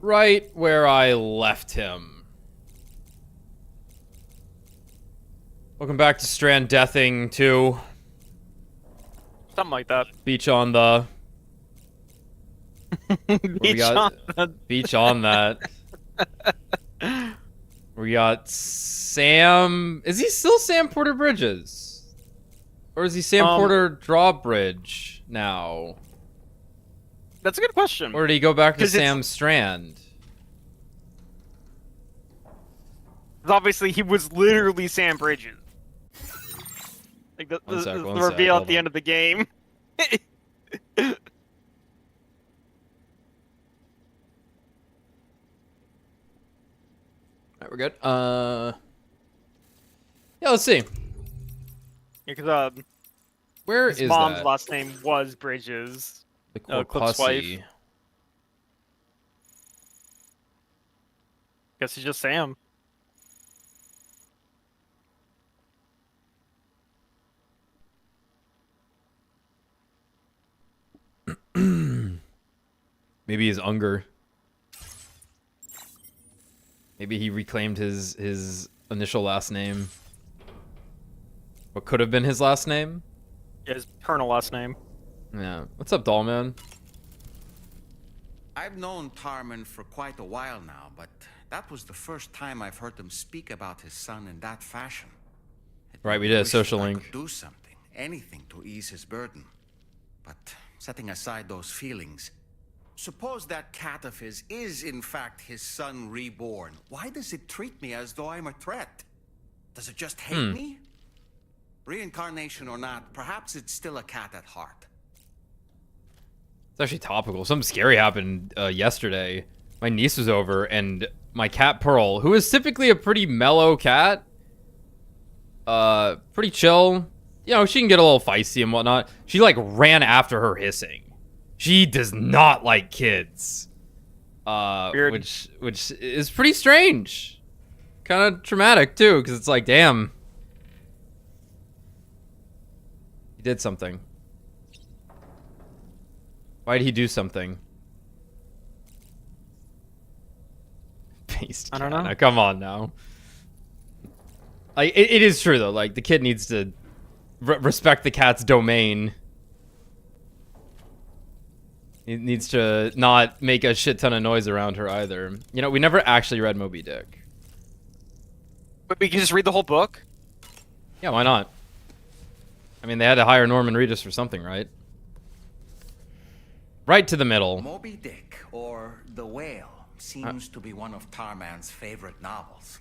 right where I left him. Welcome back to Strand Deathing 2. Something like that. Beach on the... Beach on the... Beach on that. We got Sam... Is he still Sam Porter Bridges? Or is he Sam Porter Drawbridge now? That's a good question. Or did he go back to Sam Strand? Obviously, he was literally Sam Bridges. Like the reveal at the end of the game. Alright, we're good. Yeah, let's see. Yeah, because Where his is mom's that? last name was Bridges. The Clip's wife. Corpusy. Guess he's just Sam. Maybe he's Unger. Maybe he reclaimed his initial last name. What could have been his last name? Yeah, his paternal last name. Yeah. What's up, Dollman? I've known Tarman for quite a while now, but that was the first time I've heard him speak about his son in that fashion. Right, we did a social I link. could do something, anything to ease his burden. But setting aside those feelings, suppose that cat of his is in fact his son reborn. Why does it treat me as though I'm a threat? Does it just hate me? Reincarnation or not, perhaps it's still a cat at heart. It's actually topical. Something scary happened yesterday. My niece was over, and my cat Pearl, who is typically a pretty mellow cat, pretty chill. You know, she can get a little feisty and whatnot. She like ran after her hissing. She does not like kids, which is pretty strange, kind of traumatic too, because it's like, damn, he did something. Why did he do something? Based I don't know. Now, come on now. Like it is true though. Like the kid needs to respect the cat's domain. He needs to not make a shit ton of noise around her either. You know, we never actually read Moby Dick. But we can just read the whole book? Yeah, why not? I mean, they had to hire Norman Reedus for something, right? Right to the middle. Moby Dick, or The Whale, seems to be one of Tarman's favorite novels.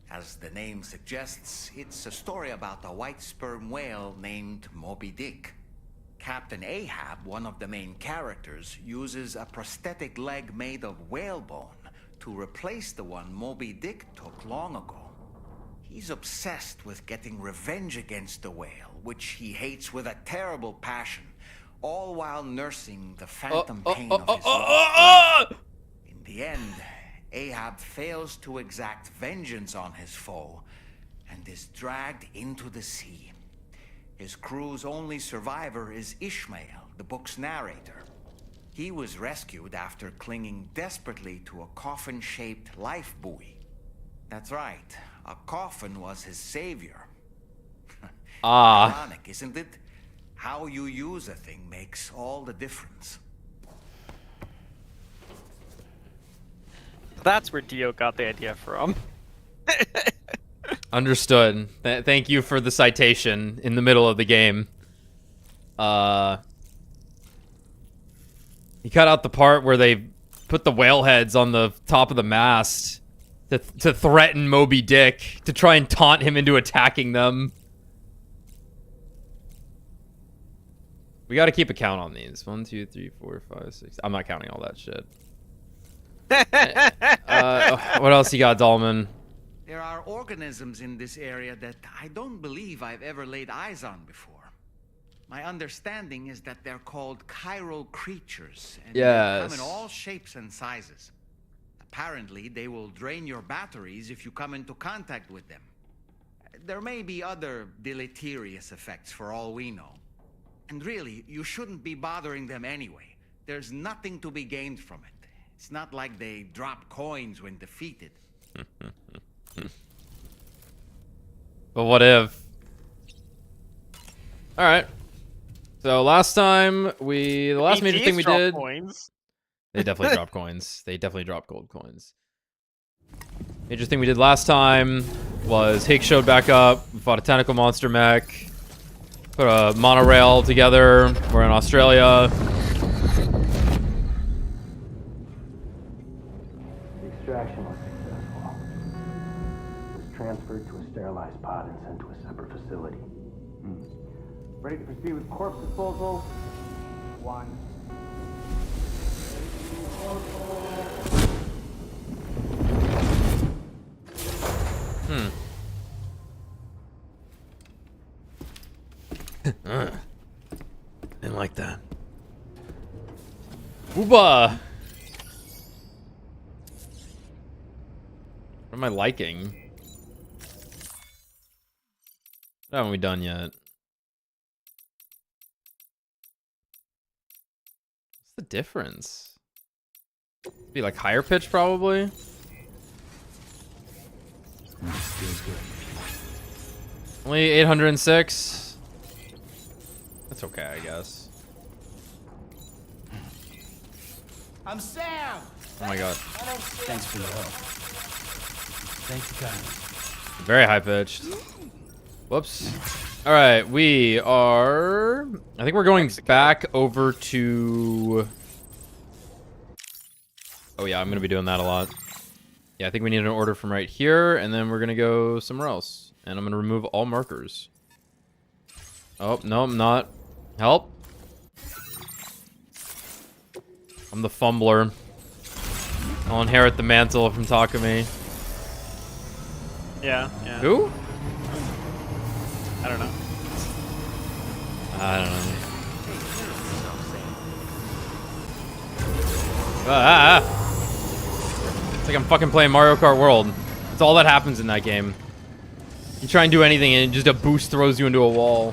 As the name suggests, it's a story about a white sperm whale named Moby Dick. Captain Ahab, one of the main characters, uses a prosthetic leg made of whalebone to replace the one Moby Dick took long ago. He's obsessed with getting revenge against the whale, which he hates with a terrible passion, all while nursing the phantom pain of his lost friend. In the end, Ahab fails to exact vengeance on his foe and is dragged into the sea. His crew's only survivor is Ishmael, the book's narrator. He was rescued after clinging desperately to a coffin-shaped life buoy. That's right, a coffin was his savior. Ironic, isn't it? How you use a thing makes all the difference. That's where Dio got the idea from. Understood. Thank you for the citation in the middle of the game. He cut out the part where they put the whale heads on the top of the mast to threaten Moby Dick, to try and taunt him into attacking them. We got to keep a count on these. 1, 2, 3, 4, 5, 6. I'm not counting all that shit. What else you got, Dolman? There are organisms in this area that I don't believe I've ever laid eyes on before. My understanding is that they're called chiral creatures, and they come in all shapes and sizes. Apparently, they will drain your batteries if you come into contact with them. There may be other deleterious effects for all we know. And really, you shouldn't be bothering them anyway. There's nothing to be gained from it. It's not like they drop coins when defeated. But what if? All right. So last time the last major thing we did. Coins. They definitely drop coins. They definitely drop gold coins. Major thing we did last time was Hake showed back up. We fought a tentacle monster mech. Put a monorail together. We're in Australia. The extraction was successful. It was transferred to a sterilized pod and sent to a separate facility. Ready to proceed with corpse disposal? 1. Didn't like that. Booba! What am I liking? What haven't we done yet? What's the difference? Be like higher pitch, probably? Only 806. That's okay, I guess. I'm Sam. Oh my god. Thanks for the help. Thanks kindly. Very high pitched. Whoops. Alright, we are... I think we're going back over to... Oh yeah, I'm going to be doing that a lot. Yeah, I think we need an order from right here, and then we're going to go somewhere else. And I'm going to remove all markers. Oh, no, I'm not. Help. I'm the fumbler. I'll inherit the mantle from Takumi. Yeah. Who? I don't know. I don't know. Ah! It's like I'm fucking playing Mario Kart World. That's all that happens in that game. You try and do anything and just a boost throws you into a wall.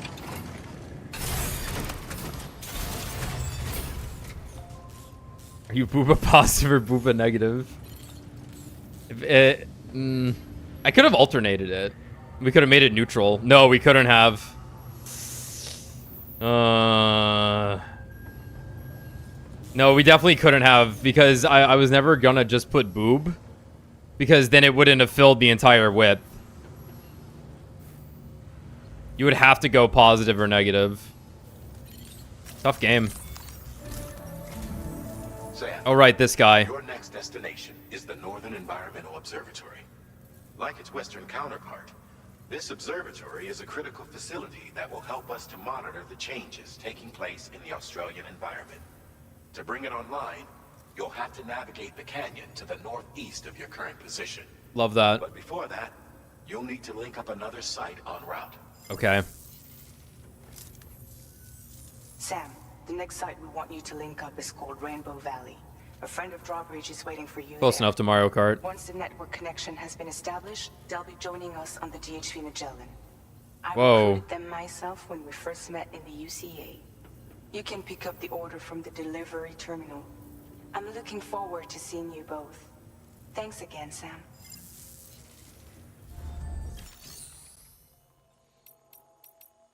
Are you Booba positive or Booba negative? I could have alternated it. We could have made it neutral. No, we couldn't have. No, we definitely couldn't have, because I was never gonna just put boob, because then it wouldn't have filled the entire width. You would have to go positive or negative. Tough game. Sam, Oh right, this guy. your next destination is the Northern Environmental Observatory. Like its Western counterpart, this observatory is a critical facility that will help us to monitor the changes taking place in the Australian environment. To bring it online, you'll have to navigate the canyon to the northeast of your current position. Love that. But before that, you'll need to link up another site en route. Okay. Sam, the next site we want you to link up is called Rainbow Valley. A friend of Drawbridge is waiting for you Close there. enough to Mario Kart. Once the network connection has been established, they'll be joining us on the DHV Magellan. I Whoa. recruited them myself when we first met in the UCA. You can pick up the order from the delivery terminal. I'm looking forward to seeing you both. Thanks again, Sam.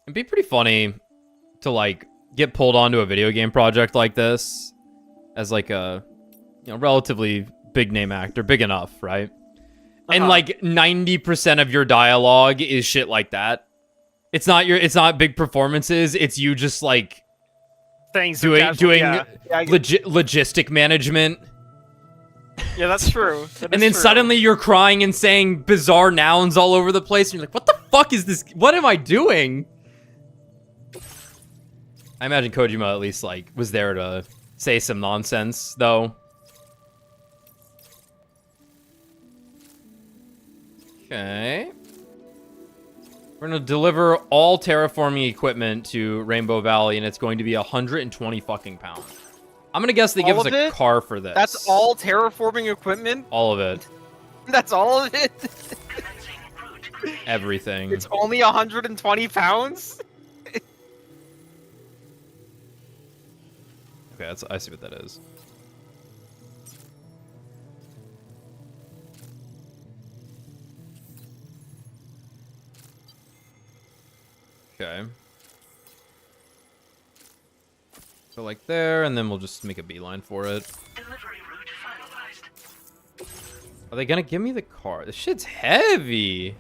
It'd be pretty funny to like get pulled onto a video game project like this as like a relatively big name actor, big enough, right? And like 90% of your dialogue is shit like that. It's not big performances, it's you just like Things doing yeah, logistic management. Yeah, that's true. And then suddenly you're crying and saying bizarre nouns all over the place and you're like, what the fuck is this? What am I doing? I imagine Kojima at least like was there to say some nonsense though. Okay. We're gonna deliver all terraforming equipment to Rainbow Valley, and it's going to be 120 fucking pounds. I'm gonna guess they give us a car for this. That's all terraforming equipment? All of it. That's all of it? Everything. It's only 120 pounds? Okay, I see what that is. Okay. So like there, and then we'll just make a beeline for it. Delivery route finalized. Are they gonna give me the car? This shit's heavy.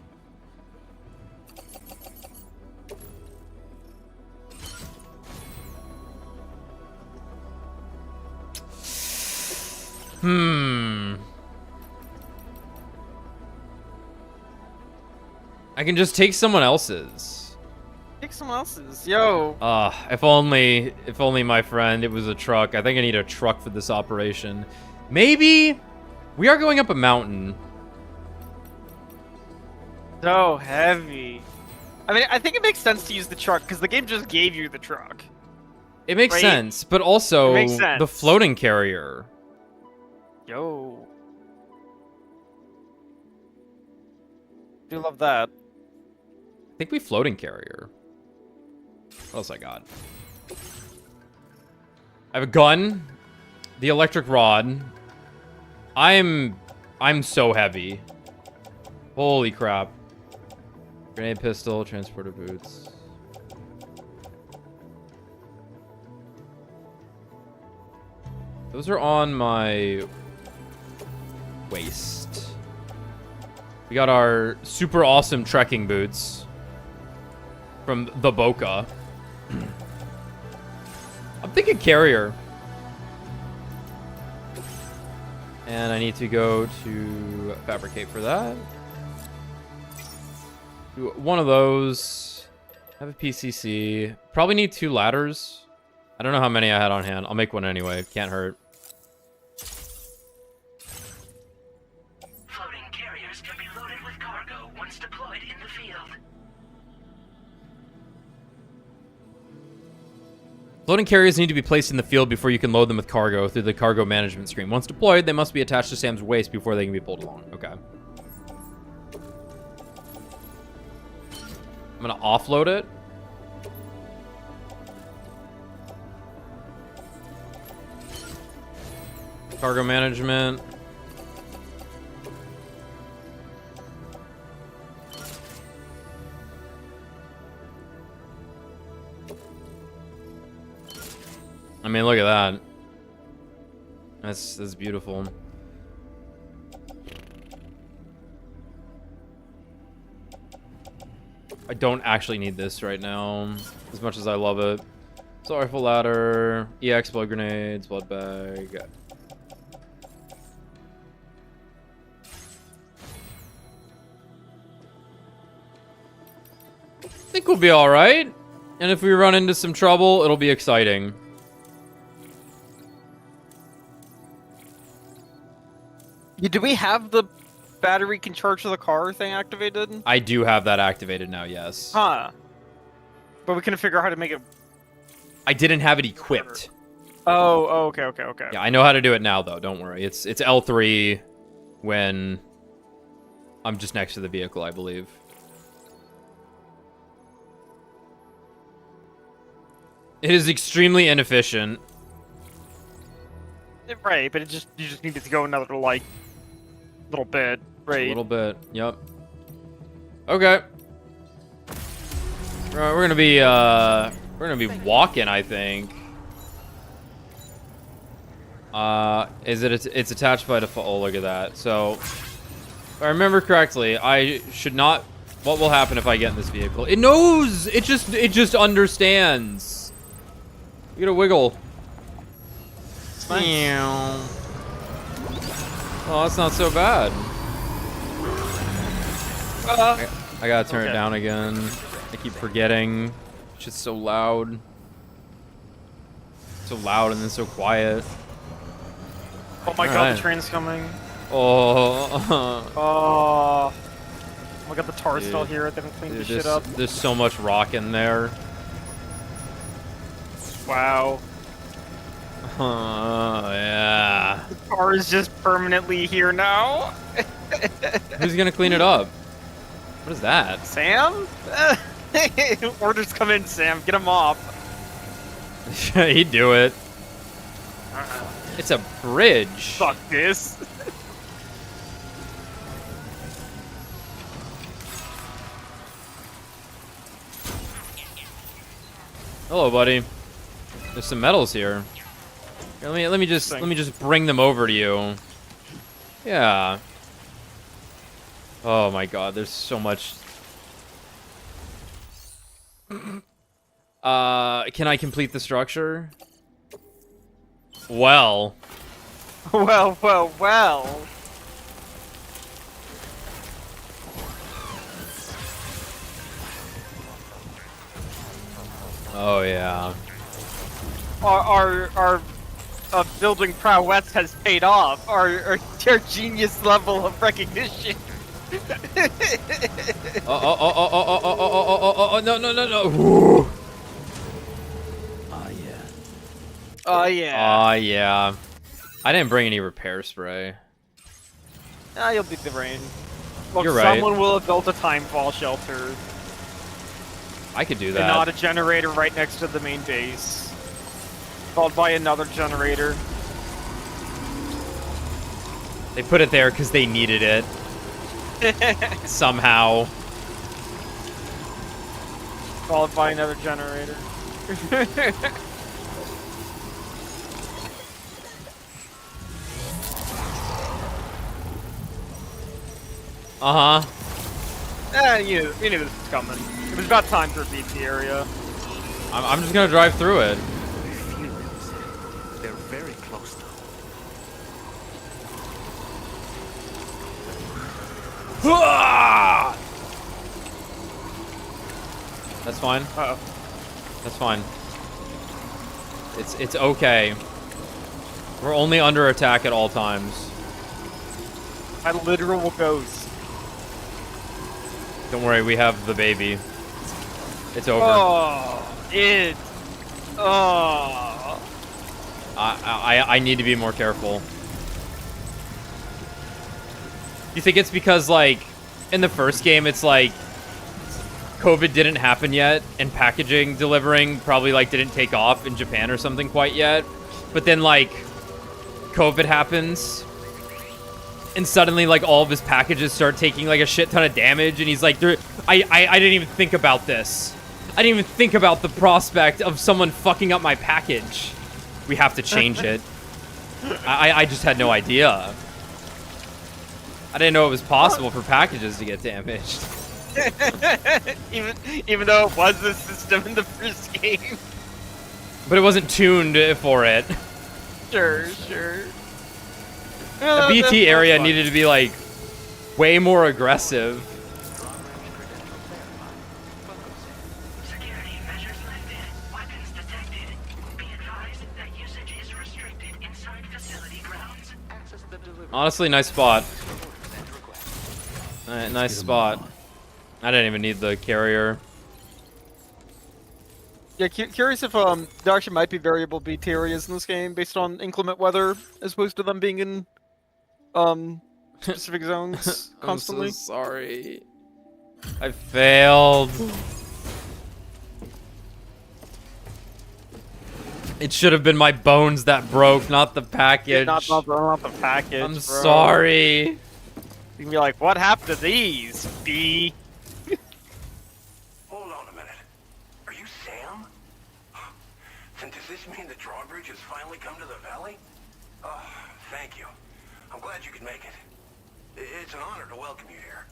I can just take someone else's. Take someone else's. Yo. If only my friend, it was a truck. I think I need a truck for this operation. Maybe we are going up a mountain. So heavy. I mean, I think it makes sense to use the truck because the game just gave you the truck. It makes sense, but also the floating carrier. Yo. Do love that. I think we floating carrier. What else I got? I have a gun, the electric rod. I'm so heavy. Holy crap. Grenade pistol, transporter boots. Those are on my waist. We got our super awesome trekking boots from the Boca. I'm thinking carrier. And I need to go to fabricate for that. Do one of those. Have a PCC. Probably need 2 ladders. I don't know how many I had on hand. I'll make one anyway. Can't hurt. Floating carriers can be loaded with cargo once deployed in the field. Floating carriers need to be placed in the field before you can load them with cargo through the cargo management screen. Once deployed, they must be attached to Sam's waist before they can be pulled along. Okay. I'm gonna offload it. Cargo management. I mean, look at that. That's beautiful. I don't actually need this right now, as much as I love it. So rifle ladder, EX blood grenades, blood bag. I think we'll be all right. And if we run into some trouble, it'll be exciting. Do we have the battery can charge the car thing activated? I do have that activated now, yes. Huh. But we couldn't figure out how to make it... I didn't have it equipped. Oh, okay. Yeah, I know how to do it now, though. Don't worry. It's L3 when I'm just next to the vehicle, I believe. It is extremely inefficient. Right, but you just needed to go another, like, little bit, right? A little bit, yep. Okay. We're gonna be walking, I think. It's attached by default. Oh, look at that. So, if I remember correctly, I should not. What will happen if I get in this vehicle? It knows. It just understands. You gotta wiggle. Nice. Oh, that's not so bad. I gotta turn it down again. I keep forgetting. It's just so loud. So loud and then so quiet. Oh my god, the train's coming. Oh. Oh my god, the tar's still here. They haven't cleaned this shit up. There's so much rock in there. Wow. Yeah. The car is just permanently here now. Who's gonna clean it up? What is that? Sam? Orders come in, Sam. Get him off. He'd do it. It's a bridge. Fuck this. Hello, buddy. There's some metals here. Here, let me just bring them over to you. Yeah. Oh my god, there's so much. Can I complete the structure? Well. Well, well, well. Oh yeah. Our building prowess has paid off. Our genius level of recognition. Oh, no. Ooh. Oh yeah. Oh yeah. Oh yeah. I didn't bring any repair spray. Ah, you'll beat the rain. Look, You're right. someone will have built a timefall shelter. I could do that. And not a generator right next to the main base. Followed by another generator. They put it there because they needed it. Somehow. Followed by another generator. Uh-huh. You knew this was coming. It was about time to repeat the area. I'm just gonna drive through it. They're very close now. That's fine. Uh-oh. That's fine. It's okay. We're only under attack at all times. A literal ghost. Don't worry, we have the baby. It's over. I need to be more careful. You think it's because, like, in the first game, it's like COVID didn't happen yet, and packaging delivering probably, like, didn't take off in Japan or something quite yet. But then, like, COVID happens, and suddenly, like, all of his packages start taking, like, a shit ton of damage, and he's like, I didn't even think about this. I didn't even think about the prospect of someone fucking up my package. We have to change it. I just had no idea. I didn't know it was possible for packages to get damaged. even though it was the system in the first game. But it wasn't tuned for it. Sure. The BT area needed to be, like, way more aggressive. Security measures lifted. Weapons detected. Be advised that usage is restricted inside facility grounds. Honestly, nice spot. Nice spot. I didn't even need the carrier. Yeah, curious if there actually might be variable BT areas in this game based on inclement weather, as opposed to them being in specific zones constantly. I'm so sorry. I failed. It should have been my bones that broke, not the package. Not the package. I'm sorry. You can be like, what happened to these? B. Hold on a minute. Are you Sam? Then does this mean the drawbridge has finally come to the valley? Oh, thank you. I'm glad you could make it. It's an honor to welcome you here.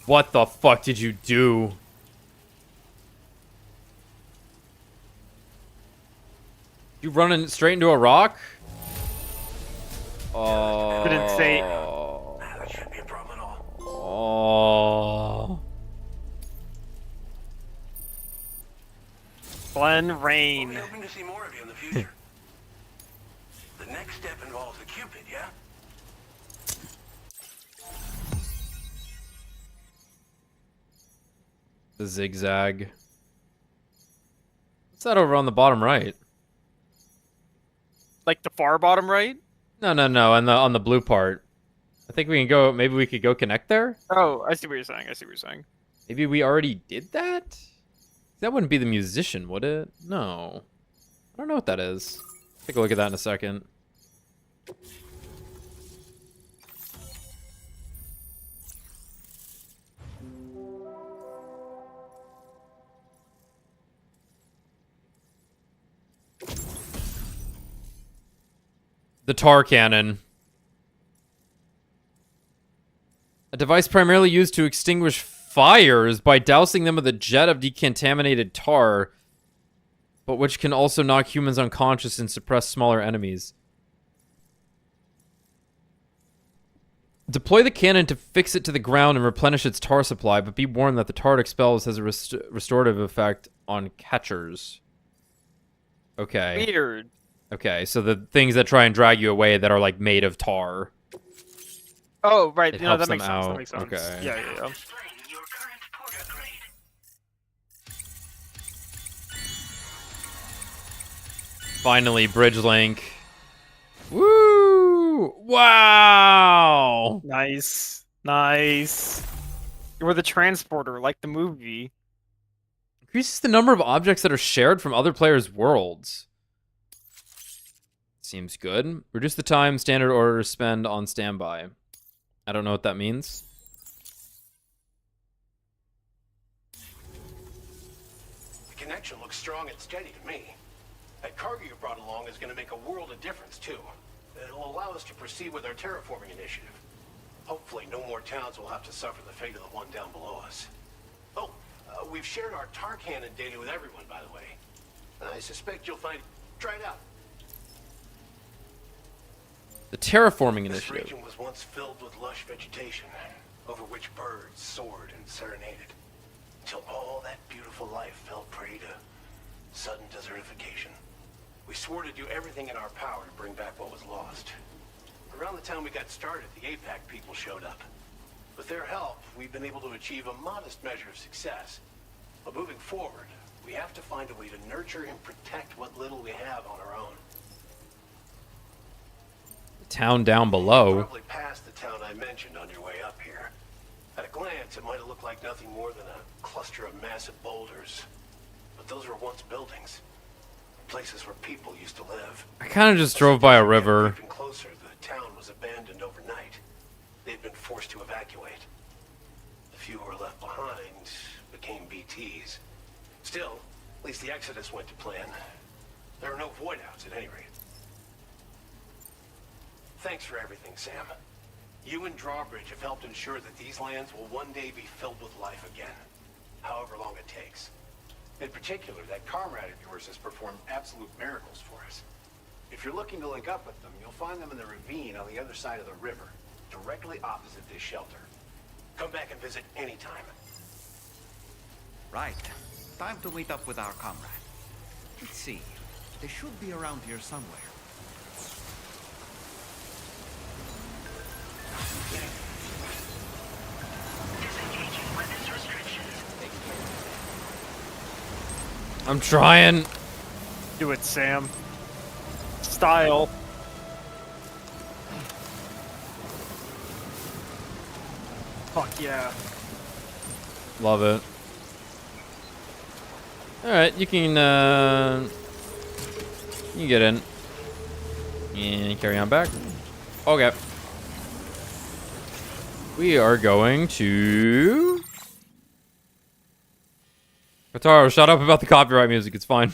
What the fuck did you do? You running straight into a rock? Oh. Couldn't say. That shouldn't be a problem at all. Oh. Glen We'll Rain. be hoping to see more of you in the future. The next step involves the Cupid, yeah? The zigzag. What's that over on the bottom right? Like the far bottom right? No. On the blue part. I think we can go. Maybe we could go connect there. Oh, I see what you're saying. Maybe we already did that. That wouldn't be the musician, would it? No. I don't know what that is. Take a look at that in a second. The tar cannon. A device primarily used to extinguish fires by dousing them with a jet of decontaminated tar, but which can also knock humans unconscious and suppress smaller enemies. Deploy the cannon to fix it to the ground and replenish its tar supply, but be warned that the tar it expels has a restorative effect on catchers. Okay. Weird. Okay, so the things that try and drag you away that are, like, made of tar. Oh, right. It You know, helps that makes them sense. out. That makes sense. Okay. Yeah. Display your current port upgrade. Finally, bridge link. Woo! Wow! Nice. Nice. You're the transporter, like the movie. Increases the number of objects that are shared from other players' worlds. Seems good. Reduce the time standard orders spend on standby. I don't know what that means. The connection looks strong and steady to me. That cargo you brought along is going to make a world of difference, too. It'll allow us to proceed with our terraforming initiative. Hopefully, no more towns will have to suffer the fate of the one down below us. Oh, we've shared our tar cannon data with everyone, by the way. I suspect you'll find... Try it out. The terraforming This initiative. region was once filled with lush vegetation, over which birds soared and serenaded, until all that beautiful life fell prey to sudden desertification. We swore to do everything in our power to bring back what was lost. Around the time we got started, the APAC people showed up. With their help, we've been able to achieve a modest measure of success. But moving forward, we have to find a way to nurture and protect what little we have on our own. The town down below. Probably past the town I mentioned on your way up here. At a glance, it might have looked like nothing more than a cluster of massive boulders. But those were once buildings. Places where people used to live. I kind of just drove by a river. Even closer, the town was abandoned overnight. They'd been forced to evacuate. The few who were left behind became BTs. Still, at least the exodus went to plan. There are no void outs at any rate. Thanks for everything, Sam. You and Drawbridge have helped ensure that these lands will one day be filled with life again, however long it takes. In particular, that comrade of yours has performed absolute miracles for us. If you're looking to link up with them, you'll find them in the ravine on the other side of the river, directly opposite this shelter. Come back and visit anytime. Right. Time to meet up with our comrade. Let's see. They should be around here somewhere. Disengaging weapons restrictions. I'm trying. Do it, Sam. Style. Fuck yeah. Love it. Alright, you can get in. And carry on back. Okay. We are going to... Kotaro, shut up about the copyright music, it's fine.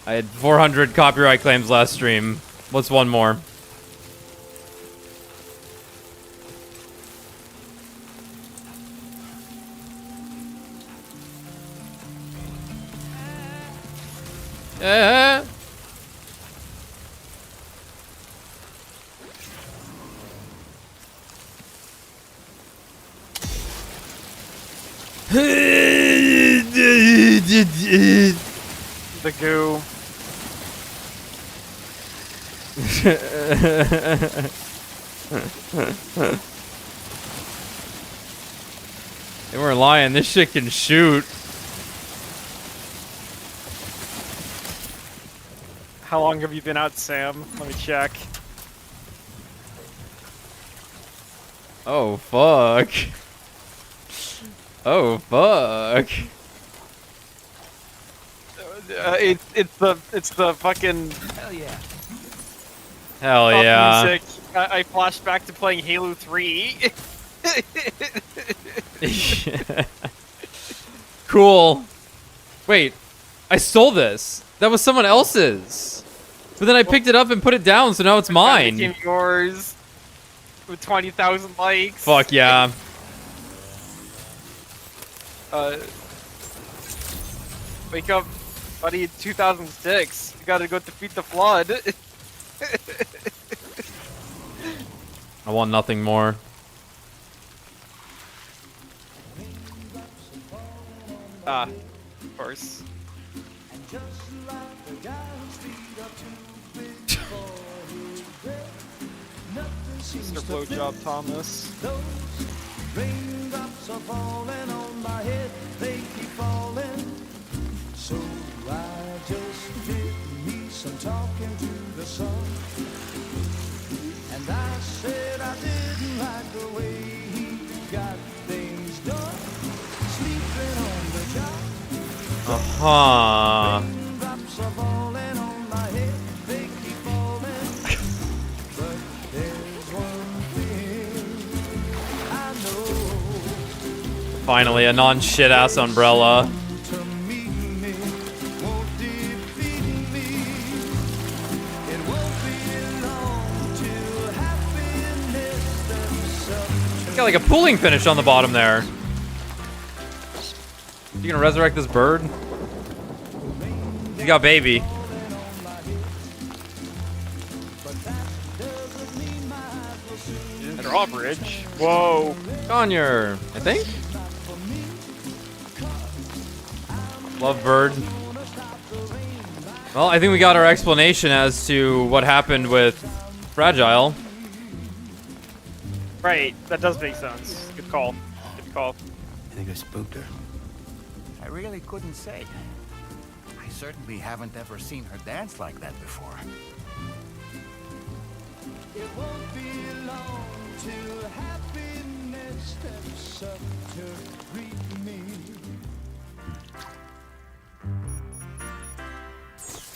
I had 400 copyright claims last stream. What's one more? The goo. They weren't lying. This shit can shoot. How long have you been out, Sam? Let me check. Oh, fuck. Oh, fuck. It's the fucking Hell yeah. Hell yeah. music. I flashed back to playing Halo 3. Cool. Wait, I stole this. That was someone else's. But then I picked it up and put it down, so now it's mine. Became yours with 20,000 likes. Fuck yeah. Wake up, buddy. 2006. You gotta go defeat the flood. I want nothing more. Of course. Mr. Blowjob Thomas. Raindrops are falling on my head, they keep falling. So I just did me some talking to the sun. And I said I didn't like the way he got things done. Sleeping on the job. Raindrops are falling on my head, they keep falling. But there's one thing I know. Finally, a non-shit-ass umbrella. To meet me, won't defeat me. It won't be long till happiness themselves. Got like a pooling finish on the bottom there. You gonna resurrect this bird? He's got baby. Drawbridge. Whoa. Conyer, I think. Love bird. Well, I think we got our explanation as to what happened with Fragile. Right, that does make sense. Good call. Good call. You think I spooked her? I really couldn't say. I certainly haven't ever seen her dance like that before. It won't be long till happiness steps up to greet me.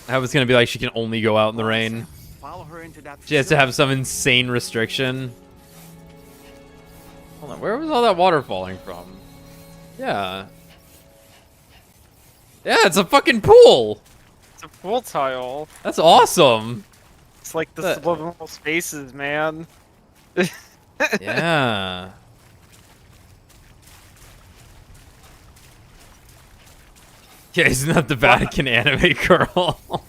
I was gonna be like, she can only go out in the rain. Follow her into that. She has to have some insane restriction. Hold on, where was all that water falling from? Yeah. Yeah, it's a fucking pool! It's a pool tile. That's awesome! It's like the That- subliminal spaces, man. Yeah. Yeah, isn't that the Vatican anime girl? Oh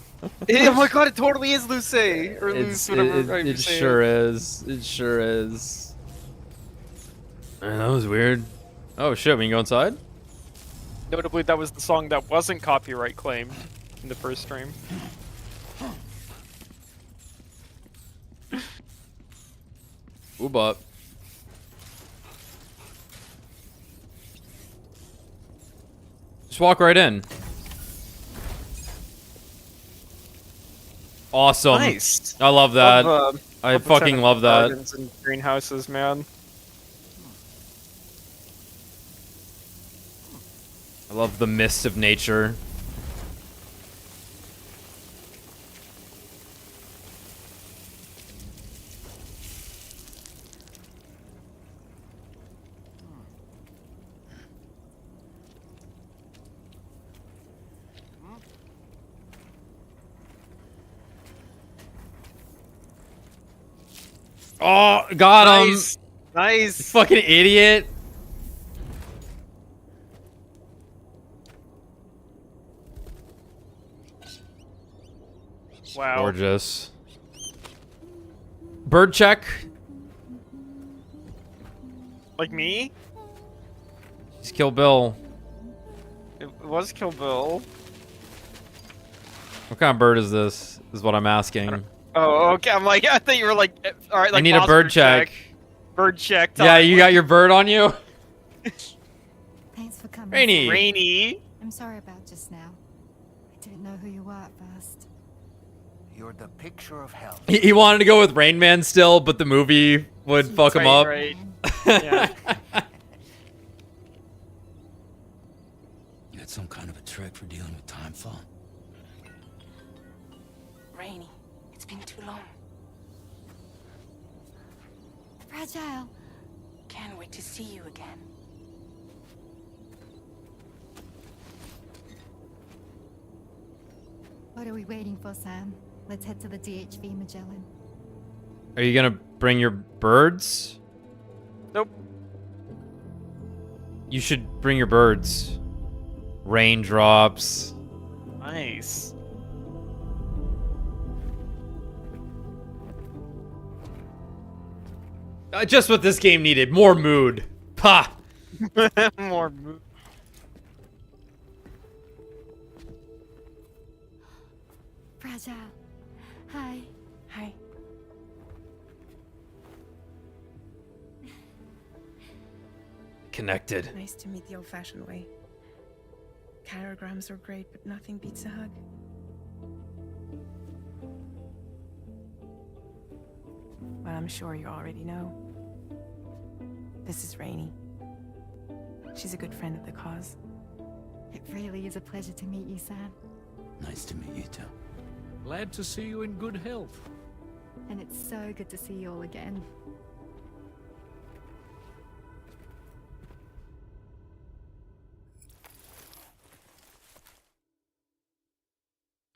my god, it totally is Luce! Or Luce, whatever. It sure is. It sure is. Man, that was weird. Oh shit, we can go inside? Notably, that was the song that wasn't copyright claimed in the first stream. Ooh, but. Just walk right in. Awesome. Nice. I love that. I Love fucking love that. gardens and greenhouses, man. I love the mist of nature. Oh, got him! Nice. Nice. Fucking idiot. Wow. Gorgeous. Bird check. Like me? Just kill Bill. It was Kill Bill. What kind of bird is this? Is what I'm asking. Oh, okay. I'm like, I thought you were like, all right. Like I need a bird check. Bird check. Yeah, you got your bird on you? Thanks for coming. Rainy. Rainy. I'm sorry about just now. I didn't know who you were at first. You're the picture of health. He wanted to go with Rain Man still, but the movie would fuck him up. Right. Yeah. You had some kind of a trick for dealing with time fall? Rainy, it's been too long. Fragile. Can't wait to see you again. What are we waiting for, Sam? Let's head to the DHV Magellan. Are you gonna bring your birds? Nope. You should bring your birds. Raindrops. Nice. Just what this game needed. More mood. Pa! More mood. Fragile. Hi. Hi. Connected. Nice to meet the old-fashioned way. Carograms are great, but nothing beats a hug. Well, I'm sure you already know. This is Rainey. She's a good friend of the cause. It really is a pleasure to meet you, Sam. Nice to meet you too. Glad to see you in good health. And it's so good to see you all again.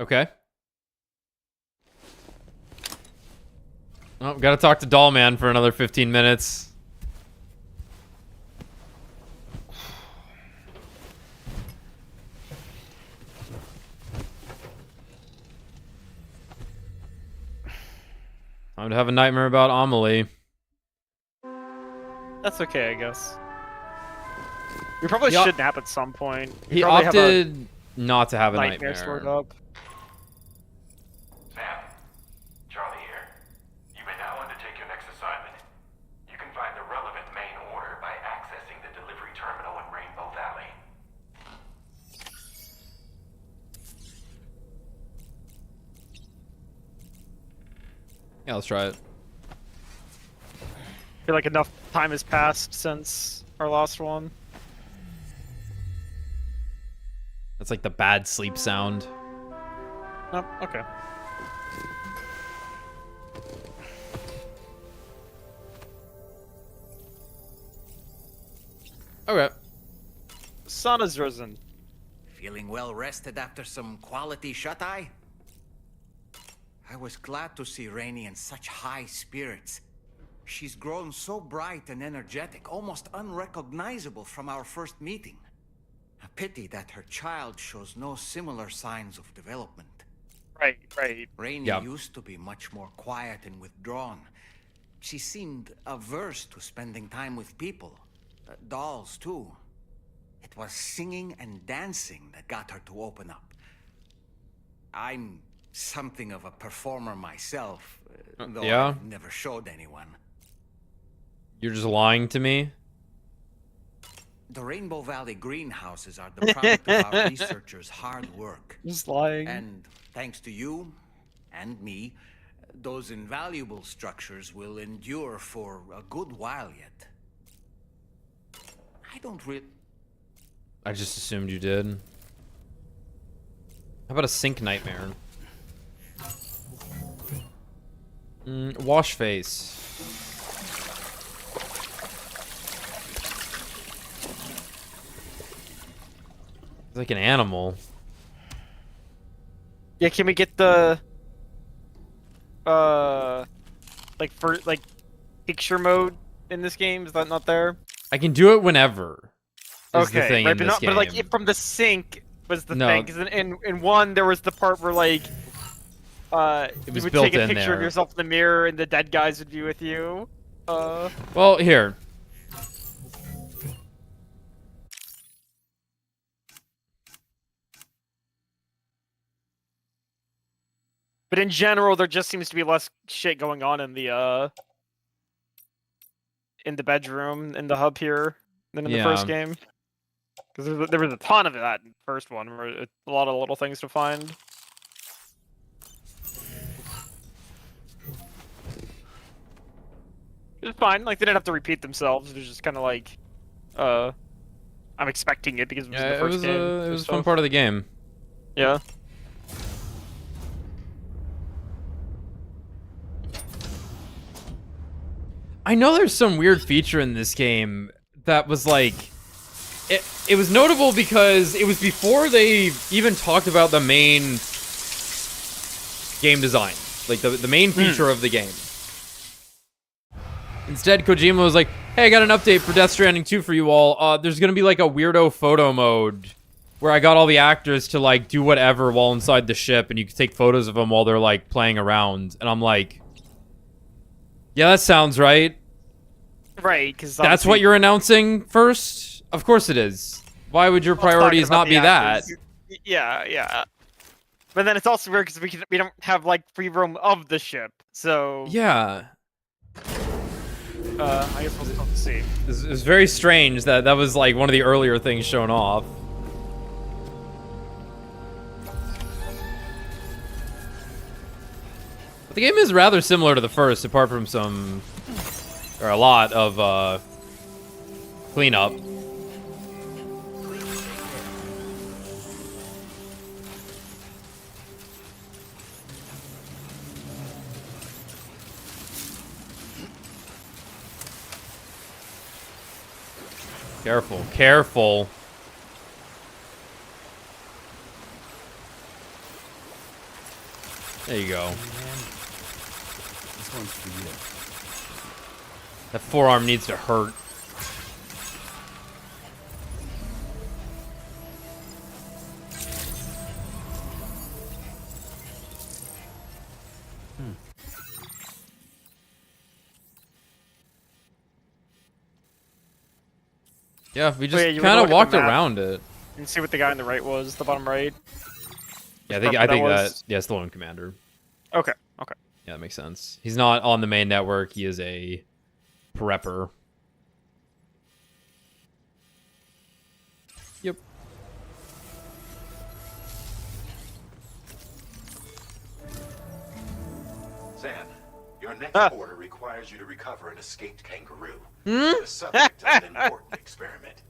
Okay. Oh, gotta talk to Doll Man for another 15 minutes. Time to have a nightmare about Amelie. That's okay, I guess. We probably should nap at some point. He opted not to have a nightmare. Stored up. Sam, Charlie here. You may now undertake your next assignment. You can find the relevant main order by accessing the delivery terminal in Rainbow Valley. Yeah, let's try it. I feel like enough time has passed since our last one. That's like the bad sleep sound. Oh, okay. Okay. Sun has risen. Feeling well rested after some quality shut-eye? I was glad to see Rainey in such high spirits. She's grown so bright and energetic, almost unrecognizable from our first meeting. A pity that her child shows no similar signs of development. Right, right. Rainey used to be much more quiet and withdrawn. She seemed averse to spending time with people. Dolls, too. It was singing and dancing that got her to open up. I'm something of a performer myself, though I've never showed anyone. You're just lying to me? The Rainbow Valley greenhouses are the product of our researchers' hard work. Just lying. And thanks to you and me, those invaluable structures will endure for a good while yet. I don't really... I just assumed you did. How about a sink nightmare? Wash face. It's like an animal. Yeah, can we get the like picture mode in this game? Is that not there? I can do it whenever. Is the thing right, in but this not, game. but like from the sink was the thing. Because in one there was the part where like it was you would built take a in picture of there. yourself in the mirror and the dead guys would be with you. Well, here. But in general, there just seems to be less shit going on in the bedroom, in the hub here, than in the first game. Because there was a ton of that in the first one, where a lot of little things to find. It was fine. Like they didn't have to repeat themselves. It was just kind of like, I'm expecting it because it was the first game. It was a fun part of the game. Yeah. I know there's some weird feature in this game that was like, it was notable because it was before they even talked about the main game design, like the main feature of the game. Instead, Kojima was like, hey, I got an update for Death Stranding 2 for you all. There's gonna be like a weirdo photo mode where I got all the actors to like do whatever while inside the ship, and you can take photos of them while they're like playing around. And I'm like, yeah, that sounds right. Right, because that's what you're announcing first? Of course it is. Why would your priorities not be that? Yeah. But then it's also weird because we don't have like free roam of the ship, so yeah. I guess we'll still have to see. It was very strange that was like one of the earlier things shown off. But the game is rather similar to the first, apart from some, or a lot of cleanup. Careful, careful. There you go. This one's for you. That forearm needs to hurt. Yeah, we just kind of walked around it. And see what the guy on the right was, the bottom right. Yeah, I think that yeah, it's the lone commander. Okay. Yeah, that makes sense. He's not on the main network. He is a prepper. Yep. Sam, your next order requires you to recover an escaped kangaroo. The subject of an important experiment.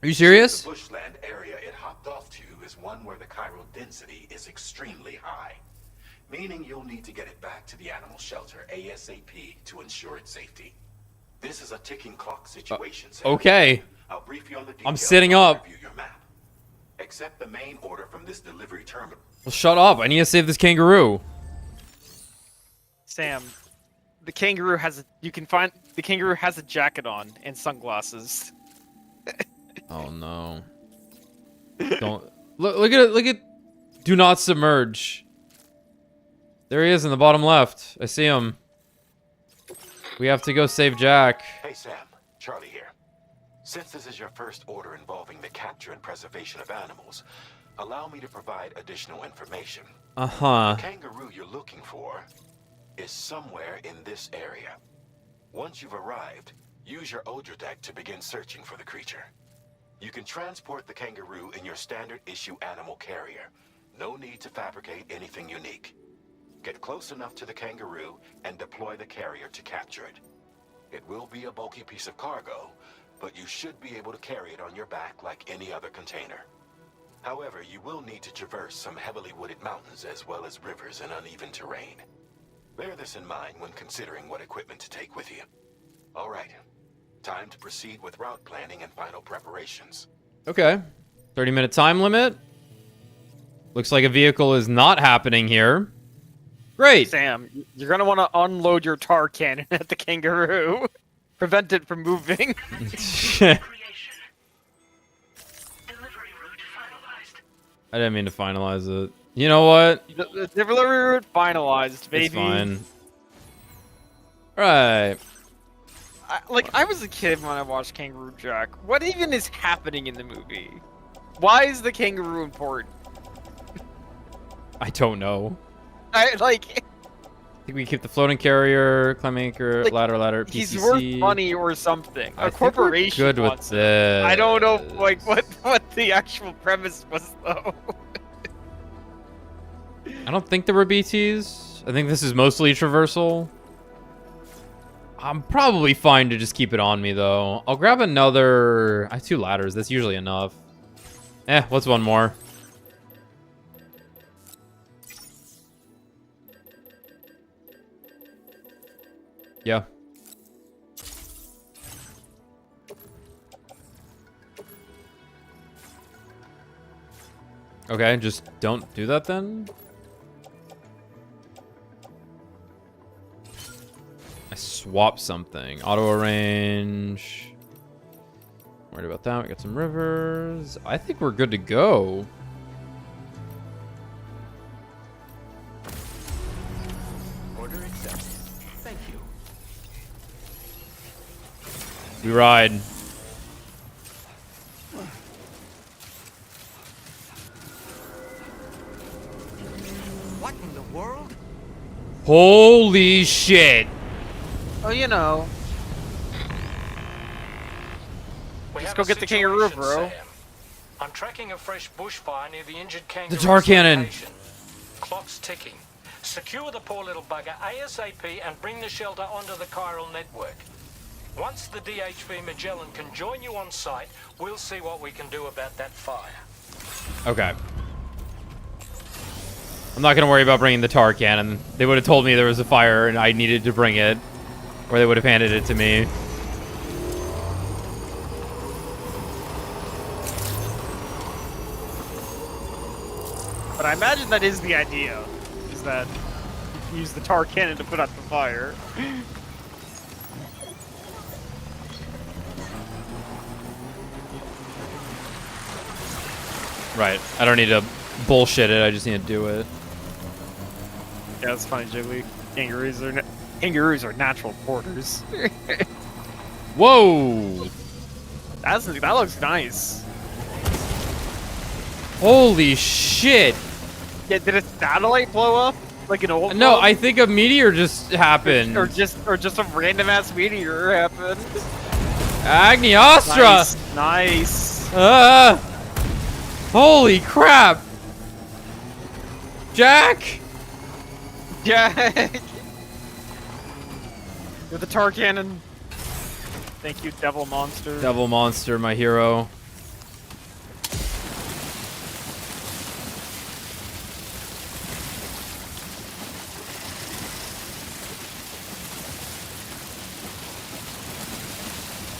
Are you serious? The bushland area it hopped off to is one where the chiral density is extremely high, meaning you'll need to get it back to the animal shelter ASAP to ensure its safety. This is a ticking clock situation. Okay. I'll brief you on the details. I'm sitting up. Review your map. Accept the main order from this delivery terminal. Well, shut up. I need to save this kangaroo. Sam, the kangaroo has the kangaroo has a jacket on and sunglasses. Oh no. Don't look at it, look at do not submerge. There he is in the bottom left. I see him. We have to go save Jack. Hey Sam, Charlie here. Since this is your first order involving the capture and preservation of animals, allow me to provide additional information. Uh-huh. The kangaroo you're looking for is somewhere in this area. Once you've arrived, use your Odra deck to begin searching for the creature. You can transport the kangaroo in your standard issue animal carrier. No need to fabricate anything unique. Get close enough to the kangaroo and deploy the carrier to capture it. It will be a bulky piece of cargo, but you should be able to carry it on your back like any other container. However, you will need to traverse some heavily wooded mountains as well as rivers and uneven terrain. Bear this in mind when considering what equipment to take with you. All right. Time to proceed with route planning and final preparations. Okay. 30-minute time limit. Looks like a vehicle is not happening here. Great. Sam, you're gonna want to unload your tar cannon at the kangaroo. Prevent it from moving. I didn't mean to finalize it. You know what? The delivery route finalized, baby. It's fine. Right. I was a kid when I watched Kangaroo Jack. What even is happening in the movie? Why is the kangaroo important? I don't know. I think we keep the floating carrier, climb anchor, ladder, PCC. He's worth money or something. A corporation good with wants this. I don't know, like what the actual premise was though. I don't think there were BTs. I think this is mostly traversal. I'm probably fine to just keep it on me though. I'll grab another. I have 2 ladders. That's usually enough. What's one more? Yeah. Okay, just don't do that then. swap something. Auto arrange. Worried about that. We got some rivers. I think we're good to go. Order accepted. Thank you. We ride. What in the world? Holy shit. Oh, you know. Just go get the kangaroo, bro. I'm tracking a fresh bushfire near the injured The kangaroo. tar cannon. Clock's ticking. Secure the poor little bugger ASAP and bring the shelter onto the chiral network. Once the DHV Magellan can join you on site, we'll see what we can do about that fire. Okay. I'm not going to worry about bringing the tar cannon. They would have told me there was a fire and I needed to bring it. Or they would have handed it to me. But I imagine that is the idea. Is that you use the tar cannon to put out the fire. Right. I don't need to bullshit it. I just need to do it. Yeah, that's funny, Jiggly. Kangaroos are natural porters. Whoa! That looks nice. Holy shit! Yeah, did a satellite blow up? Like an old No, one? I think a meteor just happened. Or just a random ass meteor happened. Agniostra! Nice. Holy crap! Jack! Jack! With the tar cannon. Thank you, Devil Monster. Devil Monster, my hero.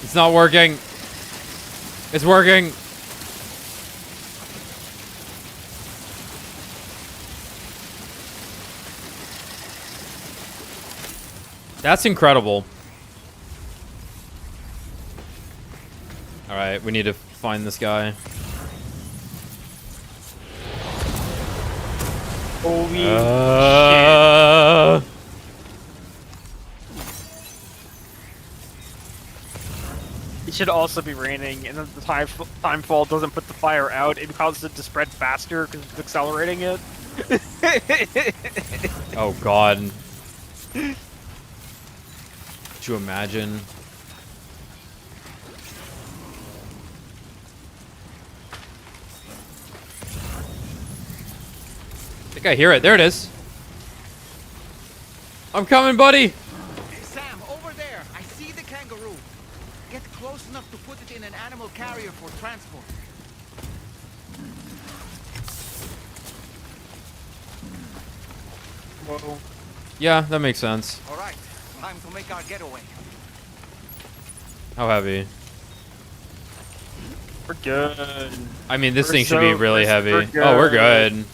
It's not working. It's working. That's incredible. Alright, we need to find this guy. Holy shit. It should also be raining, and then the time fall doesn't put the fire out. It causes it to spread faster because it's accelerating it. Oh god. Could you imagine? I think I hear it. There it is. I'm coming, buddy. Hey, Sam, over there. I see the kangaroo. Get close enough to put it in an animal carrier for transport. Whoa. Yeah, that makes sense. All right, time to make our getaway. How heavy? We're good. I mean, this We're thing should be really heavy. we're Oh, we're good.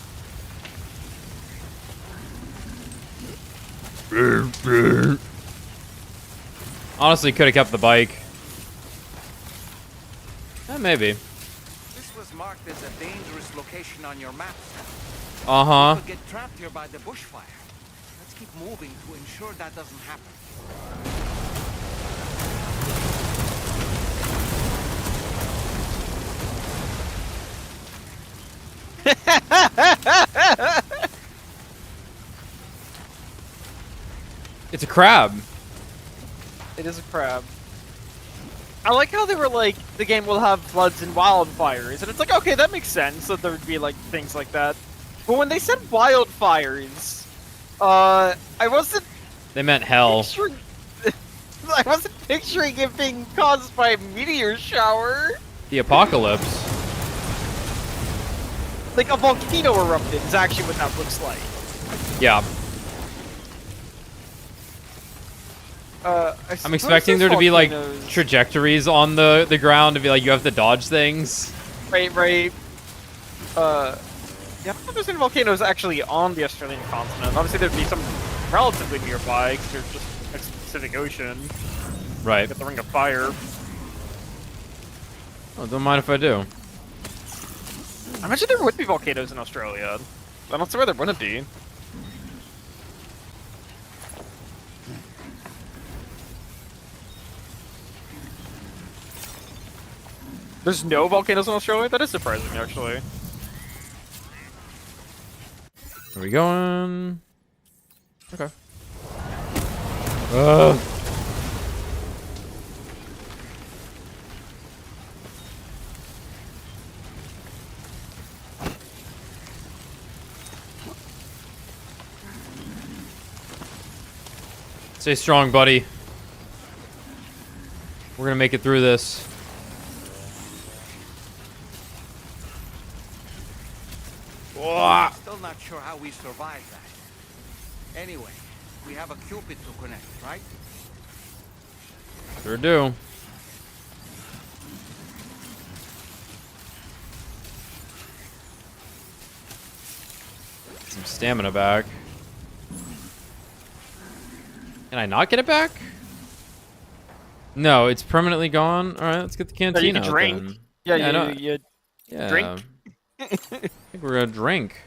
Honestly, could have kept the bike. Maybe. This was marked as a dangerous location on your map. Uh-huh. We could get trapped here by the bushfire. Let's keep moving to ensure that doesn't happen. It's a crab. It is a crab. I like how they were like, the game will have floods and wildfires, and it's like, okay, that makes sense that there would be like things like that. But when they said wildfires, I wasn't. They meant hell. I wasn't picturing it being caused by a meteor shower. The apocalypse. Like a volcano erupted is actually what that looks like. Yeah. I'm expecting there to be like trajectories on the ground to be like you have to dodge things. Right. Yeah, I thought there's any volcanoes actually on the Australian continent. Obviously, there'd be some relatively nearby because they're just next to the Pacific Ocean. Right. Get the Ring of Fire. Oh, don't mind if I do. I imagine there would be volcanoes in Australia. I don't see why there wouldn't be. There's no volcanoes in Australia? That is surprising, actually. Are we going? Okay. Stay strong, buddy. We're gonna make it through this. Still not sure how we survived that. Anyway, we have a Cupid to connect, right? Sure do. Some stamina back. Can I not get it back? No, it's permanently gone. All right, let's get the Yeah, you canteen can out drink. then. Yeah, yeah, you drink. I think we're gonna drink.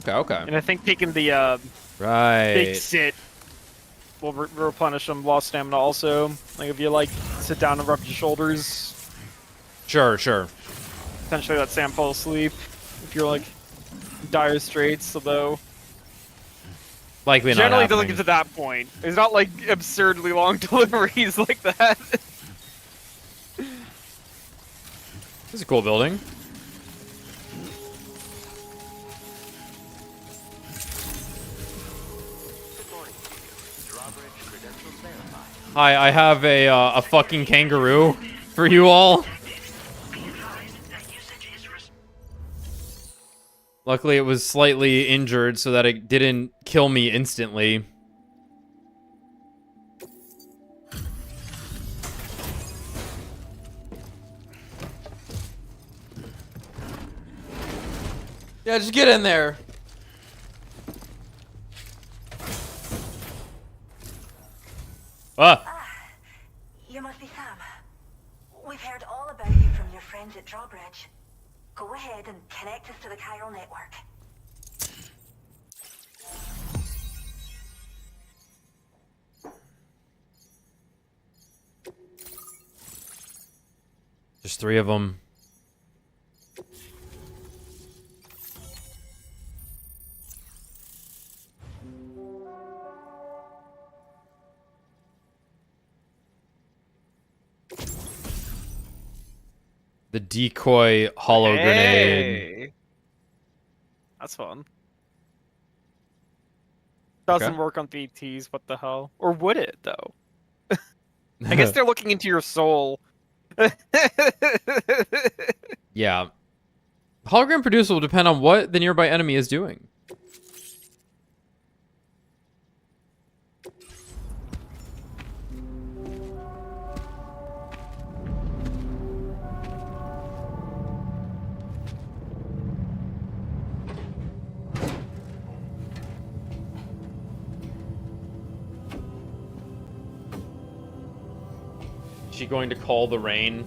Okay. And I think taking the Right. big sit will replenish some lost stamina also. Like if you like sit down and rub your shoulders. Sure. Potentially let Sam fall asleep. If you're like in dire straits, although Likely not generally doesn't happening. get to that point. It's not like absurdly long deliveries like that. This is a cool building. Hi, I have a fucking kangaroo for you all. Luckily, it was slightly injured so that it didn't kill me instantly. Yeah, just get in there. You must be Sam. We've heard all about you from your friends at Drawbridge. Go ahead and connect us to the chiral network. There's 3 of them. The decoy hollow grenade. That's fun. Doesn't work on BTs, what the hell? Or would it, though? I guess they're looking into your soul. Yeah. Hologram producer will depend on what the nearby enemy is doing. Is she going to call the rain?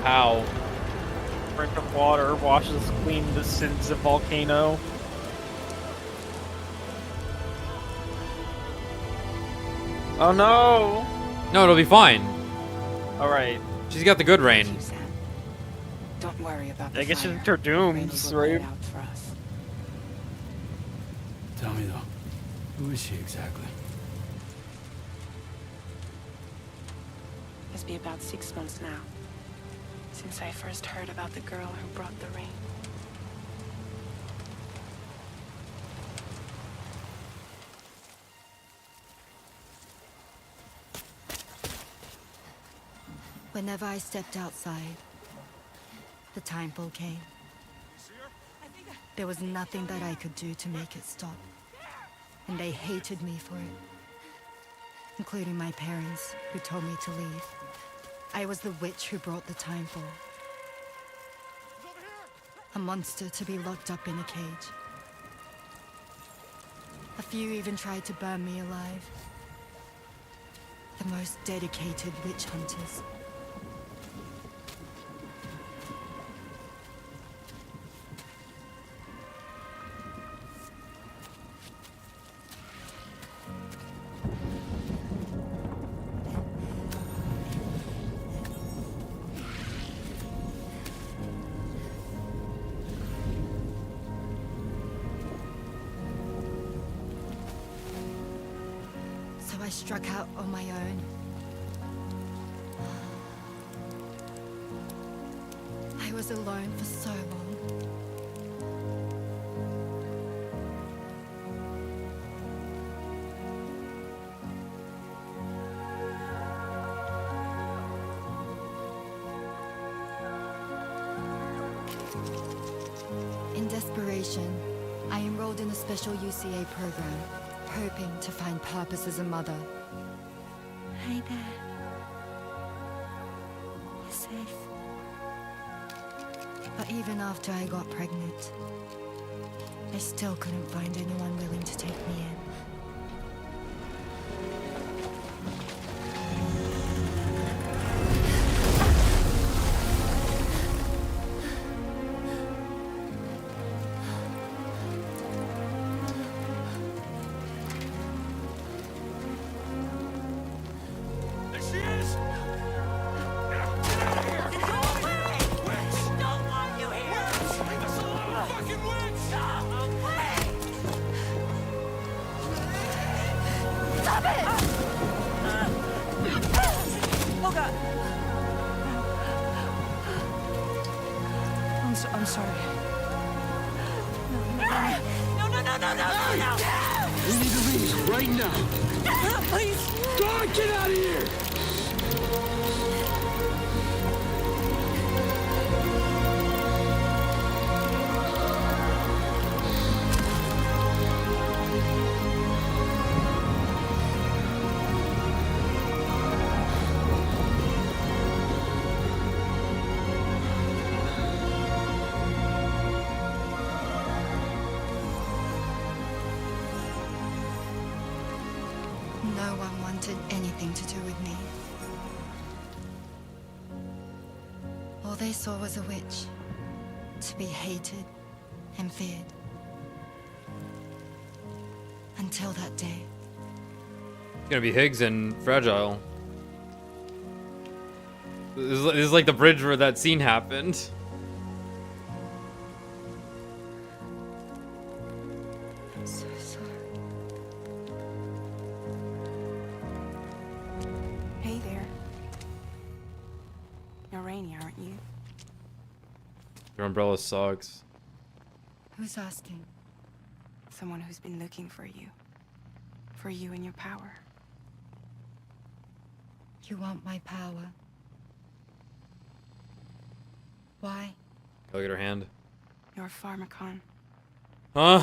How? Drink of water washes clean the sins of volcano. Oh no! No, it'll be fine. Alright. She's got the good rain. Don't worry about the I guess fire. it's her dooms, right? Out for us. Tell me though, who is she exactly? It's been about 6 months now, since I first heard about the girl who brought the ring. Whenever I stepped outside, the timefall came. There was nothing that I could do to make it stop. And they hated me for it. Including my parents, who told me to leave. I was the witch who brought the timefall. A monster to be locked up in a cage. A few even tried to burn me alive. The most dedicated witch hunters. I struck out on my own. I was alone for so long. In desperation, I enrolled in a special UCA program. Hoping to find purpose as a mother. Hi there. You're safe. But even after I got pregnant, I still couldn't find anyone willing to take me in. I'm sorry. No! We need to leave right now. Please! God, get out of here! No one wanted anything to do with me. All they saw was a witch, to be hated and feared. Until that day. It's gonna be Higgs and Fragile. This is like the bridge where that scene happened. I'm so sorry. Hey there. You're Rainy, aren't you? Your umbrella sucks. Who's asking? Someone who's been looking for you. For you and your power. You want my power? Why? Look at her hand. You're a pharmacon. Huh?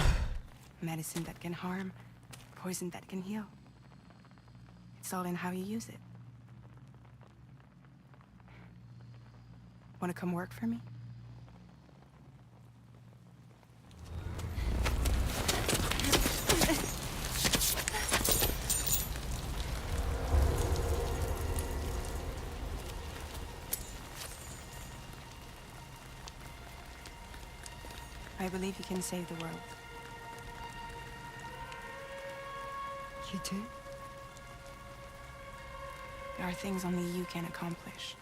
Medicine that can harm, poison that can heal. It's all in how you use it. Want to come work for me? I believe you can save the world. You do? There are things only you can accomplish.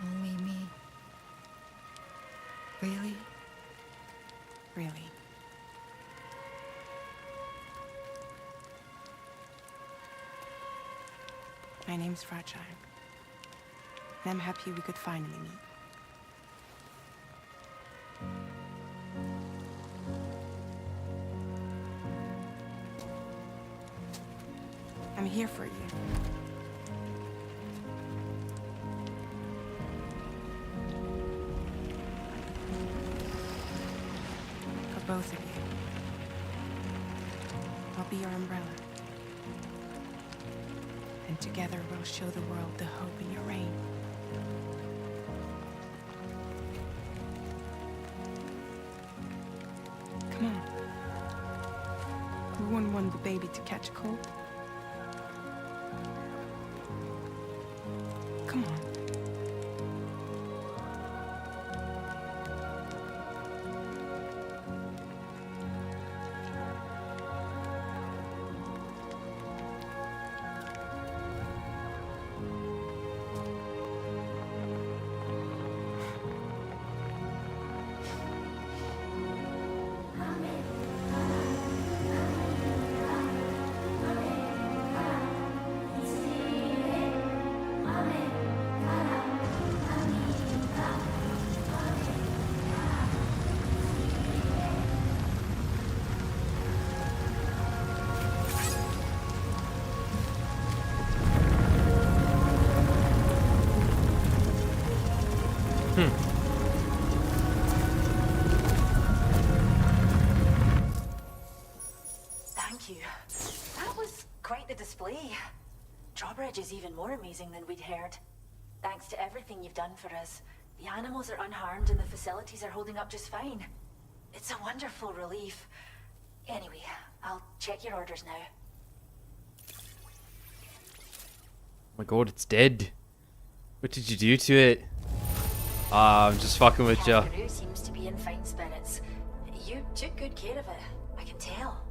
Only me. Really? Really. My name's Fragile. And I'm happy we could finally meet. I'm here for you. both of you. I'll be your umbrella. And together we'll show the world the hope in your reign. Come on. We wouldn't want the baby to catch a cold. Come on. Thank you. That was quite the display. Drawbridge is even more amazing than we'd heard. Thanks to everything you've done for us, the animals are unharmed and the facilities are holding up just fine. It's a wonderful relief. Anyway, I'll check your orders now. Oh my god, it's dead. What did you do to it? I'm just fucking with you. Kangaroo seems to be in fine spirits. You took good care of it, I can tell.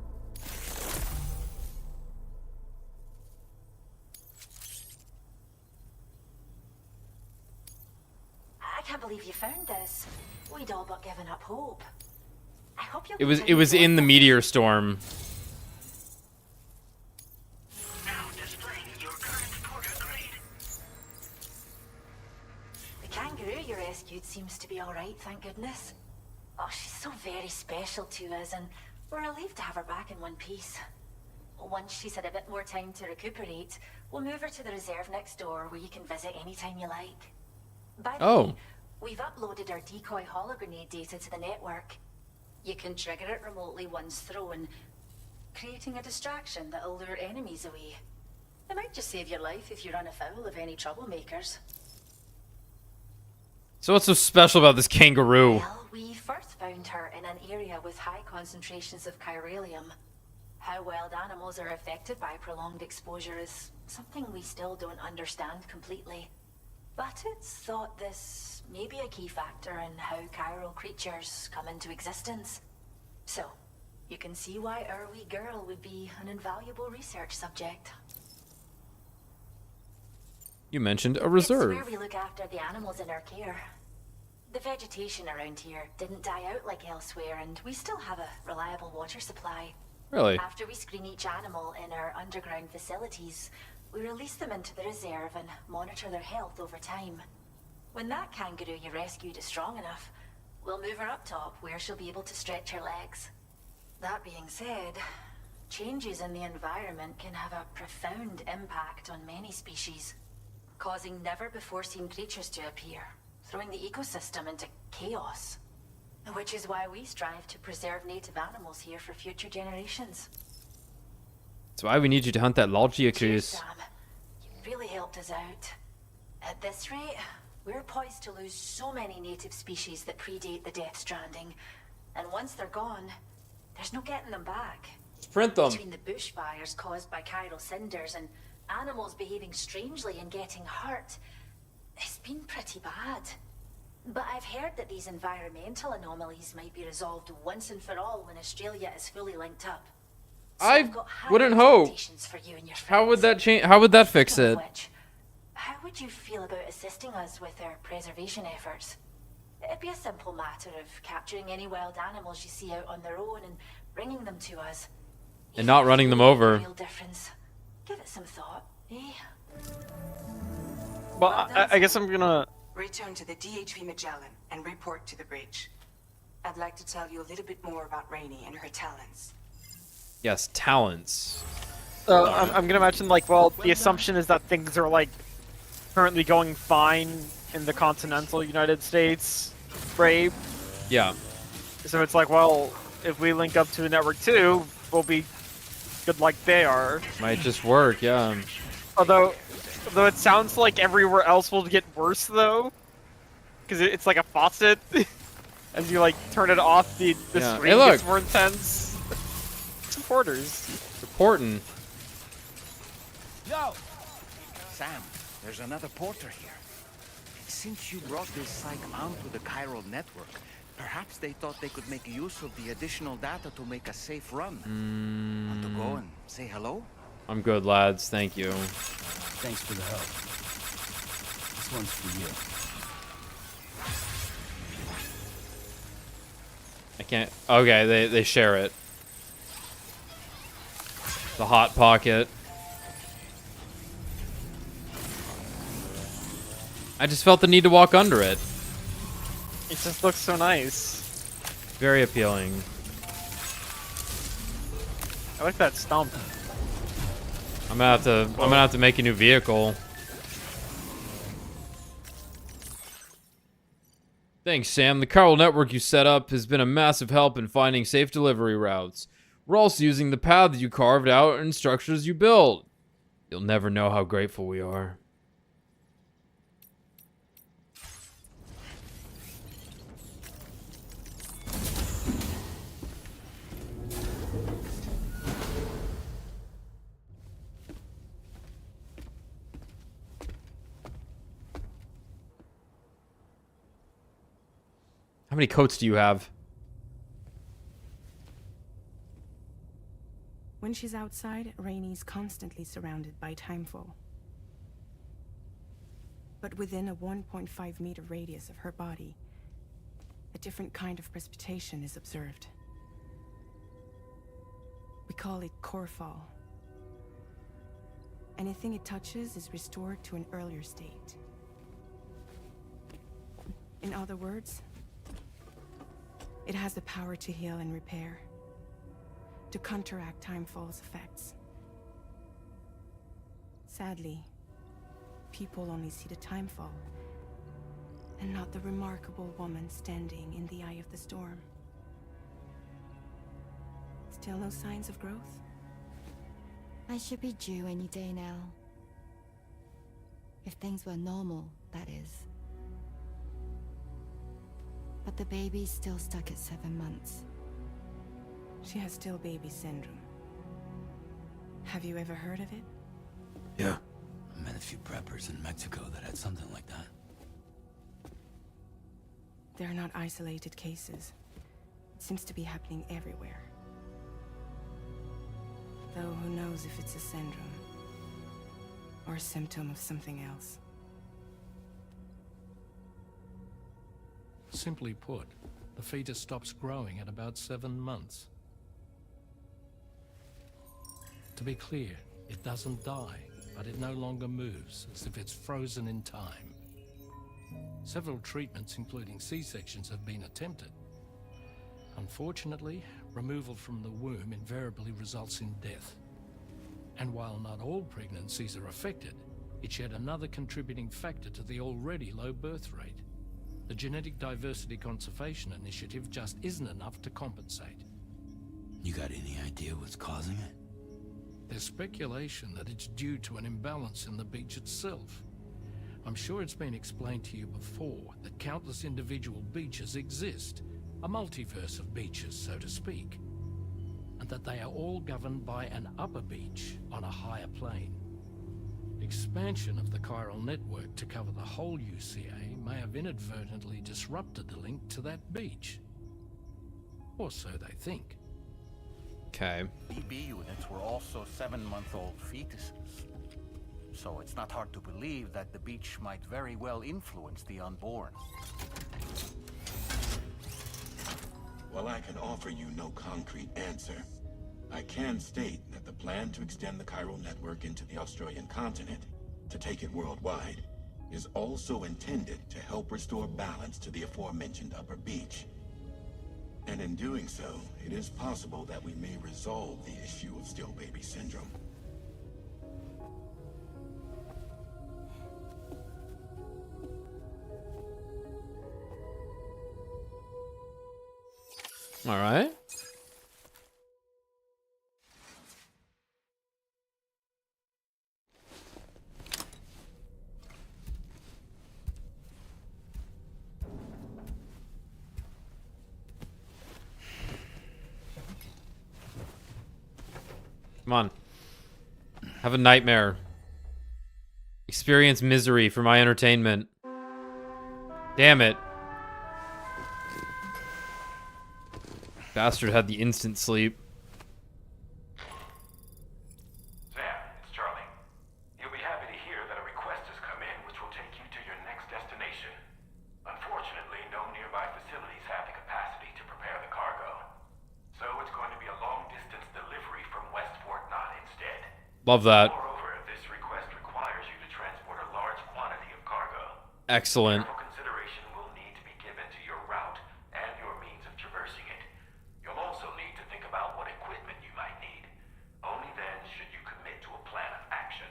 I can't believe you found this. We'd all but given up hope. I hope you'll It was in the meteor storm. Now displaying your current porter grade. The kangaroo you rescued seems to be alright, thank goodness. Oh, she's so very special to us, and we're relieved to have her back in one piece. Once she's had a bit more time to recuperate, we'll move her to the reserve next door where you can visit anytime you like. By the way, we've uploaded our decoy hologrenade data to the network. You can trigger it remotely once thrown, creating a distraction that'll lure enemies away. It might just save your life if you run afoul of any troublemakers. So what's so special about this kangaroo? Well, we first found her in an area with high concentrations of chiralium. How wild animals are affected by prolonged exposure is something we still don't understand completely. But it's thought this may be a key factor in how chiral creatures come into existence. So, you can see why our wee girl would be an invaluable research subject. You mentioned a reserve. It's where we look after the animals in our care. The vegetation around here didn't die out like elsewhere, and we still have a reliable water supply. Really? After we screen each animal in our underground facilities, we release them into the reserve and monitor their health over time. When that kangaroo you rescued is strong enough, we'll move her up top where she'll be able to stretch her legs. That being said, changes in the environment can have a profound impact on many species, causing never-before-seen creatures to appear, throwing the ecosystem into chaos. Which is why we strive to preserve native animals here for future generations. That's why we need you to hunt that Logia Cheers, cruise. Sam. You really helped us out. At this rate, we're poised to lose so many native species that predate the Death Stranding. And once they're gone, there's no getting them back. Print them. Between the bushfires caused by chiral cinders and animals behaving strangely and getting hurt, it's been pretty bad. But I've heard that these environmental anomalies might be resolved once and for all when Australia is fully linked up. So I wouldn't hope. For you and your How would that change? How would that fix it? How would you feel about assisting us with our preservation efforts? It'd be a simple matter of capturing any wild animals you see out on their own and bringing them to us. And not running them over. Real difference. Give it some thought, eh? Well, I guess I'm gonna Return to the DHV Magellan and report to the bridge. I'd like to tell you a little bit more about Rainey and her talents. Yes, talents. I'm gonna mention, like, well, the assumption is that things are, like, currently going fine in the continental United States, right? Yeah. So it's like, well, if we link up to a network too, we'll be good like they are. Might just work, yeah. Although it sounds like everywhere else will get worse though, because it's like a faucet. As you like turn it off, the screen Hey, look. gets more intense. Supporters. Supporting. Yo! Sam, there's another porter here. Since you brought this psych onto the chiral network, perhaps they thought they could make use of the additional data to make a safe run. Want to go and say hello? I'm good, lads. Thank you. Thanks for the help. This one's for you. I can't. Okay, they share it. The hot pocket. I just felt the need to walk under it. It just looks so nice. Very appealing. I like that stump. I'm gonna have to make a new vehicle. Thanks, Sam. The chiral network you set up has been a massive help in finding safe delivery routes. We're also using the paths you carved out and structures you built. You'll never know how grateful we are. How many coats do you have? When she's outside, Rainie's constantly surrounded by timefall. But within a 1.5 meter radius of her body, a different kind of precipitation is observed. We call it core fall. Anything it touches is restored to an earlier state. In other words, it has the power to heal and repair, to counteract timefall's effects. Sadly, people only see the timefall, and not the remarkable woman standing in the eye of the storm. Still no signs of growth? I should be due any day now. If things were normal, that is. But the baby's still stuck at 7 months. She has still baby syndrome. Have you ever heard of it? Yeah. I met a few preppers in Mexico that had something like that. They're not isolated cases. It seems to be happening everywhere. Though who knows if it's a syndrome or a symptom of something else. Simply put, the fetus stops growing at about 7 months. To be clear, it doesn't die, but it no longer moves, as if it's frozen in time. Several treatments, including C-sections, have been attempted. Unfortunately, removal from the womb invariably results in death. And while not all pregnancies are affected, it's yet another contributing factor to the already low birth rate. The Genetic Diversity Conservation Initiative just isn't enough to compensate. You got any idea what's causing it? There's speculation that it's due to an imbalance in the beach itself. I'm sure it's been explained to you before that countless individual beaches exist, a multiverse of beaches, so to speak, and that they are all governed by an upper beach on a higher plane. Expansion of the chiral network to cover the whole UCA may have inadvertently disrupted the link to that beach. Or so they think. Okay. BB units were also 7-month-old fetuses. So it's not hard to believe that the beach might very well influence the unborn. While I can offer you no concrete answer, I can state that the plan to extend the chiral network into the Australian continent, to take it worldwide, is also intended to help restore balance to the aforementioned upper beach. And in doing so, it is possible that we may resolve the issue of still baby syndrome. All right. Come on. Have a nightmare. Experience misery for my entertainment. Damn it. Bastard had the instant sleep. Sam, it's Charlie. You'll be happy to hear that a request has come in which will take you to your next destination. Unfortunately, no nearby facilities have the capacity to prepare the cargo. So it's going to be a long-distance delivery from West Fort Knott instead. Love that. Moreover, this request requires you to transport a large quantity of cargo. Excellent. Careful consideration will need to be given to your route and your means of traversing it. You'll also need to think about what equipment you might need. Only then should you commit to a plan of action.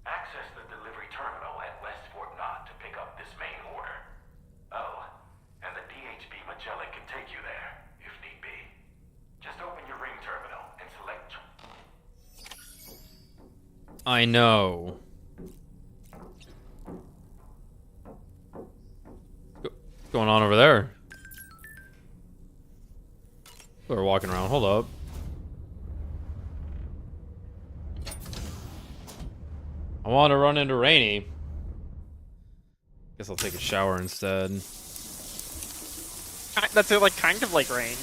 Access the delivery terminal at West Fort Knott to pick up this main order. Oh, and the DHB Magellan can take you there, if need be. Just open your ring terminal and select... I know. What's going on over there? People are walking around. Hold up. I want to run into Rainy. Guess I'll take a shower instead. That's like kind of like rain.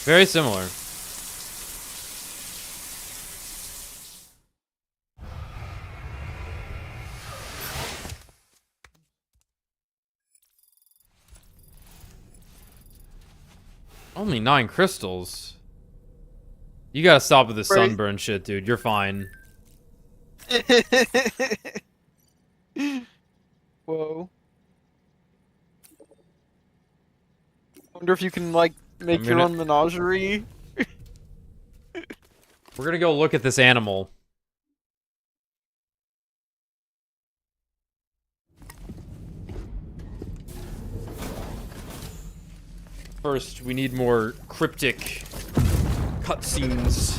Very similar. Only 9 crystals. You gotta stop with the sunburn shit, dude. You're fine. Whoa. Wonder if you can like make your own menagerie. We're gonna go look at this animal. First, we need more cryptic cutscenes.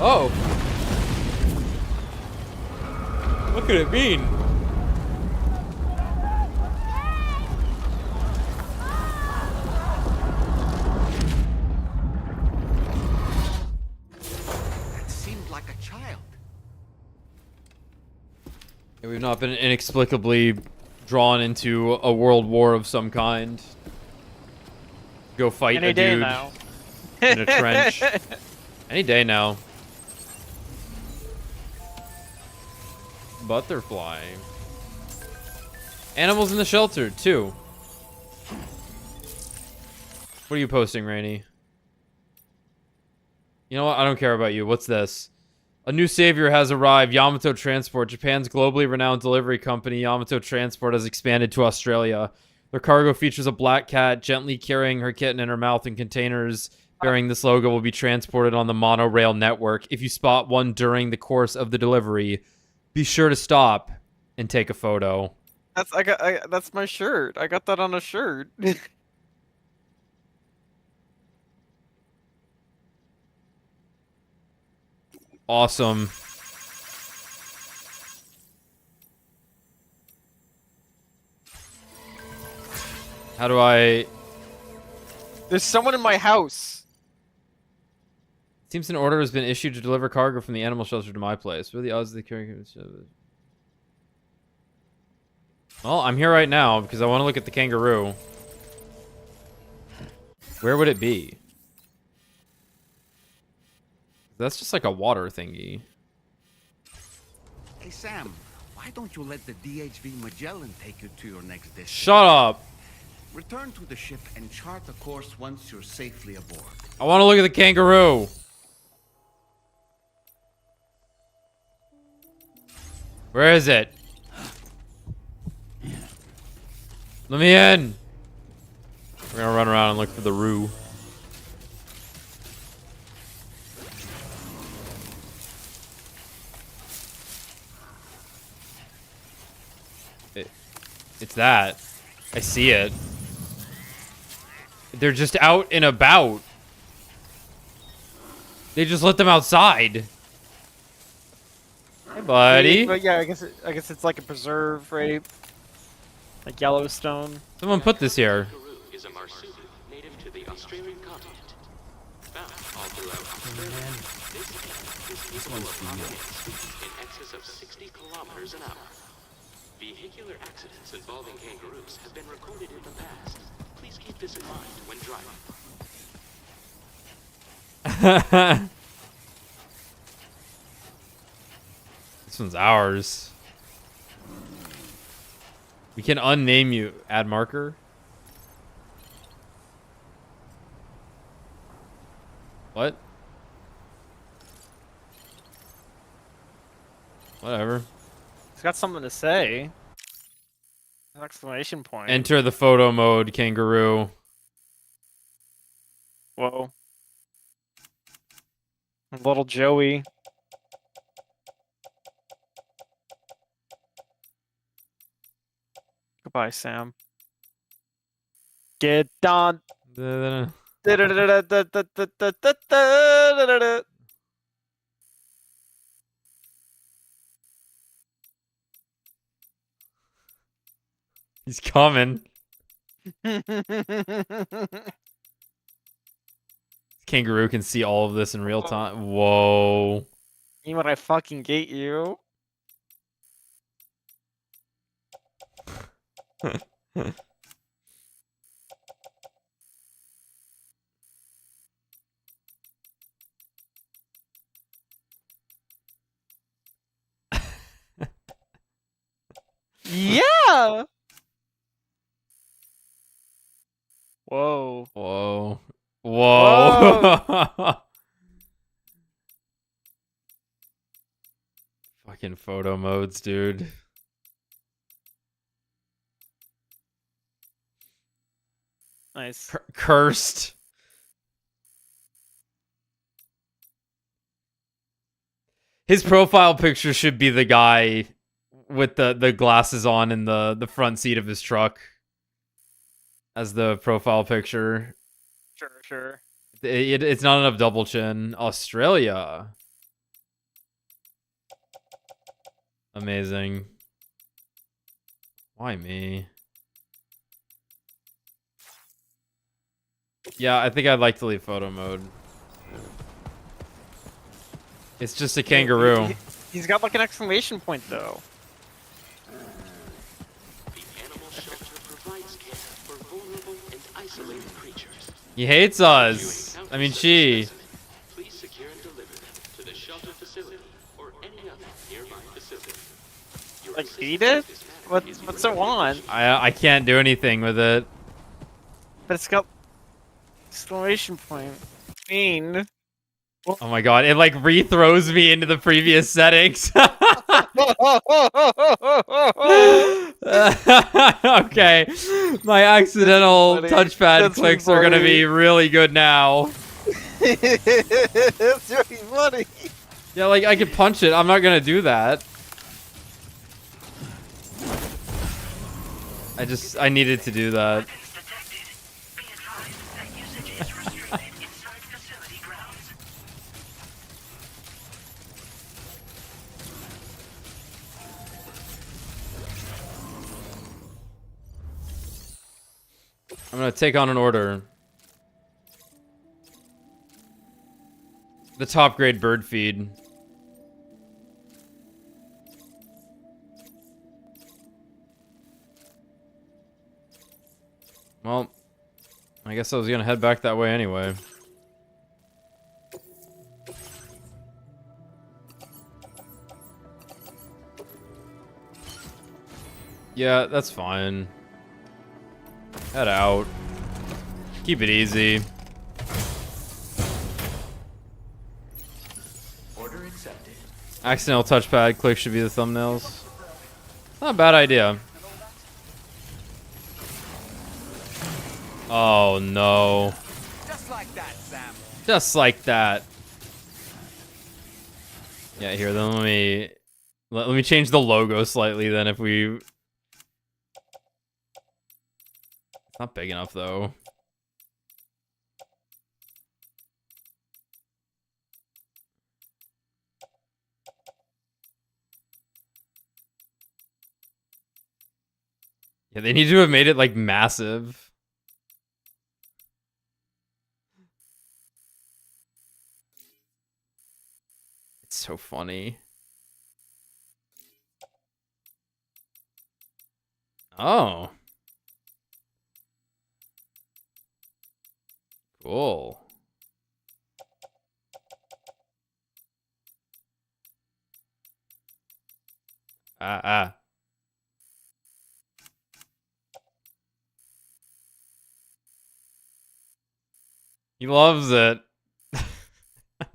Oh! What could it mean? That seemed like a child. Yeah, we've not been inexplicably drawn into a world war of some kind. Go fight Any a day dude now. in a trench. Any day now. Butterfly. Animals in the shelter, too. What are you posting, Rainy? You know what? I don't care about you. What's this? A new savior has arrived. Yamato Transport, Japan's globally renowned delivery company. Yamato Transport has expanded to Australia. Their cargo features a black cat gently carrying her kitten in her mouth, and containers bearing this logo will be transported on the Monorail network. If you spot one during the course of the delivery, be sure to stop and take a photo. That's my shirt. I got that on a shirt. Awesome. How do I... There's someone in my house. Seems an order has been issued to deliver cargo from the animal shelter to my place. What are the odds of the carrying... Well, I'm here right now because I want to look at the kangaroo. Where would it be? That's just like a water thingy. Hey, Sam, why don't you let the DHV Magellan take you to your next destination? Shut up. Return to the ship and chart a course once you're safely aboard. I want to look at the kangaroo. Where is it? Let me in. We're gonna run around and look for the roo. It's that. I see it. They're just out and about. They just let them outside. Hey, buddy. But yeah, I guess it's like a preserve, right? Like Yellowstone. Someone put this here. Is a marsupial native to the Australian continent. This one's for you. In excess of 60 kilometers an hour. Vehicular accidents involving kangaroos have been recorded in the past. Please keep this in mind when driving. This one's ours. We can unname you. Add marker. What? Whatever. He's got something to say. An exclamation point. Enter the photo mode, kangaroo. Whoa. Little Joey. Goodbye, Sam. Get done. He's coming. Kangaroo can see all of this in real time. Whoa. You know what I fucking get you? Yeah. Whoa. Whoa. Whoa. Fucking photo modes, dude. Nice. Cursed. His profile picture should be the guy with the glasses on in the front seat of his truck as the profile picture. Sure. It's not enough double chin. Australia. Amazing. Why me? Yeah, I think I'd like to leave photo mode. It's just a kangaroo. He's got like an exclamation point though. The animal shelter provides care for vulnerable and isolated creatures. He hates us. I mean, she. Please secure and deliver them to the shelter facility or any other nearby facility. Like beat it? What's it want? I can't do anything with it. But it's got exclamation point. Mean. Oh my god, it like re-throws me into the previous settings. Okay, my accidental touchpad clicks are gonna be really good now. It's really funny. Yeah, like I could punch it. I'm not gonna do that. I needed to do that. I'm gonna take on an order. The top grade bird feed. Well, I guess I was gonna head back that way anyway. Yeah, that's fine. Head out. Keep it easy. Order accepted. Accidental touchpad click should be the thumbnails. Not a bad idea. Oh no. Just like that, Sam. Just like that. Yeah, here then let me change the logo slightly then if we. It's not big enough though. Yeah, they need to have made it like massive. so funny. Oh. Cool. Ah. He loves it.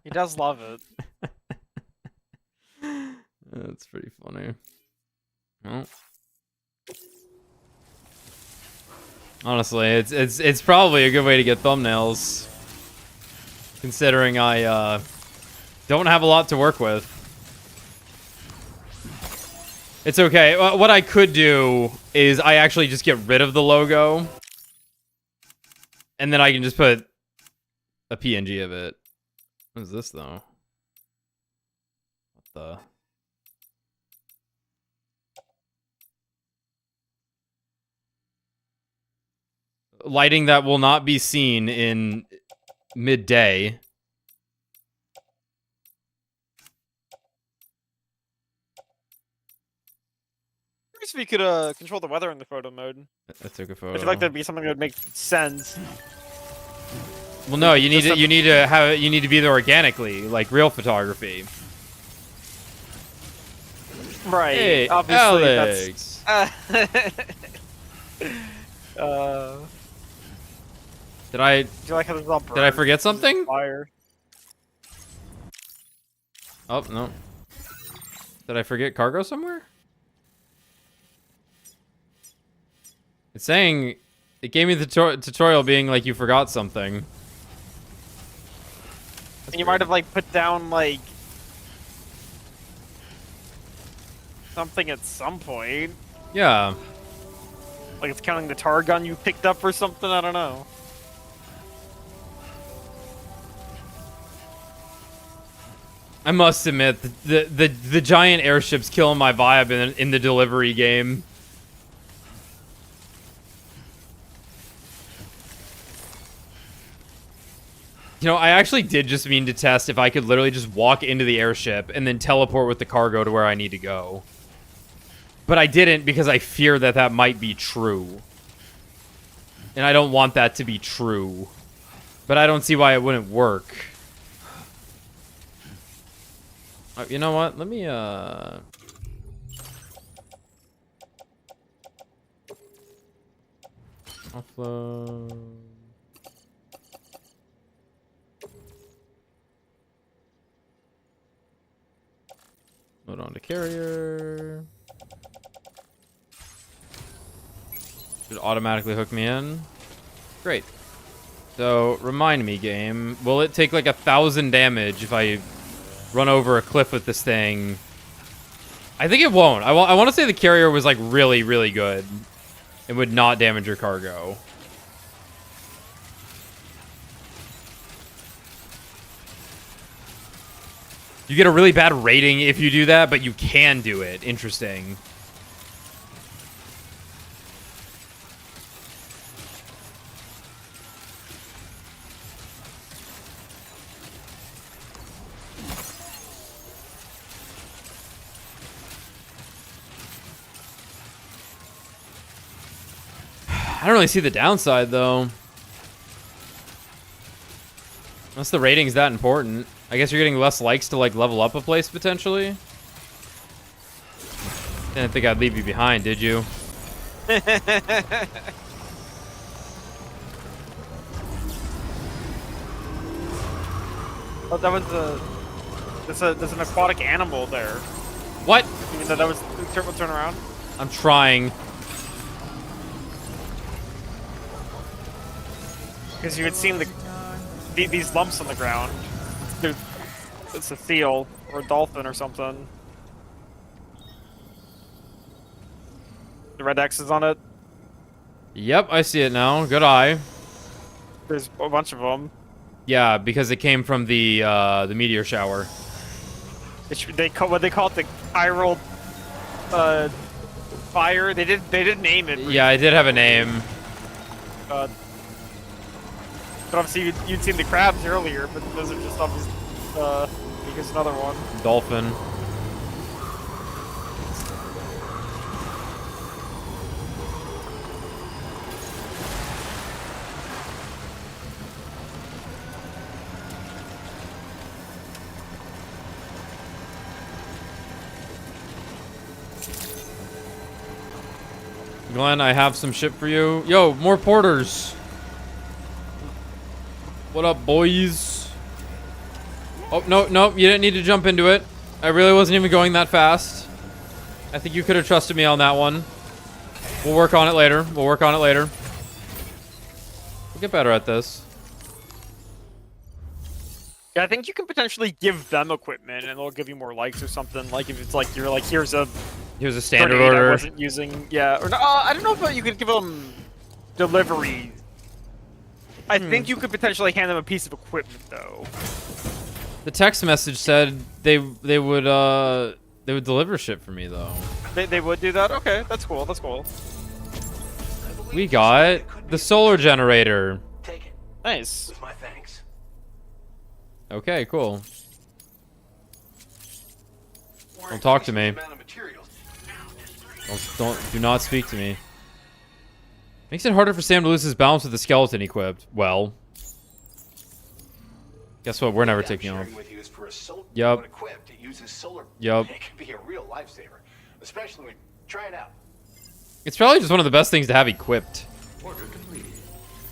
He does love it. That's pretty funny. Well, honestly, it's probably a good way to get thumbnails, considering I don't have a lot to work with. It's okay. What I could do is I actually just get rid of the logo, and then I can just put a PNG of it. What is this though? What the? Lighting that will not be seen in midday. I guess we could control the weather in the photo mode. I took a photo. I feel like that'd be something that would make sense. Well, no, you need to be there organically, like real photography. Right. Hey, obviously Alex. Did I? Do you like how there's all Did I forget something? Fire. Oh no. Did I forget cargo somewhere? It's saying it gave me the tutorial being like you forgot something. And you might have like put down like something at some point. Yeah. Like it's counting the tar gun you picked up or something. I don't know. I must admit, the giant airships killing my vibe in the delivery game. You know, I actually did just mean to test if I could literally just walk into the airship and then teleport with the cargo to where I need to go. But I didn't because I fear that that might be true. And I don't want that to be true. But I don't see why it wouldn't work. You know what? Let me, offload. Load on to carrier. Should automatically hook me in. Great. So, remind me, game. Will it take like 1,000 damage if I run over a cliff with this thing? I think it won't. I want to say the carrier was like really, really good. It would not damage your cargo. You get a really bad rating if you do that, but you can do it. Interesting. I don't really see the downside, though. Unless the rating's that important. I guess you're getting less likes to, like, level up a place, potentially. Didn't think I'd leave you behind, did you? Oh, that was there's an aquatic animal there. What? Even though that was turbo turn around. I'm trying. Because you had seen these lumps on the ground. It's a seal or a dolphin or something. The red X is on it. Yep, I see it now. Good eye. There's a bunch of them. Yeah, because it came from the meteor shower. They call it the chiral fire. They did name it. Yeah, I did have a name. But obviously you'd seen the crabs earlier, but those are just obviously Here's another one. Dolphin. Glenn, I have some shit for you. Yo, more porters. What up, boys? Oh, no, you didn't need to jump into it. I really wasn't even going that fast. I think you could have trusted me on that one. We'll work on it later. We'll get better at this. Yeah, I think you can potentially give them equipment and they'll give you more likes or something. Like if it's like you're like, here's a standard grenade order. I wasn't using. Yeah, or no, I don't know if you could give them delivery. I think you could potentially hand them a piece of equipment though. The text message said they would deliver shit for me though. They would do that? Okay, that's cool. That's cool. We got the solar generator. Take it. Nice. With my thanks. Okay, cool. Don't talk to me. Do not speak to me. Makes it harder for Sam to lose his balance with the skeleton equipped. Well, guess what? We're never taking off. Yup. Yup. It can be a real lifesaver, especially when try it out. It's probably just one of the best things to have equipped. Order completed.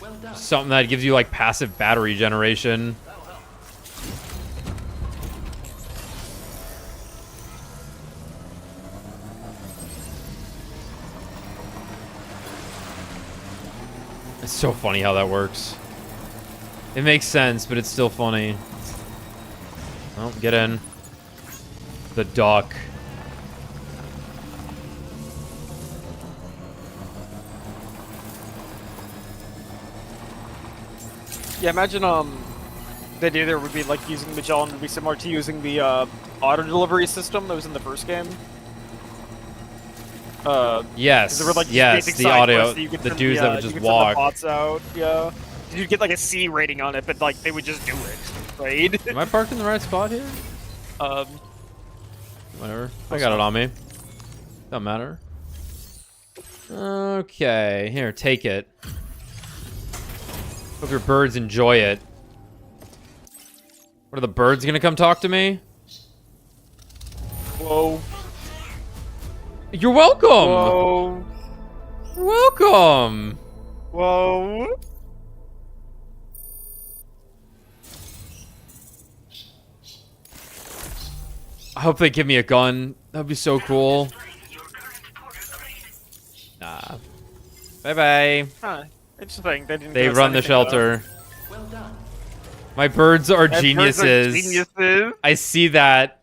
Well done. Something that gives you like passive battery generation. It's so funny how that works. It makes sense, but it's still funny. Oh, get in. The duck. Yeah, imagine the idea there would be like using Magellan would be similar to using the auto delivery system that was in the first game. Yes, there were, like, yes, basic the side audio, quests that you could the send, dudes that would you just could walk. send the bots out, yeah. You'd get like a C rating on it, but like they would just do it, right? Am I parked in the right spot here? Whatever. I got it on me. Don't matter. Okay, here, take it. Hope your birds enjoy it. What, are the birds gonna come talk to me? Whoa. You're welcome! Whoa. You're welcome! Whoa. I hope they give me a gun. That'd be so cool. Nah. Bye-bye. Huh. Interesting. They run the shelter. Well done. My birds are My geniuses. birds are geniuses. I see that.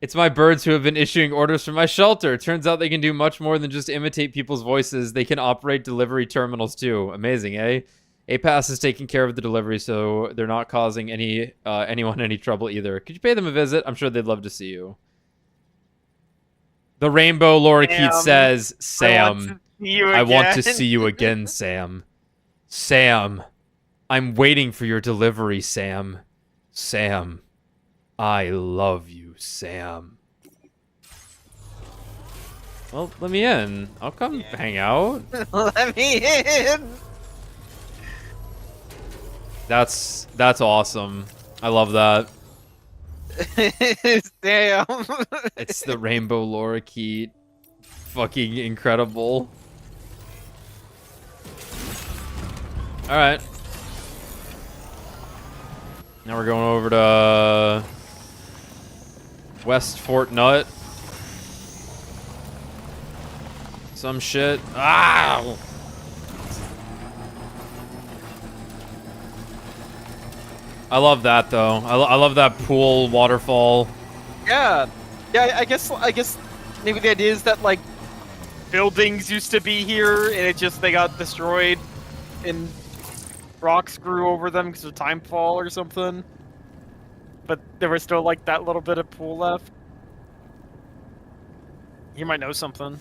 It's my birds who have been issuing orders from my shelter. Turns out they can do much more than just imitate people's voices. They can operate delivery terminals too. Amazing, eh? APAS is taking care of the delivery, so they're not causing anyone any trouble either. Could you pay them a visit? I'm sure they'd love to see you. The Rainbow Lorikeet says, Sam, I want to see you again, Sam. Sam, I'm waiting for your delivery, Sam. Sam, I love you, Sam. Well, let me in. I'll come hang out. Let me in. That's awesome. I love that. Damn. It's the Rainbow Lorikeet. Fucking incredible. Alright. Now we're going over to West Fort Nut. Some shit. Ah! I love that though. I love that pool waterfall. Yeah. Yeah, I guess maybe the idea is that like buildings used to be here and they got destroyed and rocks grew over them because of timefall or something. But there was still like that little bit of pool left. You might know something.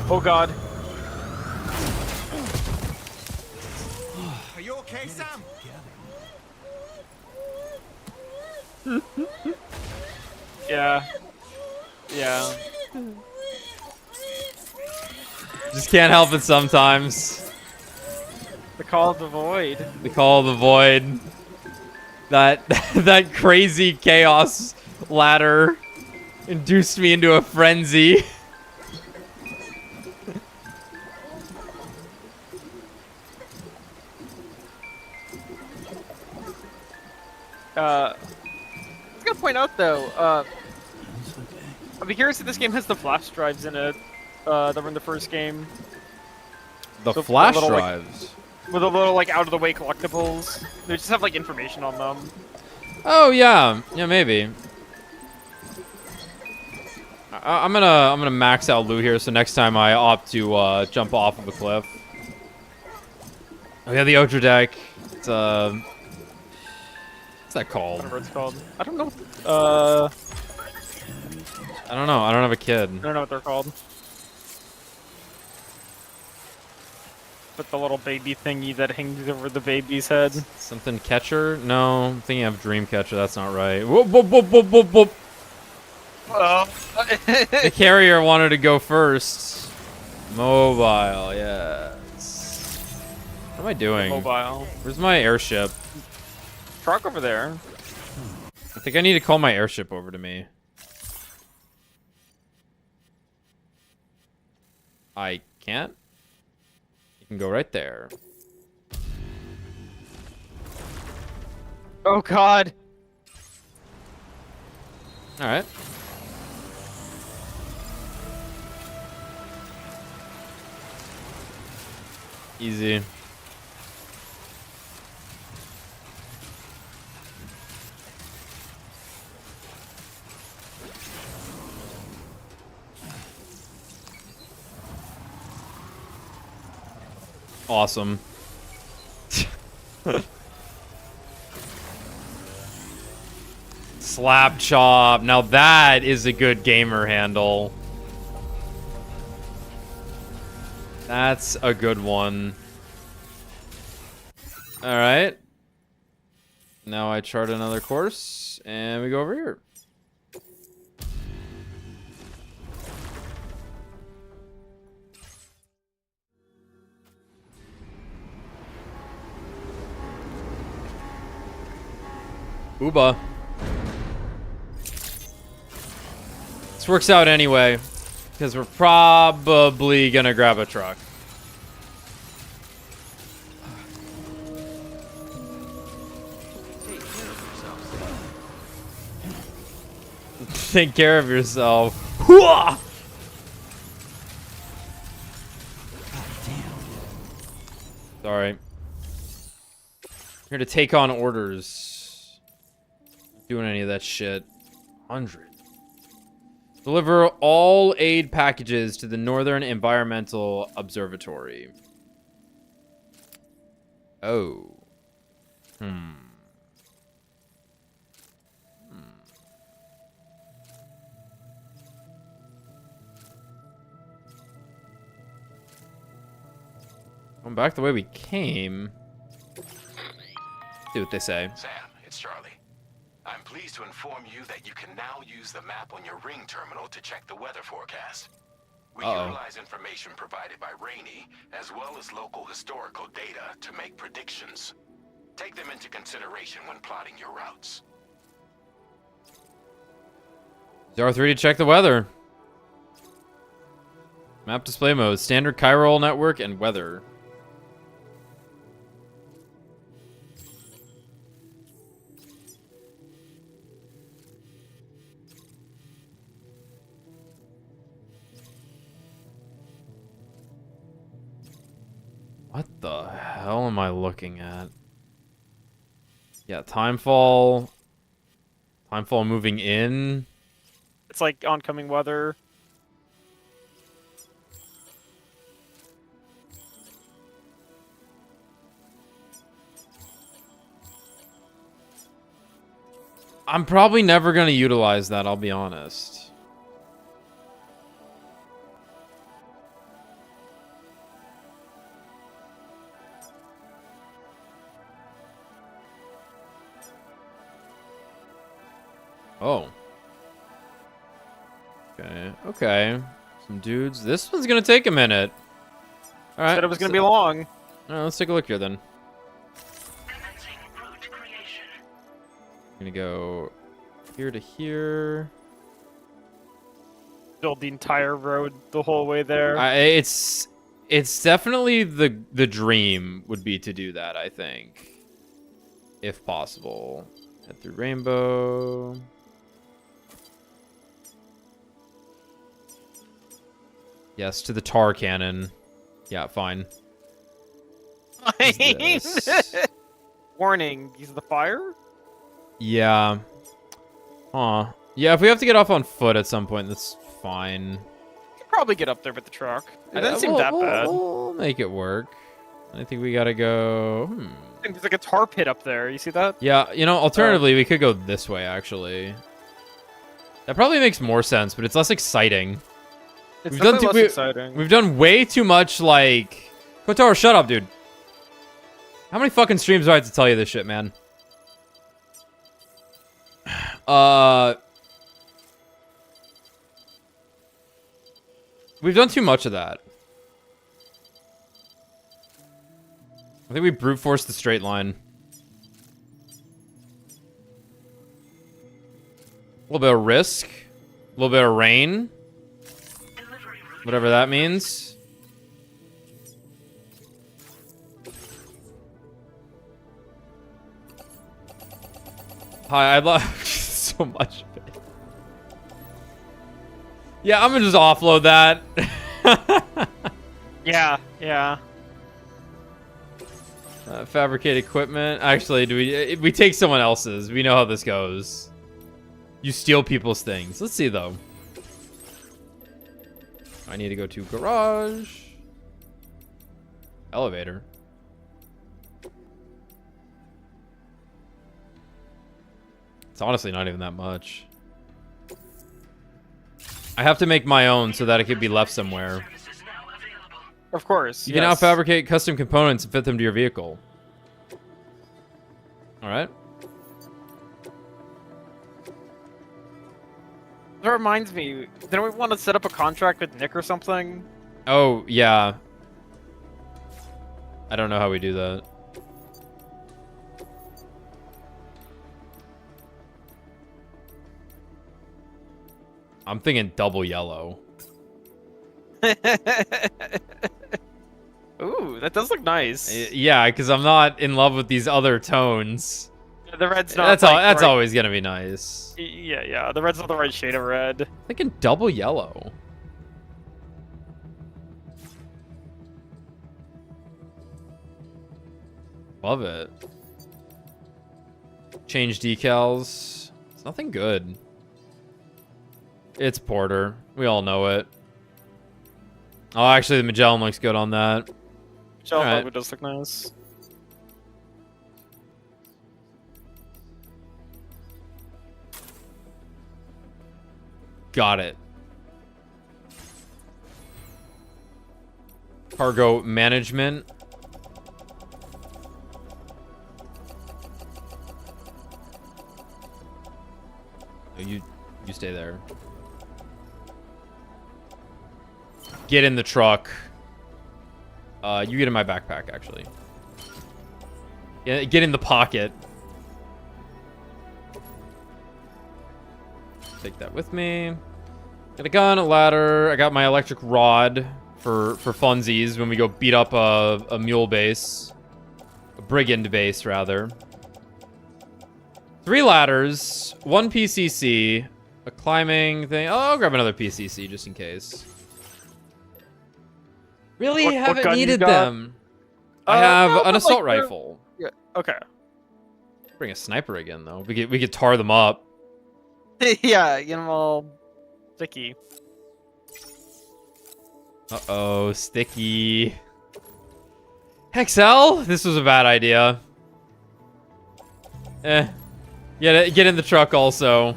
Oh god. okay, Sam? Yeah. Yeah. Just can't help it sometimes. The call of the void. The call of the void. That that crazy chaos ladder induced me into a frenzy. I was gonna point out though, I'd be curious if this game has the flash drives in it that were in the first game. The So flash little, drives. Like, with a little like out of the way collectibles. They just have like information on them. Oh yeah, yeah maybe. I'm gonna max out loot here, so next time I opt to jump off of a cliff. Oh yeah, the Ultra deck. It's what's that called? Whatever it's called. I don't know. I don't know. I don't have a kid. I don't know what they're called. But the little baby thingy that hangs over the baby's head. Something catcher? No, I'm thinking of dream catcher. That's not right. Whoop, whoop, whoop, whoop, whoop, whoop. The carrier wanted to go first. Mobile, yes. What am I doing? Mobile. Where's my airship? Truck over there. I think I need to call my airship over to me. I can't? You can go right there. Oh god. Alright. Easy. Awesome. Slap chop. Now that is a good gamer handle. That's a good one. Alright. Now I chart another course, and we go over here. Ooba. This works out anyway, because we're probably gonna grab a truck. Take care of yourself. Hooah! Sorry. Here to take on orders. Doing any of that shit. 100. Deliver all aid packages to the Northern Environmental Observatory. Oh. Going back the way we came. See what they say. Sam, it's Charlie. I'm pleased to inform you that you can now use the map on your ring terminal to check the weather forecast. We utilize information provided by Rainey, as well as local historical data to make predictions. Take them into consideration when plotting your routes. R3 to check the weather. Map display mode, standard chiral network, and weather. What the hell am I looking at? Yeah, timefall. Timefall moving in. It's like oncoming weather. I'm probably never going to utilize that, I'll be honest. Oh. Okay. Okay. Some dudes. This one's gonna take a minute. All right. Said it was gonna be long. All right, let's take a look here then. Gonna go here to here. Build the entire road the whole way there. It's definitely the dream would be to do that, I think, if possible. Head through Rainbow. Yes, to the tar cannon. Yeah, fine. Warning, he's the fire? Yeah. Huh. Yeah, if we have to get off on foot at some point, that's fine. You could probably get up there with the truck. It doesn't seem that bad. We'll make it work. I think we gotta go... There's like a tar pit up there. You see that? Yeah, you know, alternatively, we could go this way, actually. That probably makes more sense, but it's less exciting. It's definitely less exciting. We've done way too much, like... Kotaro, shut up, dude. How many fucking streams do I have to tell you this shit, man? We've done too much of that. I think we brute forced the straight line. A little bit of risk. A little bit of rain. Whatever that means. Hi, I love so much of it. Yeah, I'm gonna just offload that. Yeah. Fabricate equipment. Actually, we take someone else's? We know how this goes. You steal people's things. Let's see though. I need to go to garage. Elevator. It's honestly not even that much. I have to make my own so that it could be left somewhere. Of course. You can now fabricate custom components and fit them to your vehicle. Alright. That reminds me, didn't we want to set up a contract with Nick or something? Oh, yeah. I don't know how we do that. I'm thinking double yellow. Ooh, that does look nice. Yeah, because I'm not in love with these other tones. The red's not. That's all. That's always gonna be nice. Yeah. The red's not the right shade of red. Thinking double yellow. Love it. Change decals. It's nothing good. It's Porter. We all know it. Oh, actually, the Magellan looks good on that. Magellan logo does look nice. Got it. Cargo management. Oh, you stay there. Get in the truck. You get in my backpack, actually. Yeah, get in the pocket. Take that with me. Got a gun, a ladder. I got my electric rod for funsies when we go beat up a mule base. A brigand base, rather. 3 ladders, 1 PCC, a climbing thing. Oh, I'll grab another PCC just in case. Really haven't needed them. I have an assault rifle. Yeah. Okay. Bring a sniper again though. We could tar them up. Yeah, get them all sticky. Uh-oh, sticky. Hexel, this was a bad idea. Get in the truck also.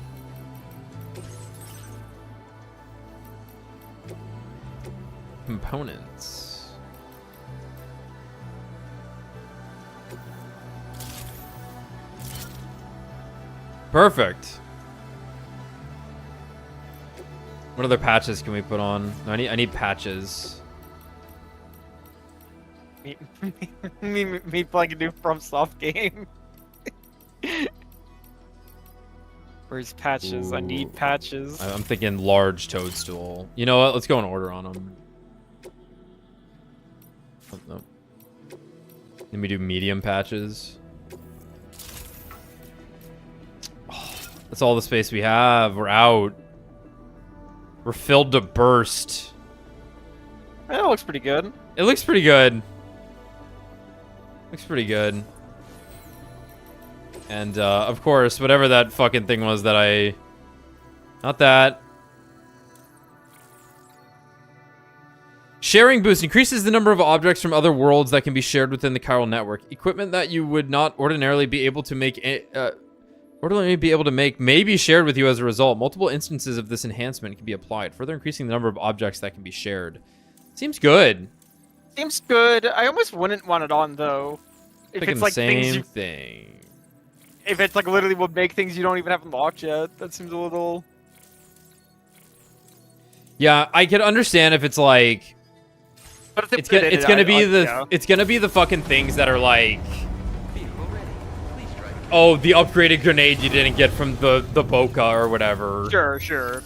Components. Perfect. What other patches can we put on? No, I need patches. Me playing a new FromSoft game. Where's patches? Ooh. I need patches. I'm thinking large toadstool. You know what? Let's go in order on them. Oh, no. Then we do medium patches. Oh, that's all the space we have. We're out. We're filled to burst. That looks pretty good. It looks pretty good. Looks pretty good. And, of course, whatever that fucking thing was that I... Not that. Sharing boost increases the number of objects from other worlds that can be shared within the chiral network. Equipment that you would not ordinarily be able to make... may be shared with you as a result. Multiple instances of this enhancement can be applied, further increasing the number of objects that can be shared. Seems good. Seems good. I almost wouldn't want it on, though. If Thinking it's like the same things you... thing. If it's like literally would make things you don't even have unlocked yet, that seems a little... Yeah, I could understand if it's like... But if it's gonna be the fucking things that are like... Oh, the upgraded grenade you didn't get from the Boca or whatever. Sure.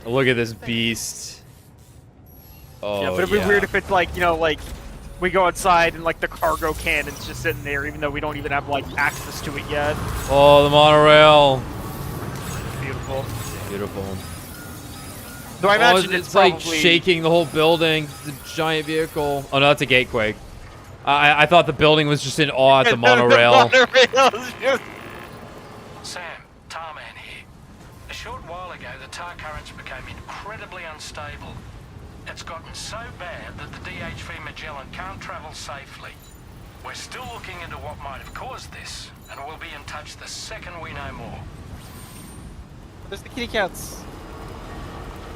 Look at this beast. Oh, yeah, but it'd be weird if it's like, you know, like... We go outside and like the cargo cannon's just sitting there, even though we don't even have like access to it yet. Oh, the monorail. Beautiful. Beautiful. So I imagine it's probably... like shaking the whole building. The giant vehicle. Oh no, that's a gatequake. I thought the building was just in awe at the monorail. Sam, Tama here. A short while ago, the tar currents became incredibly unstable. It's gotten so bad that the DHV Magellan can't travel safely. We're still looking into what might have caused this, and we'll be in touch the second we know more. There's the kitty cats.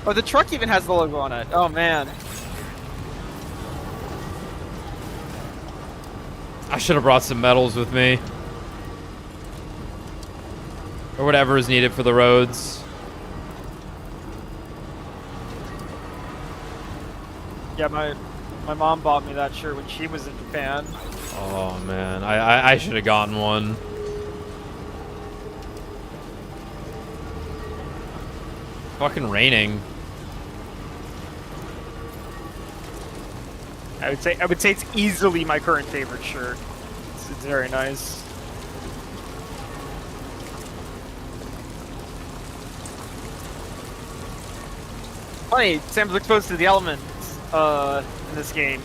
Oh, the truck even has the logo on it. Oh, man. I should have brought some metals with me. Or whatever is needed for the roads. Yeah, my mom bought me that shirt when she was in Japan. Oh man, I should have gotten one. Fucking raining. I would say it's easily my current favorite shirt. It's very nice. Funny, Sam's exposed to the elements in this game,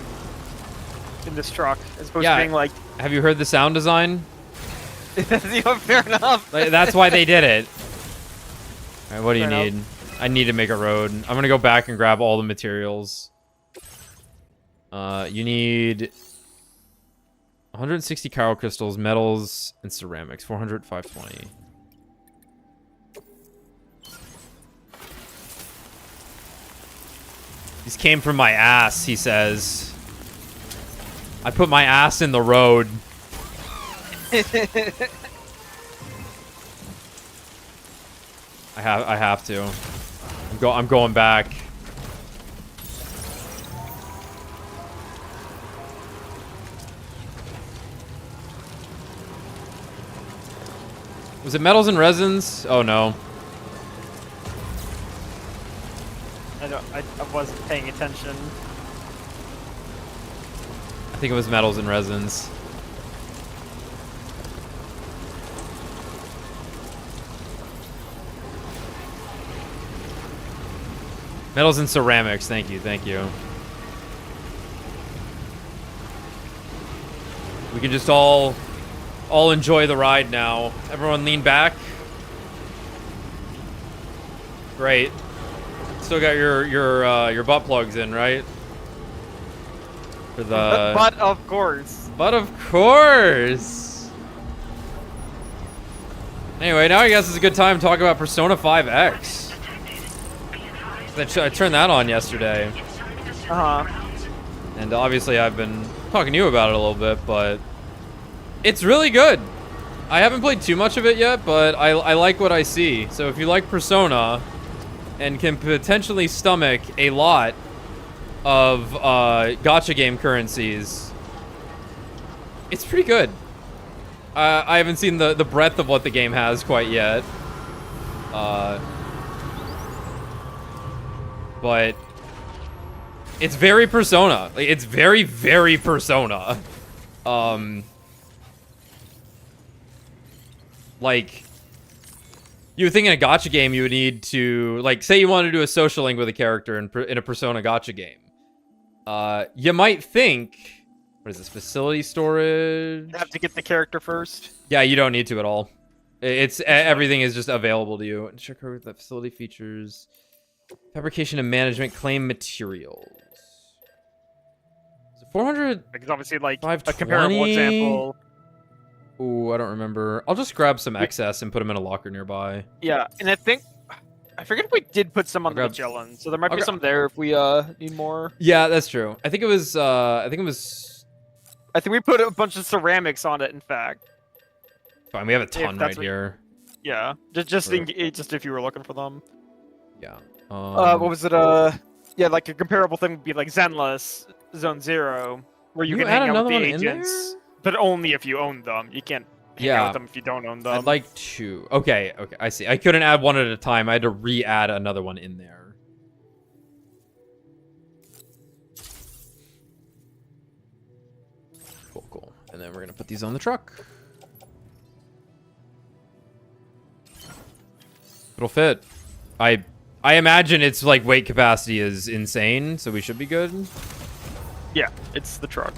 in this truck, as opposed to being like... Have you heard the sound design? Fair enough. That's why they did it. Alright, what do you Fair need? enough. I need to make a road. I'm gonna go back and grab all the materials. You need 160 chiral crystals, metals, and ceramics. 400, 520. These came from my ass, he says. I put my ass in the road. I have to. I'm going back. Was it metals and resins? Oh no. I wasn't paying attention. I think it was metals and resins. Metals and ceramics. Thank you. Thank you. We can just all enjoy the ride now. Everyone lean back. Great. Still got your butt plugs in, right? For the But of course. But of course. Anyway, now I guess it's a good time to talk about Persona 5X. I turned that on yesterday. And obviously I've been talking to you about it a little bit, but it's really good. I haven't played too much of it yet, but I like what I see. So if you like Persona, and can potentially stomach a lot of gacha game currencies, it's pretty good. I haven't seen the breadth of what the game has quite yet. But it's very Persona. Like, it's very, very Persona. Like, you would think in a gacha game you would need to, like, say you want to do a social link with a character in a Persona gacha game. You might think, what is this, facility storage? You have to get the character first. Yeah, you don't need to at all. It's everything is just available to you. Check out the facility features. Fabrication and management, claim materials. Is it 400? Because obviously, like, a 520? comparable example. Ooh, I don't remember. I'll just grab some excess and put them in a locker nearby. Yeah, and I forget if we did put some on the Magellan, so there might be some there if we need more. Yeah, that's true. I think we put a bunch of ceramics on it, in fact. Fine, we have a ton right here. Yeah, just if you were looking for them. Yeah. What was it? Yeah, like a comparable thing would be like Zenless Zone Zero, where you can hang out with the agents, but only if you own them. You can't hang out with them if you don't own them. I'd like to. Okay, I see. I couldn't add one at a time. I had to re-add another one in there. Cool. And then we're gonna put these on the truck. It'll fit. I imagine its like weight capacity is insane, so we should be good. Yeah, it's the truck.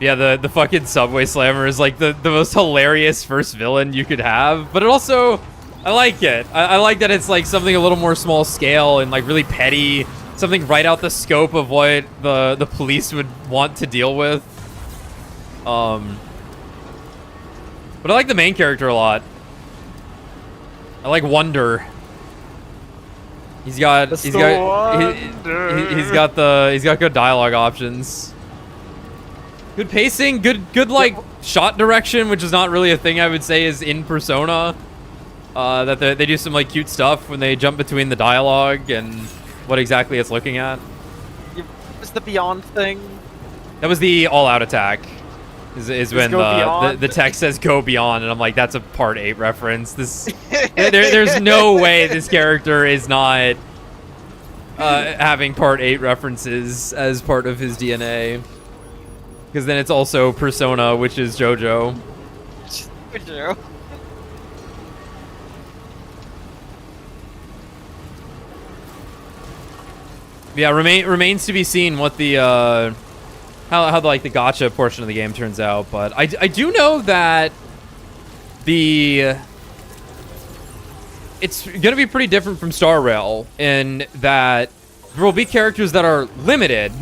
Yeah, the fucking Subway Slammer is like the most hilarious first villain you could have, but it also, I like it. I like that it's like something a little more small scale and like really petty, something right out the scope of what the police would want to deal with. But I like the main character a lot. I like Wonder. He's got good dialogue options. Good pacing, good like shot direction, which is not really a thing I would say is in Persona. That they do some like cute stuff when they jump between the dialogue and what exactly it's looking at. Is the Beyond thing? That was the all-out attack. Is when the text says "Go Beyond," and I'm like, that's a Part 8 reference. This there's no way this character is not having Part 8 references as part of his DNA. Because then it's also Persona, which is JoJo. JoJo. Yeah, remains to be seen what the how like the gacha portion of the game turns out, but I do know that it's gonna be pretty different from Star Rail in that there will be characters that are limited,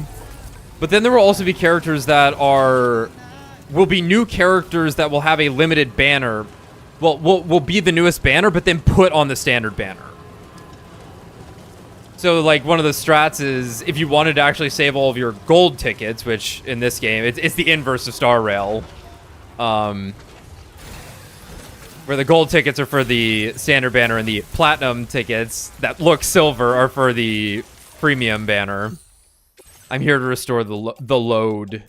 but then there will also be characters that will be new characters that will have a limited banner. Well, will be the newest banner, but then put on the standard banner. So, like, one of the strats is, if you wanted to actually save all of your gold tickets, which, in this game, it's the inverse of Star Rail. Where the gold tickets are for the standard banner, and the platinum tickets that look silver are for the premium banner. I'm here to restore the load.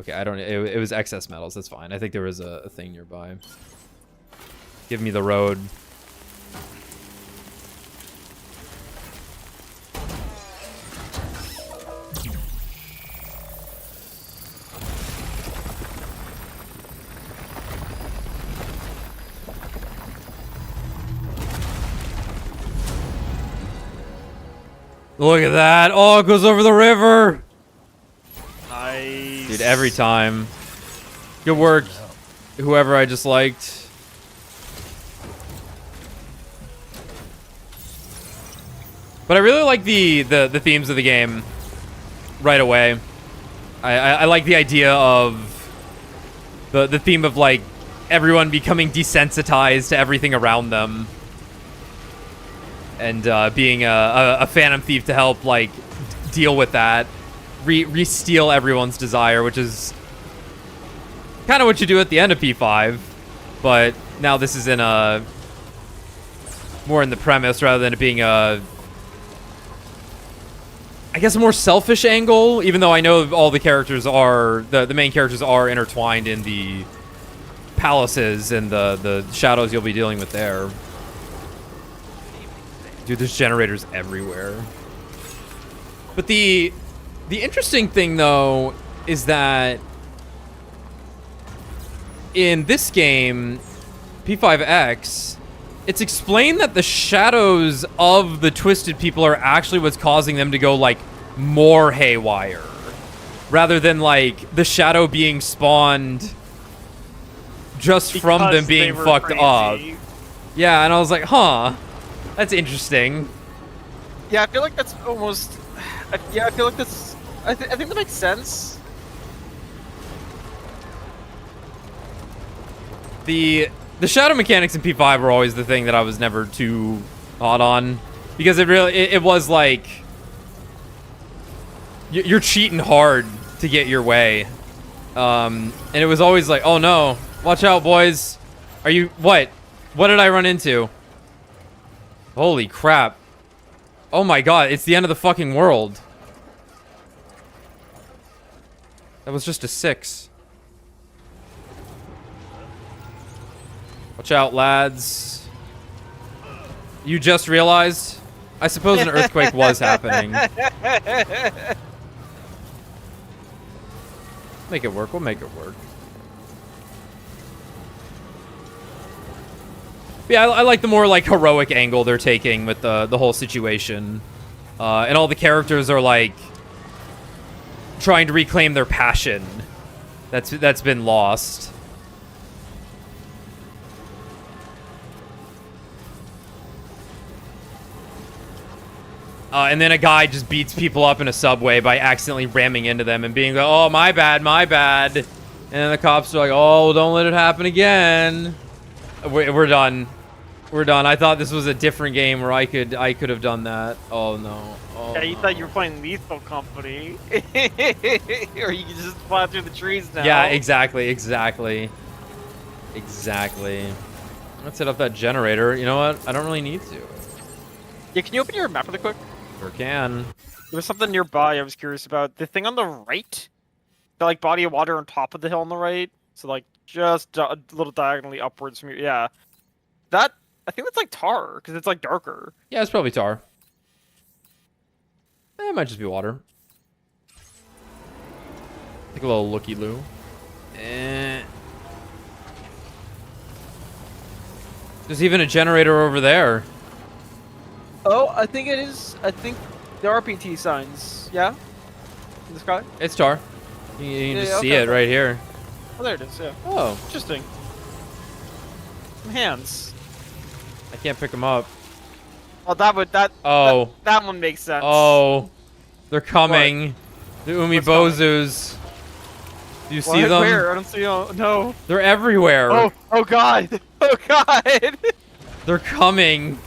Okay, I don't... It was excess metals, that's fine. I think there was a thing nearby. Give me the road. Look at that. Oh, it goes over the river. Nice. Dude, every time. Good work, whoever I just liked. But I really like the themes of the game right away. I like the idea of the theme of, like, everyone becoming desensitized to everything around them. And being a Phantom Thief to help, like, deal with that. Re-steal everyone's desire, which is kind of what you do at the end of P5. But now this is in a more in the premise rather than it being a, I guess, a more selfish angle, even though I know all the characters are, the main characters are intertwined in the palaces and the shadows you'll be dealing with there. Dude, there's generators everywhere. But the interesting thing, though, is that in this game, P5X, it's explained that the shadows of the twisted people are actually what's causing them to go, like, more haywire. Rather than, like, the shadow being spawned just from them being fucked up. Yeah, and I was like, huh. That's interesting. Yeah, I feel like that's almost... yeah, I feel like that's... I think that makes sense. The shadow mechanics in P5 were always the thing that I was never too hot on. Because it really... It was like... You're cheating hard to get your way. And it was always like, oh no, watch out, boys. Are you... What? What did I run into? Holy crap. Oh my god, it's the end of the fucking world. That was just a 6. Watch out, lads. You just realized? I suppose an earthquake was happening. Make it work. We'll make it work. Yeah, I like the more, like, heroic angle they're taking with the whole situation. And all the characters are, like, trying to reclaim their passion that's been lost. And then a guy just beats people up in a subway by accidentally ramming into them and being like, oh, my bad, my bad. And then the cops are like, oh, don't let it happen again. We're done. We're done. I thought this was a different game where I could have done that. Oh, no. Oh, yeah, you thought you were playing Lethal Company. Or you could just fly through the trees now. Yeah, exactly. Let's hit up that generator. You know what? I don't really need to. Yeah, can you open your map really quick? Sure can. There was something nearby I was curious about. The thing on the right? The, like, body of water on top of the hill on the right? So, like, just a little diagonally upwards from here. Yeah. That... I think that's like tar, because it's like darker. Yeah, it's probably tar. It might just be water. Take a little looky-loo. There's even a generator over there. Oh, I think it is. I think there are PT signs. Yeah? In the sky? It's tar. You can just see it right here. Oh, there it is, yeah. Oh. Interesting. Some hands. I can't pick them up. Oh, that one makes sense. Oh, they're coming. What? The Umibozus. Do you see them? Where? I don't see them. No. They're everywhere. Oh god. Oh god. They're coming.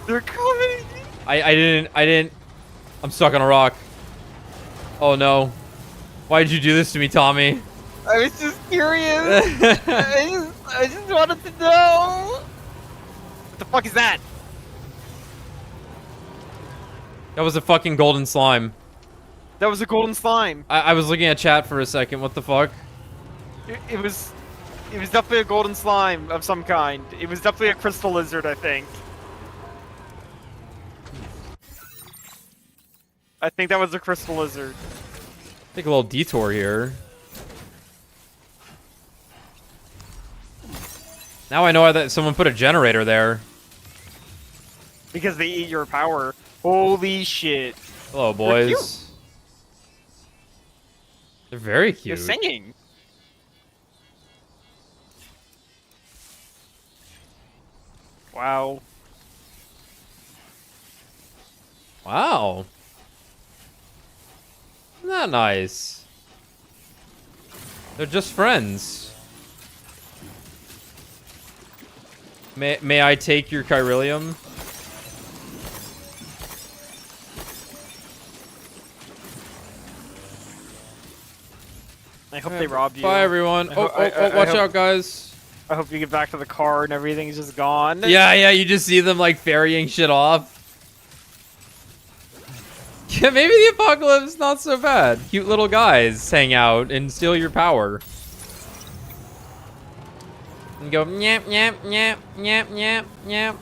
They're coming. I didn't. I'm stuck on a rock. Oh no. Why did you do this to me, Tommy? I was just curious. I just wanted to know. What the fuck is that? That was a fucking golden slime. That was a golden slime. I was looking at chat for a second. What the fuck? It was definitely a golden slime of some kind. It was definitely a crystal lizard, I think. I think that was a crystal lizard. Take a little detour here. Now I know that someone put a generator there. Because they eat your power. Holy shit. Hello, boys. They're very cute. They're singing. Wow. Wow. Isn't that nice? They're just friends. May I take your chiralium? I hope they robbed you. Bye, everyone. Watch out, guys. I hope you get back to the car and everything's just gone. Yeah, you just see them like ferrying shit off. Yeah, maybe the apocalypse is not so bad. Cute little guys hang out and steal your power. And go nyap nyap nyap nyap nyap nyap.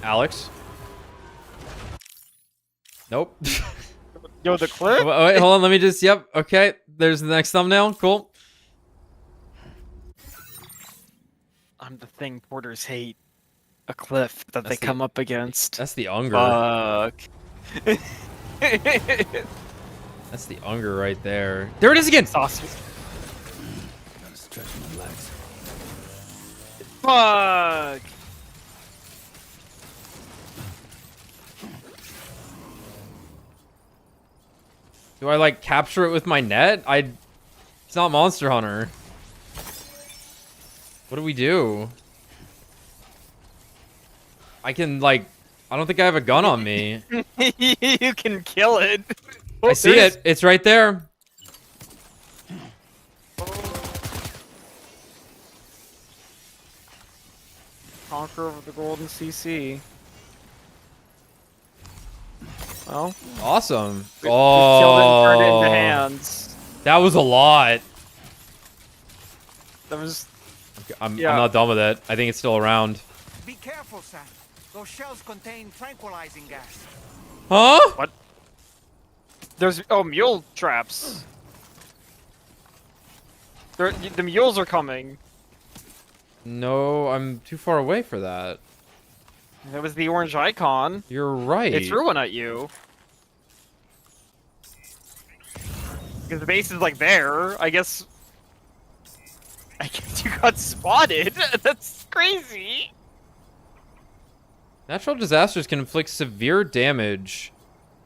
Alex? Nope. Yo, the clip? Oh, wait, hold on. Let me just. Yep. Okay. There's the next thumbnail. Cool. I'm the thing porters hate. A cliff that they come up against. That's the Unger. Fuck. That's the Unger right there. There it is again. Sausage. Gotta stretch my legs. Fuck. Do I like capture it with my net? It's not Monster Hunter. What do we do? I can like. I don't think I have a gun on me. You can kill it. I see it. It's right there. Conquer over the golden CC. Well, Awesome. we killed it and turned it into hands. That was a lot. That was. I'm not done with it. I think it's still around. Be careful, Sam. Those shells contain tranquilizing gas. Huh? What? There's mule traps. The mules are coming. No, I'm too far away for that. That was the orange icon. You're right. It threw one at you. Because the base is like there. I guess you got spotted. That's crazy. Natural disasters can inflict severe damage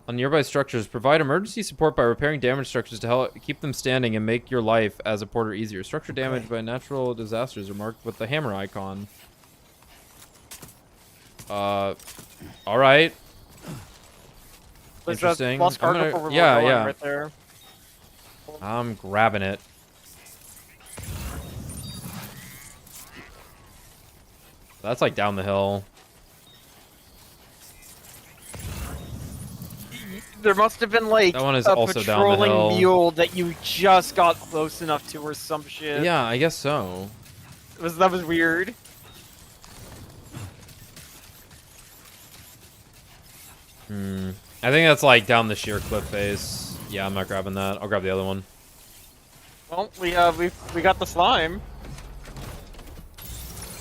on nearby structures. Provide emergency support by repairing damaged structures to help keep them standing and make your life as a porter easier. Structure damage by natural disasters are marked with the hammer icon. All right. Interesting. Lost cargo I'm gonna, over yeah. right there. I'm grabbing it. That's like down the hill. There must have been like That one is a also down the patrolling hill. mule that you just got close enough to or some shit. Yeah, I guess so. That was weird. I think that's like down the sheer cliff face. Yeah, I'm not grabbing that. I'll grab the other one. Well, we got the slime.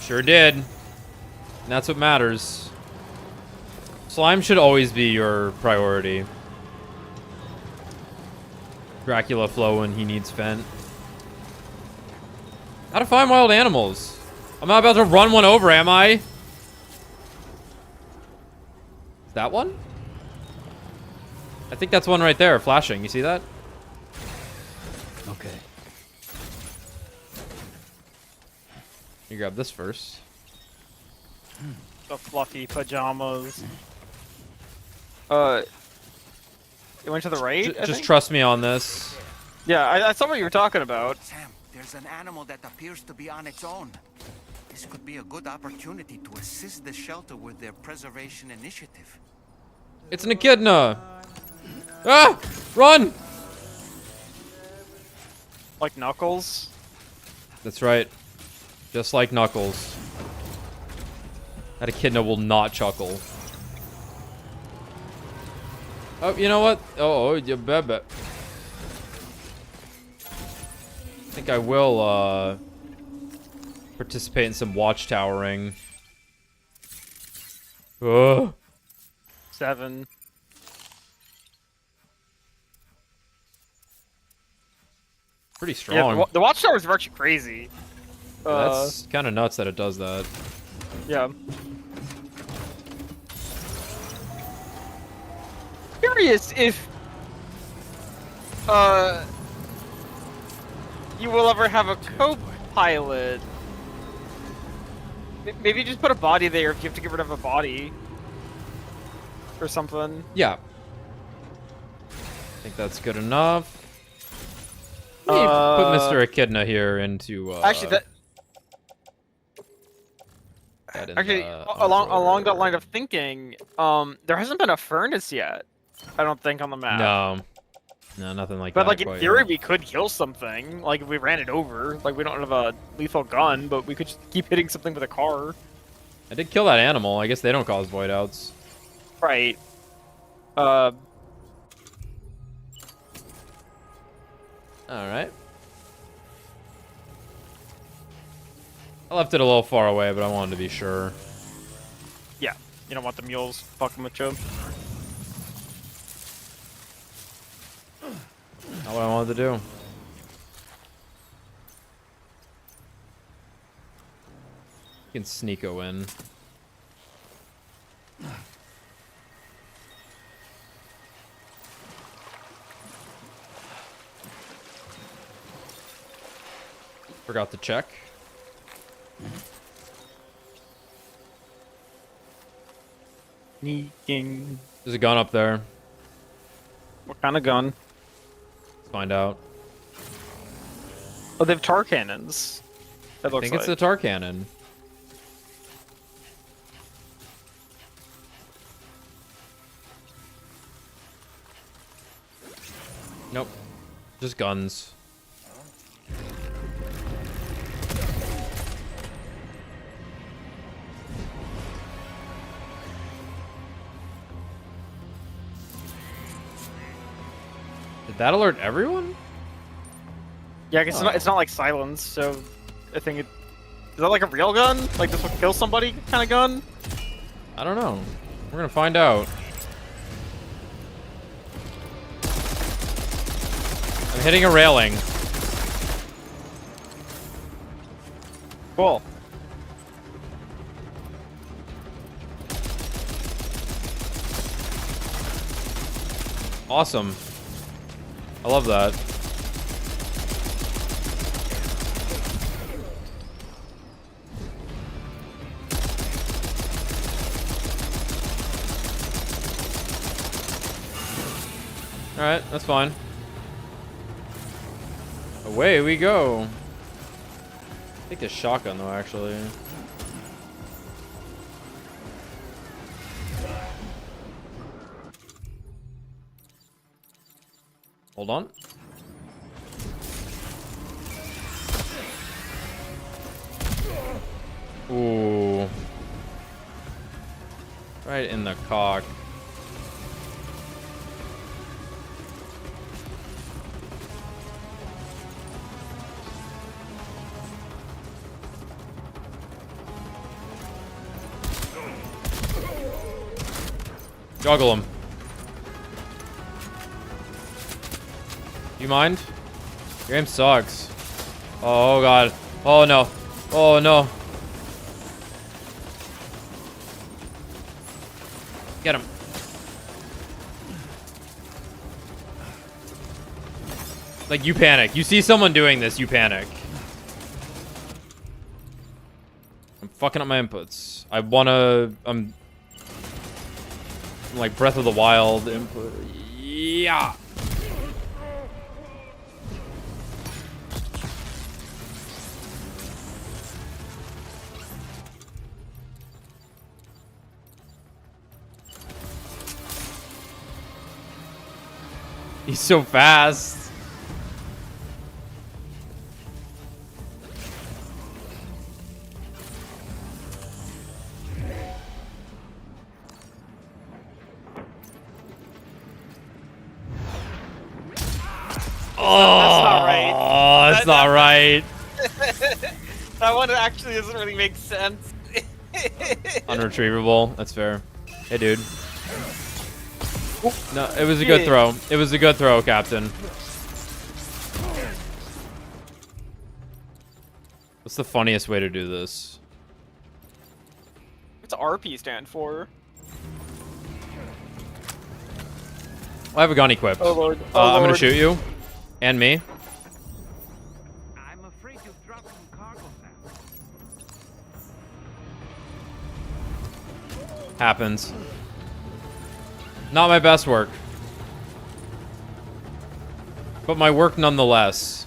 Sure did. And that's what matters. Slime should always be your priority. Dracula flow when he needs vent. How to find wild animals. I'm not about to run one over, am I? Is that one? I think that's one right there, flashing. You see that? Okay. You grab this first. The fluffy pajamas. It went to the right. Just trust me on this. Yeah, I saw what you were talking about. Sam, there's an animal that appears to be on its own. This could be a good opportunity to assist the shelter with their preservation initiative. It's an echidna. Ah! Run! Like Knuckles? That's right. Just like Knuckles. That echidna will not chuckle. Oh, you know what? Oh, you bet. I think I will, participate in some watchtowering. Ugh. 7. Pretty strong. Yeah, the watchtowers are actually crazy. That's kind of nuts that it does that. Yeah. Curious if you will ever have a co-pilot. Maybe just put a body there if you have to get rid of a body or something. Yeah. I think that's good enough. Let me put Mr. Echidna here into. Actually, that. Actually, along that line of thinking, there hasn't been a furnace yet. I don't think on the map. No, nothing like but that. But like in theory, we could kill something. Like if we ran it over. Like we don't have a lethal gun, but we could just keep hitting something with a car. I did kill that animal. I guess they don't cause void outs. Right. All right. I left it a little far away, but I wanted to be sure. Yeah, you don't want the mules fucking with you. Not what I wanted to do. You can sneako in. Forgot to check. Sneaking. There's a gun up there. What kind of gun? Let's find out. Oh, they have tar cannons. I think it's a tar cannon. Nope. Just guns. Did that alert everyone? Yeah, I guess it's not like silence, so I think it... Is that like a real gun? Like this will kill somebody kind of gun? I don't know. We're gonna find out. I'm hitting a railing. Cool. Awesome. I love that. Alright, that's fine. Away we go. Take the shotgun though, actually. Hold on. Ooh. Right in the cock. Juggle him. You mind? Your aim sucks. Oh god. Oh no. Oh no. Get him. Like, you panic. You see someone doing this, you panic. I'm fucking up my inputs. I wanna... I'm like Breath of the Wild input. Yeah. He's so fast. That's not right. Oh, that's not right. That one actually doesn't really make sense. Unretrievable. That's fair. Hey, dude. No, it was a good throw. It was a good throw, Captain. What's the funniest way to do this? What's RP stand for? I have a gun equipped. Oh lord. I'm gonna shoot you. And me. I'm afraid you've dropped some cargo now. Happens. Not my best work. but my work nonetheless.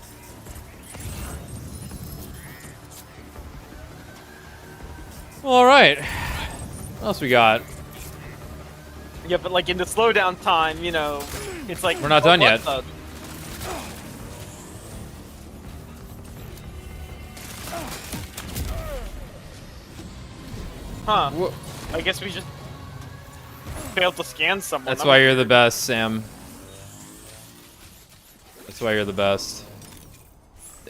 All right. What else we got? Yeah, but like in the slowdown time, you know, it's like We're not done yet. Huh. I guess we just failed to scan someone. That's why you're the best, Sam. That's why you're the best.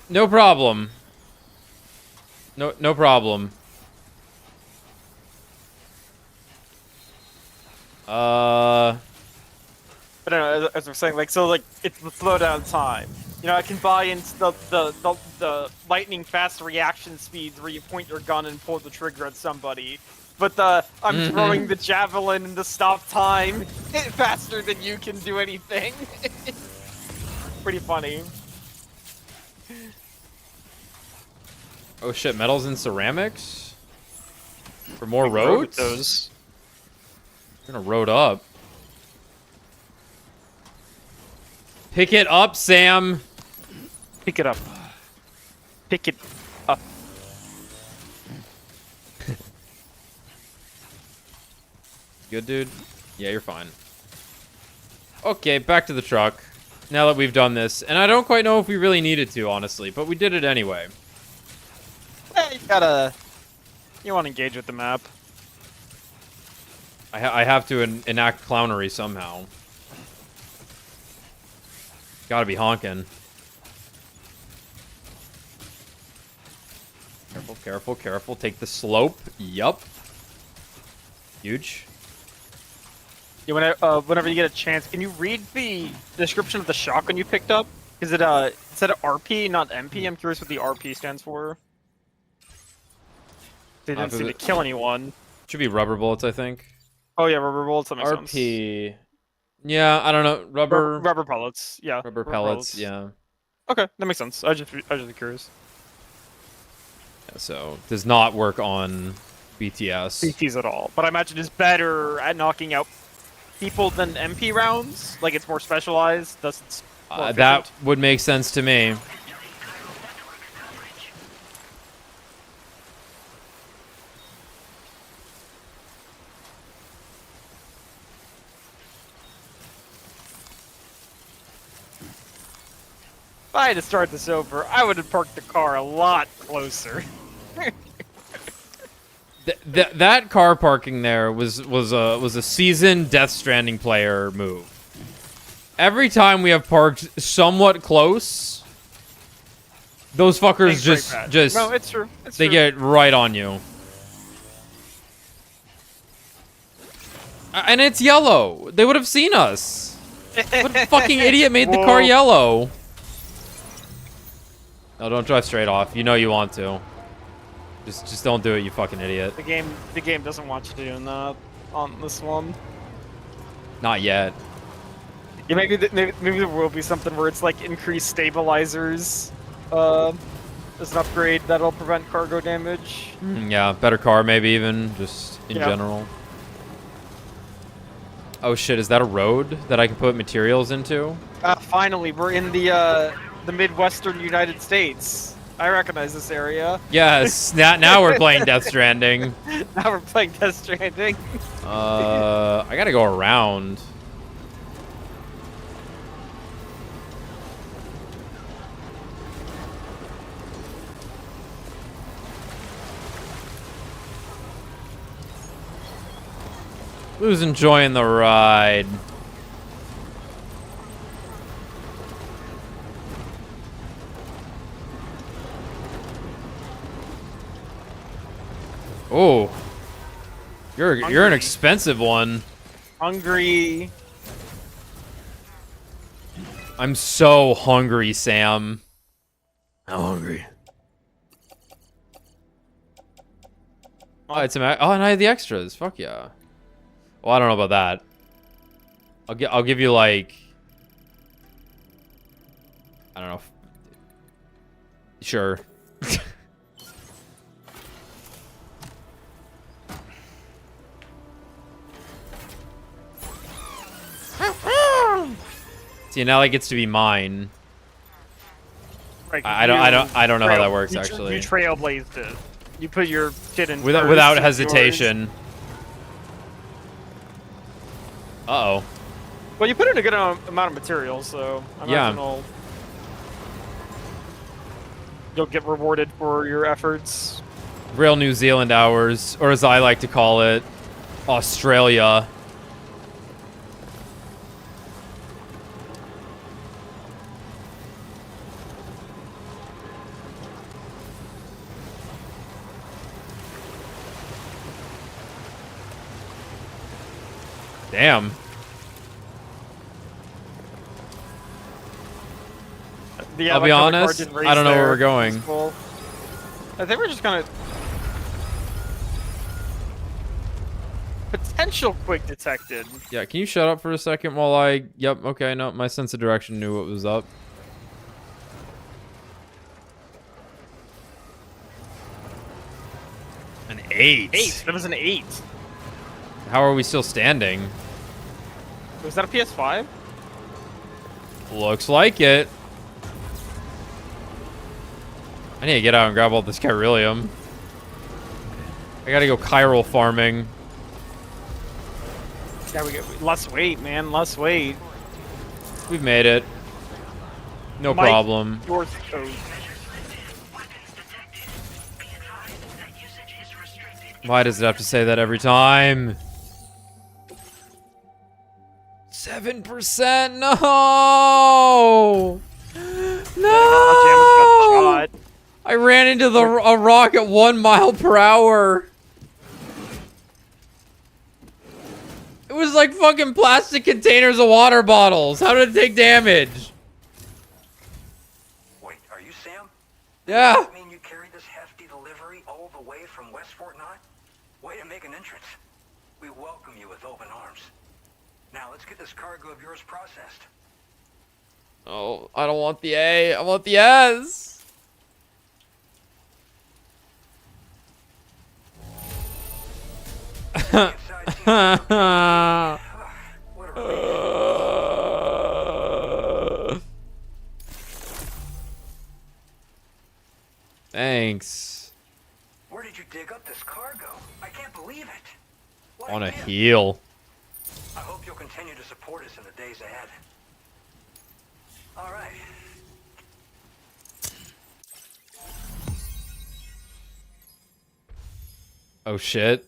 No problem. No problem. But anyway, as we're saying, like, so like it's the slowdown time. You know, I can buy into the lightning fast reaction speeds where you point your gun and pull the trigger at somebody. But I'm throwing the javelin in the stop time faster than you can do anything. Pretty funny. Oh shit, metals and ceramics? For more roads? Those. We're gonna road up. Pick it up, Sam. Pick it up. Pick it up. Good, dude? Yeah, you're fine. Okay, back to the truck. Now that we've done this. And I don't quite know if we really needed to, honestly. But we did it anyway. You want to engage with the map. I have to enact clownery somehow. Gotta be honking. Careful, careful, careful. Take the slope. Yup. Huge. Yeah, whenever you get a chance, can you read the description of the shotgun you picked up? Is it it said RP, not MP? I'm curious what the RP stands for. They didn't seem to kill anyone. Should be rubber bullets, I think. Oh yeah, rubber bullets. That makes sense. RP. Yeah, I don't know. Rubber pellets. Yeah. Rubber pellets. Yeah. Okay, that makes sense. I was just curious. Yeah, so does not work on BTS. BTs at all, but I imagine it's better at knocking out people than MP rounds. Like it's more specialized. Thus, it's more that would make sense to me. If I had to start this over, I would have parked the car a lot closer. That car parking there was a seasoned Death Stranding player move. Every time we have parked somewhat close, those fuckers just no, it's true. They get right on you. And it's yellow. They would have seen us. What fucking idiot made the car yellow? No, don't drive straight off. You know you want to. Just don't do it, you fucking idiot. The game doesn't want you doing that on this one. Not yet. Yeah, maybe there will be something where it's like increased stabilizers as an upgrade that'll prevent cargo damage. Yeah, better car maybe even, just in general. Oh shit, is that a road that I can put materials into? Finally, we're in the Midwestern United States. I recognize this area. Yes, now we're playing Death Stranding. Now we're playing Death Stranding. I gotta go around. Who's enjoying the ride? Oh, you're an expensive one. Hungry. I'm so hungry, Sam. I'm hungry. Oh, it's and I had the extras. Fuck yeah. Well, I don't know about that. I'll give you like, I don't know. Sure. See, now that gets to be mine. Right, I don't know how that works actually. You trailblazed it. You put your shit in Without hesitation. Uh-oh. Well, you put in a good amount of material, so I imagine you'll get rewarded for your efforts. Real New Zealand hours, or as I like to call it, Australia. Damn. Yeah, I'll be honest, I don't know where we're going. I think we're just gonna potential quick detected. Yeah, can you shut up for a second while I... Yep, okay, no, my sense of direction knew what was up. An 8. 8. That was an 8. How are we still standing? Was that a PS5? Looks like it. I need to get out and grab all this chiralium. I gotta go chiral farming. Yeah, we get less weight, man. Less weight. We've made it. No problem. Yours code. Why does it have to say that every time? 7%? No! No! I ran into a rock at 1 mile per hour. It was like fucking plastic containers of water bottles. How did it take damage? Wait, are you Sam? Yeah. Does that mean you carried this hefty delivery all the way from West Fort Knott? Way to make an entrance. We welcome you with open arms. Now let's get this cargo of yours processed. Oh, I don't want the A. I want the S. Thanks. Where did you dig up this cargo? I can't believe it. On a heel. I hope you'll continue to support us in the days ahead. All right. Oh shit.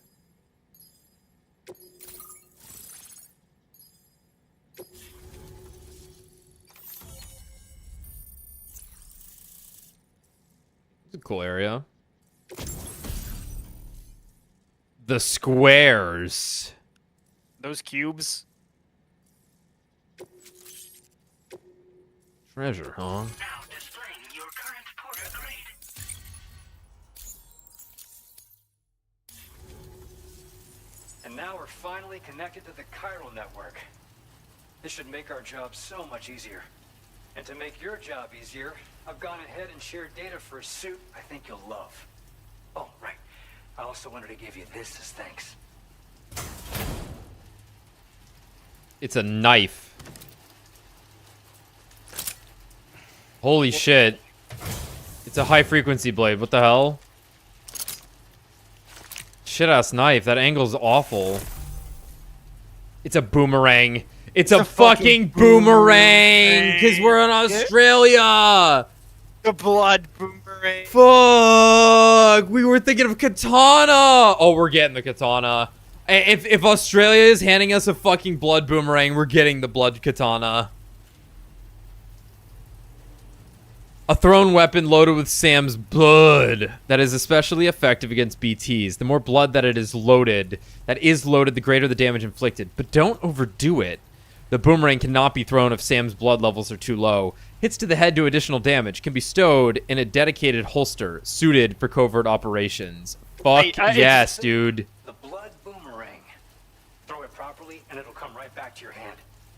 It's a cool area. The squares. Those cubes. Treasure, huh? Now displaying your current porter grade. And now we're finally connected to the chiral network. This should make our job so much easier. And to make your job easier, I've gone ahead and shared data for a suit I think you'll love. Oh, right. I also wanted to give you this as thanks. It's a knife. Holy shit. It's a high frequency blade. What the hell? Shit ass knife. That angle's awful. It's a boomerang. It's a fucking boomerang! Because we're in Australia! The blood boomerang. Fuck! We were thinking of katana! Oh, we're getting the katana. If Australia is handing us a fucking blood boomerang, we're getting the blood katana. A thrown weapon loaded with Sam's blood that is especially effective against BTs. The more blood that is loaded, the greater the damage inflicted. But don't overdo it. The boomerang cannot be thrown if Sam's blood levels are too low. Hits to the head do additional damage. Can be stowed in a dedicated holster, suited for covert operations. Fuck yes, dude. The blood boomerang. Throw it properly, and it'll come right back to your hand.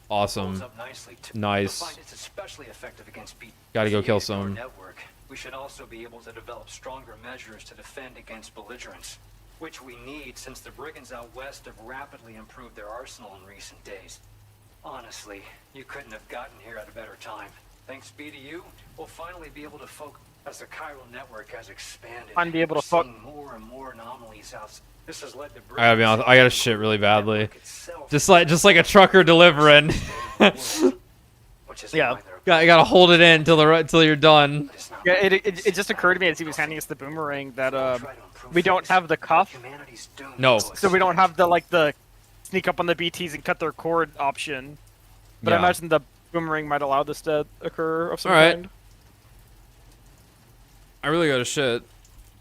Awesome. Holds up nicely too. Nice. You'll find it's especially effective against BT. Gotta go kill some. Network. We should also be able to develop stronger measures to defend against belligerents, which we need since the brigands out west have rapidly improved their arsenal in recent days. Honestly, you couldn't have gotten here at a better time. Thanks be to you, we'll finally be able to focus as the chiral network has expanded. I'm be able to We're seeing more and more anomalies out. This has led to I gotta be honest, I gotta shit really badly. Just like a trucker delivering. Yeah. You gotta hold it in till you're done. Yeah, it just occurred to me as he was handing us the boomerang that we don't have the cuff. No. So we don't have the sneak up on the BTs and cut their cord option. But I Yeah. imagine the boomerang might allow this to occur of some All right. kind. I really gotta shit.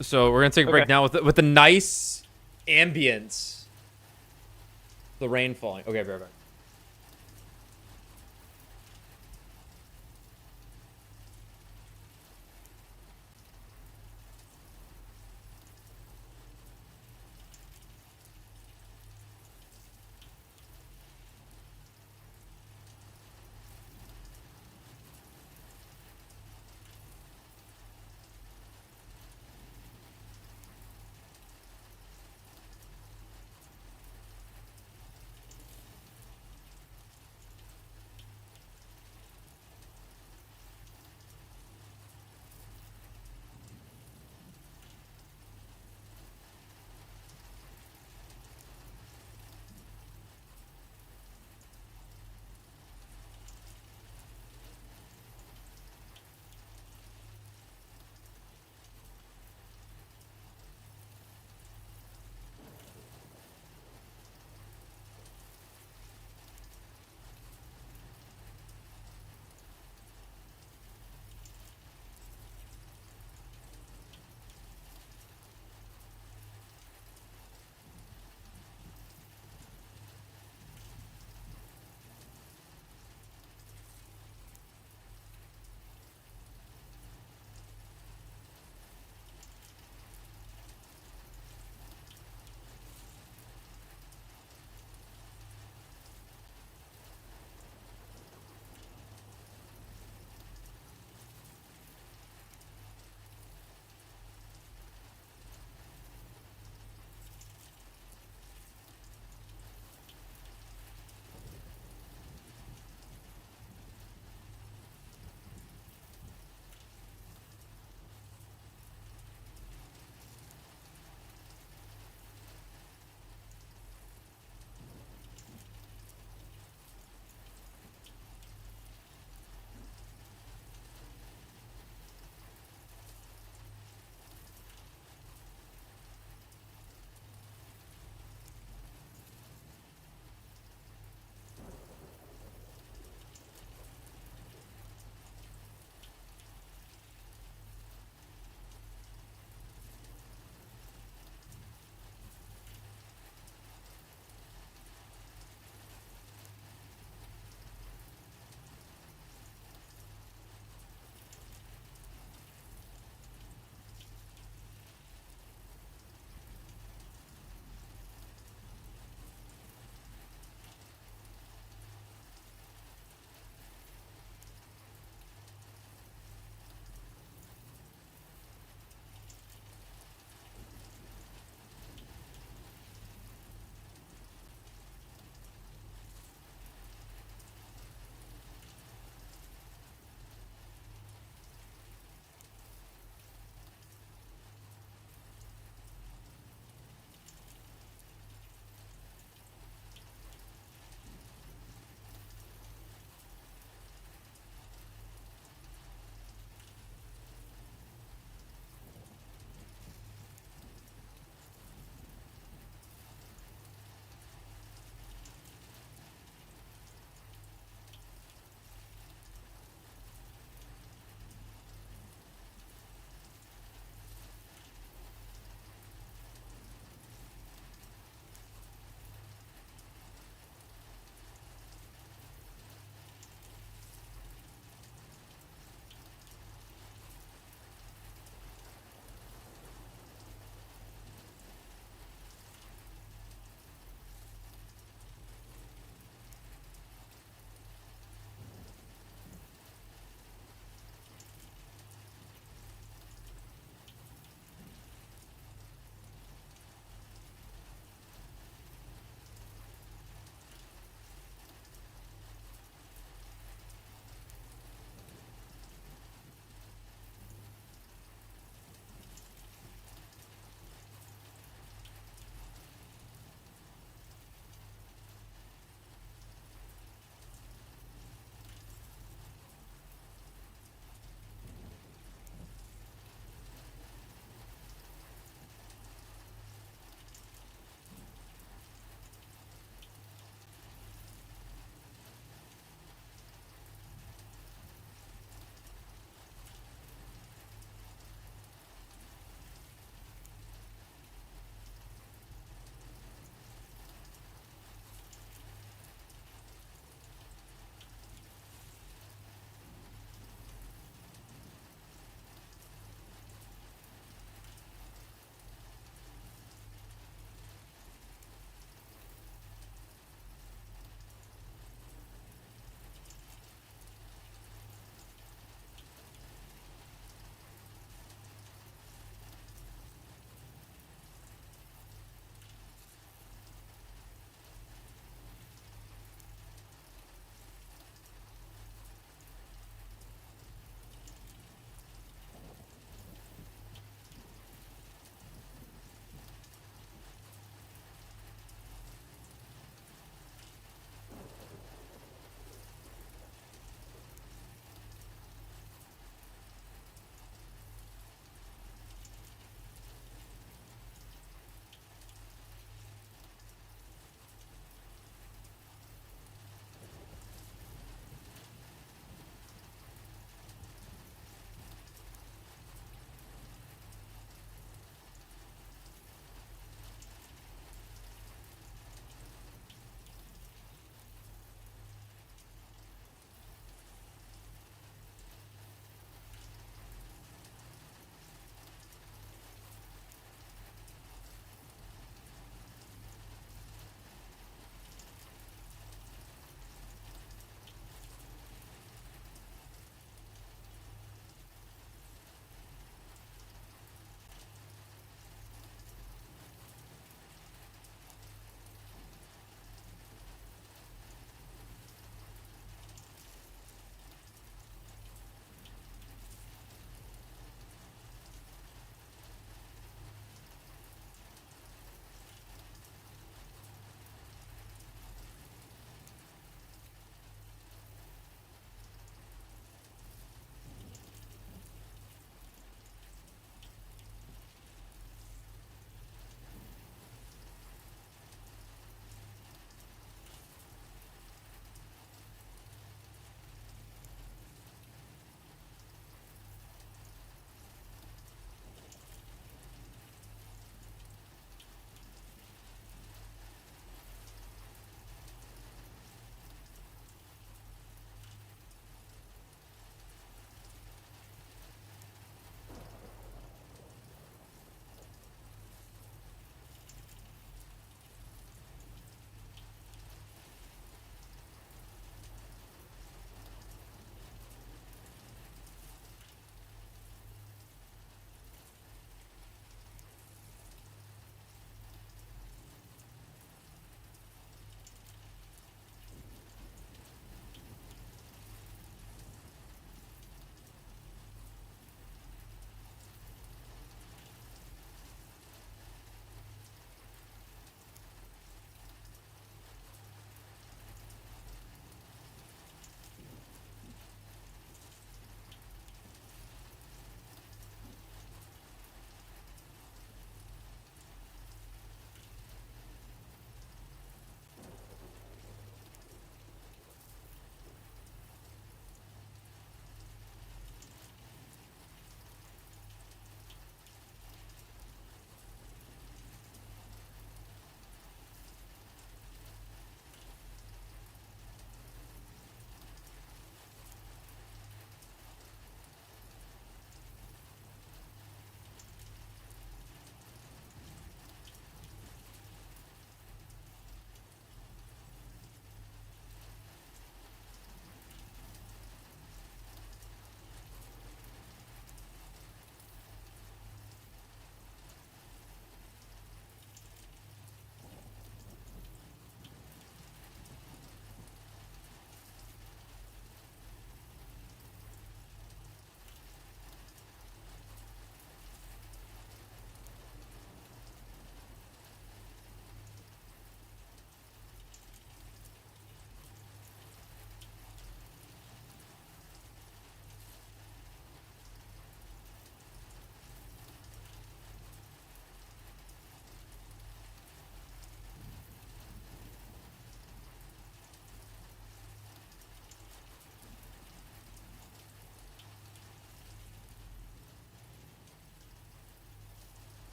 So we're gonna take a break Okay. now with the nice ambience. The rain falling. Okay, be right back.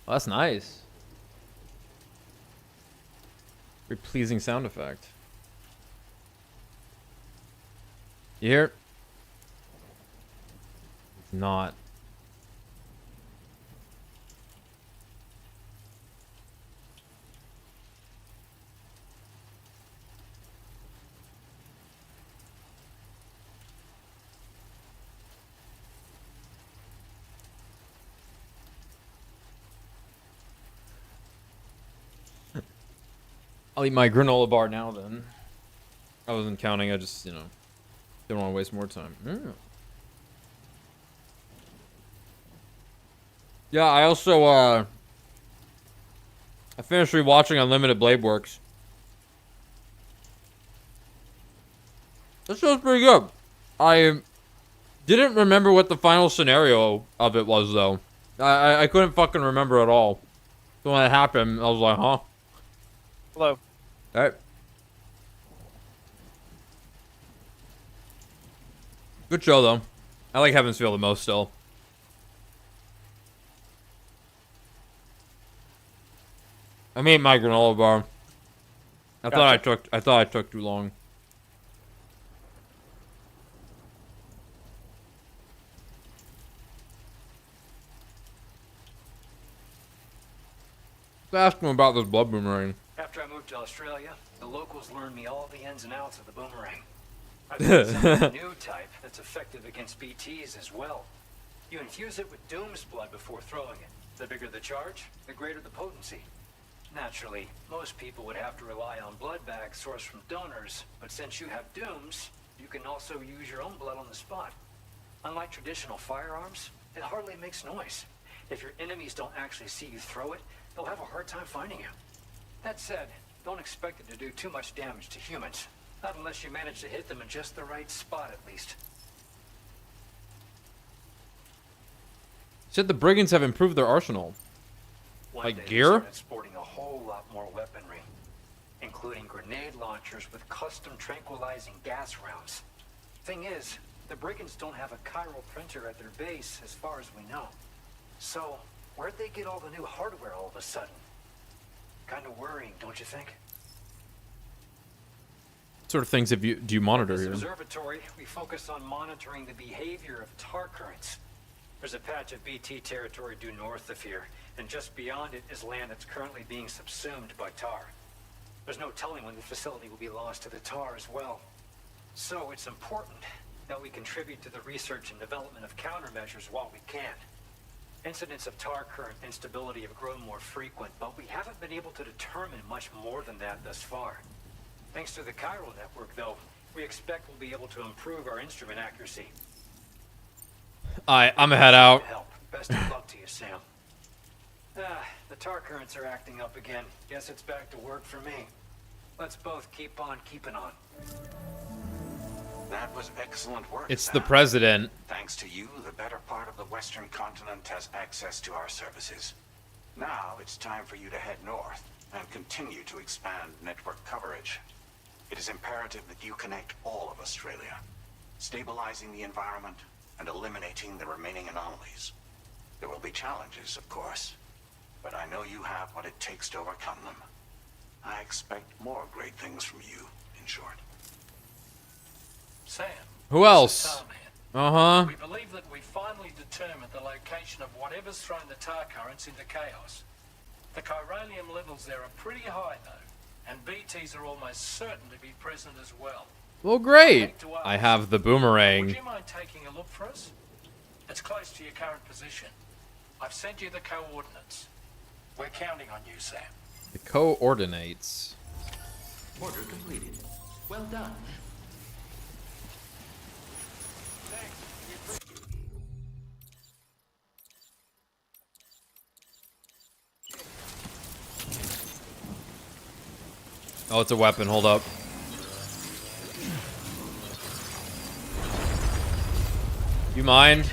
Oh, that's nice. Very pleasing sound effect. You hear it? It's not. I'll eat my granola bar now then. I wasn't counting, I just, you know, didn't want to waste more time. Yeah, I also, I finished rewatching Unlimited Blade Works. This show's pretty good. I didn't remember what the final scenario of it was, though. I couldn't fucking remember at all. So when it happened, I was like, huh? Hello. Alright. Good show, though. I like Heaven's Feel the most still. I made my granola bar. I thought I took too long. Let's ask him about this blood boomerang. After I moved to Australia, the locals learned me all the ins and outs of the boomerang. I've got a new type that's effective against BTs as well. You infuse it with Doom's blood before throwing it. The bigger the charge, the greater the potency. Naturally, most people would have to rely on blood bags sourced from donors, but since you have Doom's, you can also use your own blood on the spot. Unlike traditional firearms, it hardly makes noise. If your enemies don't actually see you throw it, they'll have a hard time finding you. That said, don't expect it to do too much damage to humans. Not unless you manage to hit them in just the right spot, at least. Said the brigands have improved their arsenal. Like gear? Sporting a whole lot more weaponry, including grenade launchers with custom tranquilizing gas rounds. Thing is, the brigands don't have a chiral printer at their base, as far as we know. So, where'd they get all the new hardware all of a sudden? Kind of worrying, don't you think? What sort of things do you monitor At this here? observatory, we focus on monitoring the behavior of tar currents. There's a patch of BT territory due north of here, and just beyond it is land that's currently being subsumed by tar. There's no telling when the facility will be lost to the tar as well. So it's important that we contribute to the research and development of countermeasures while we can. Incidents of tar current instability have grown more frequent, but we haven't been able to determine much more than that thus far. Thanks to the chiral network, though, we expect we'll be able to improve our instrument accuracy. Alright, I'm gonna head out. Best of luck to you, Sam. The tar currents are acting up again. Guess it's back to work for me. Let's both keep on keeping on. That was excellent work. It's Sam. the president. Thanks to you, the better part of the Western continent has access to our services. Now it's time for you to head north and continue to expand network coverage. It is imperative that you connect all of Australia, stabilizing the environment and eliminating the remaining anomalies. There will be challenges, of course, but I know you have what it takes to overcome them. I expect more great things from you, in short. Sam. Who else? Uh-huh. We believe that we finally determined the location of whatever's thrown the tar currents into chaos. The chiralium levels there are pretty high, though, and BTs are almost certain to be present as well. Well, great. I have the boomerang. Would you mind taking a look for us? It's close to your current position. I've sent you the coordinates. We're counting on you, Sam. The coordinates. Order completed. Well done. Oh, it's a weapon. Hold up. You mind?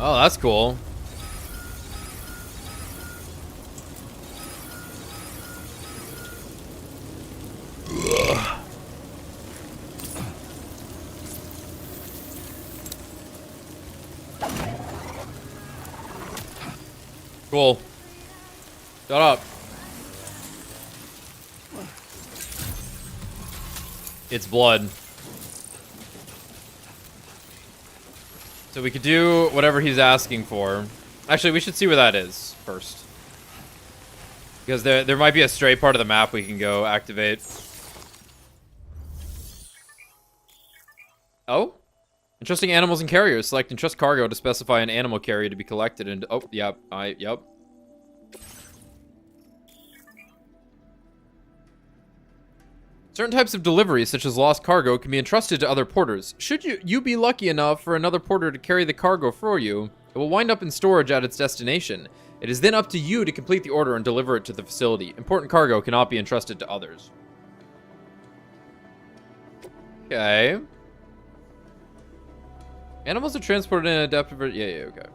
Oh, that's cool. Cool. Shut up. It's blood. So we could do whatever he's asking for. Actually, we should see where that is first. Because there might be a stray part of the map we can go activate. Oh? Entrusting animals and carriers. Select entrust cargo to specify an animal carrier to be collected and... Oh, yep. Yep. Certain types of deliveries, such as lost cargo, can be entrusted to other porters. Should you be lucky enough for another porter to carry the cargo for you, it will wind up in storage at its destination. It is then up to you to complete the order and deliver it to the facility. Important cargo cannot be entrusted to others. Okay. Animals are transported in adaptive... Yeah, okay.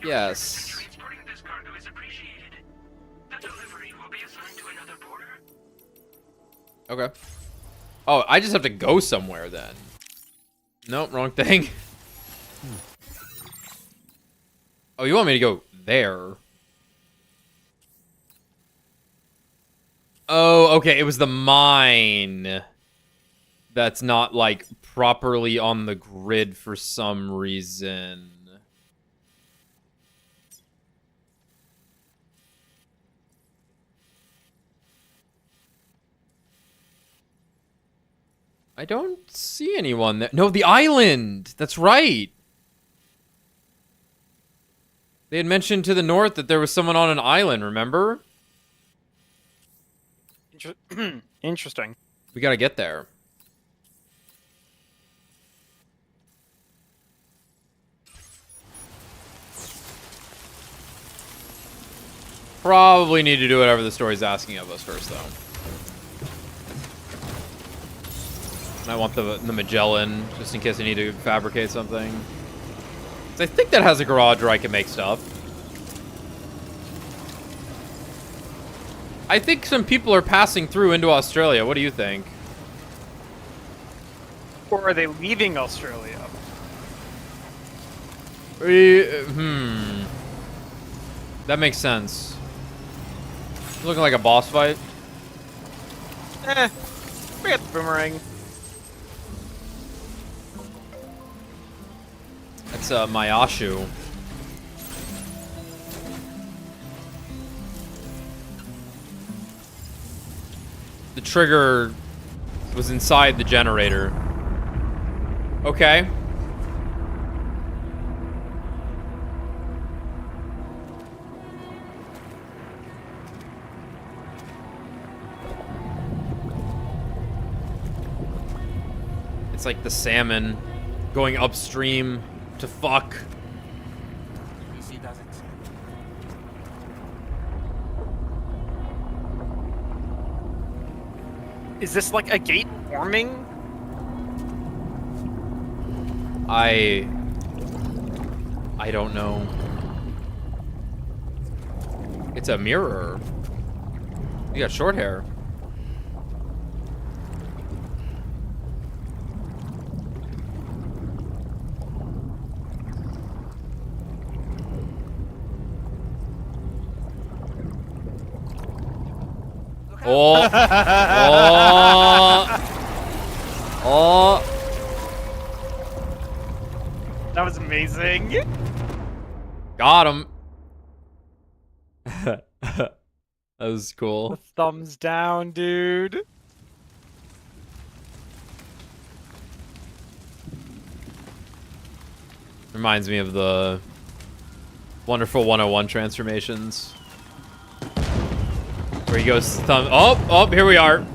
Yes. Okay. Oh, I just have to go somewhere then. Nope, wrong thing. Oh, you want me to go there? Oh, okay. It was the mine that's not, like, properly on the grid for some reason. I don't see anyone there. No, the island! That's right! They had mentioned to the north that there was someone on an island, remember? Interesting. We gotta get there. Probably need to do whatever the story's asking of us first, though. I want the Magellan, just in case I need to fabricate something. So I think that has a garage where I can make stuff. I think some people are passing through into Australia. What do you think? Or are they leaving Australia? That makes sense. Looking like a boss fight. We got the boomerang. That's Mayashu. The trigger was inside the generator. Okay. It's like the salmon going upstream to fuck. Is this like a gate forming? I don't know. It's a mirror. You got short hair. Oh. Oh. That was amazing. Got him. That was cool. Thumbs down, dude. Reminds me of the wonderful 101 transformations. Where he goes thumb. Oh, here we are.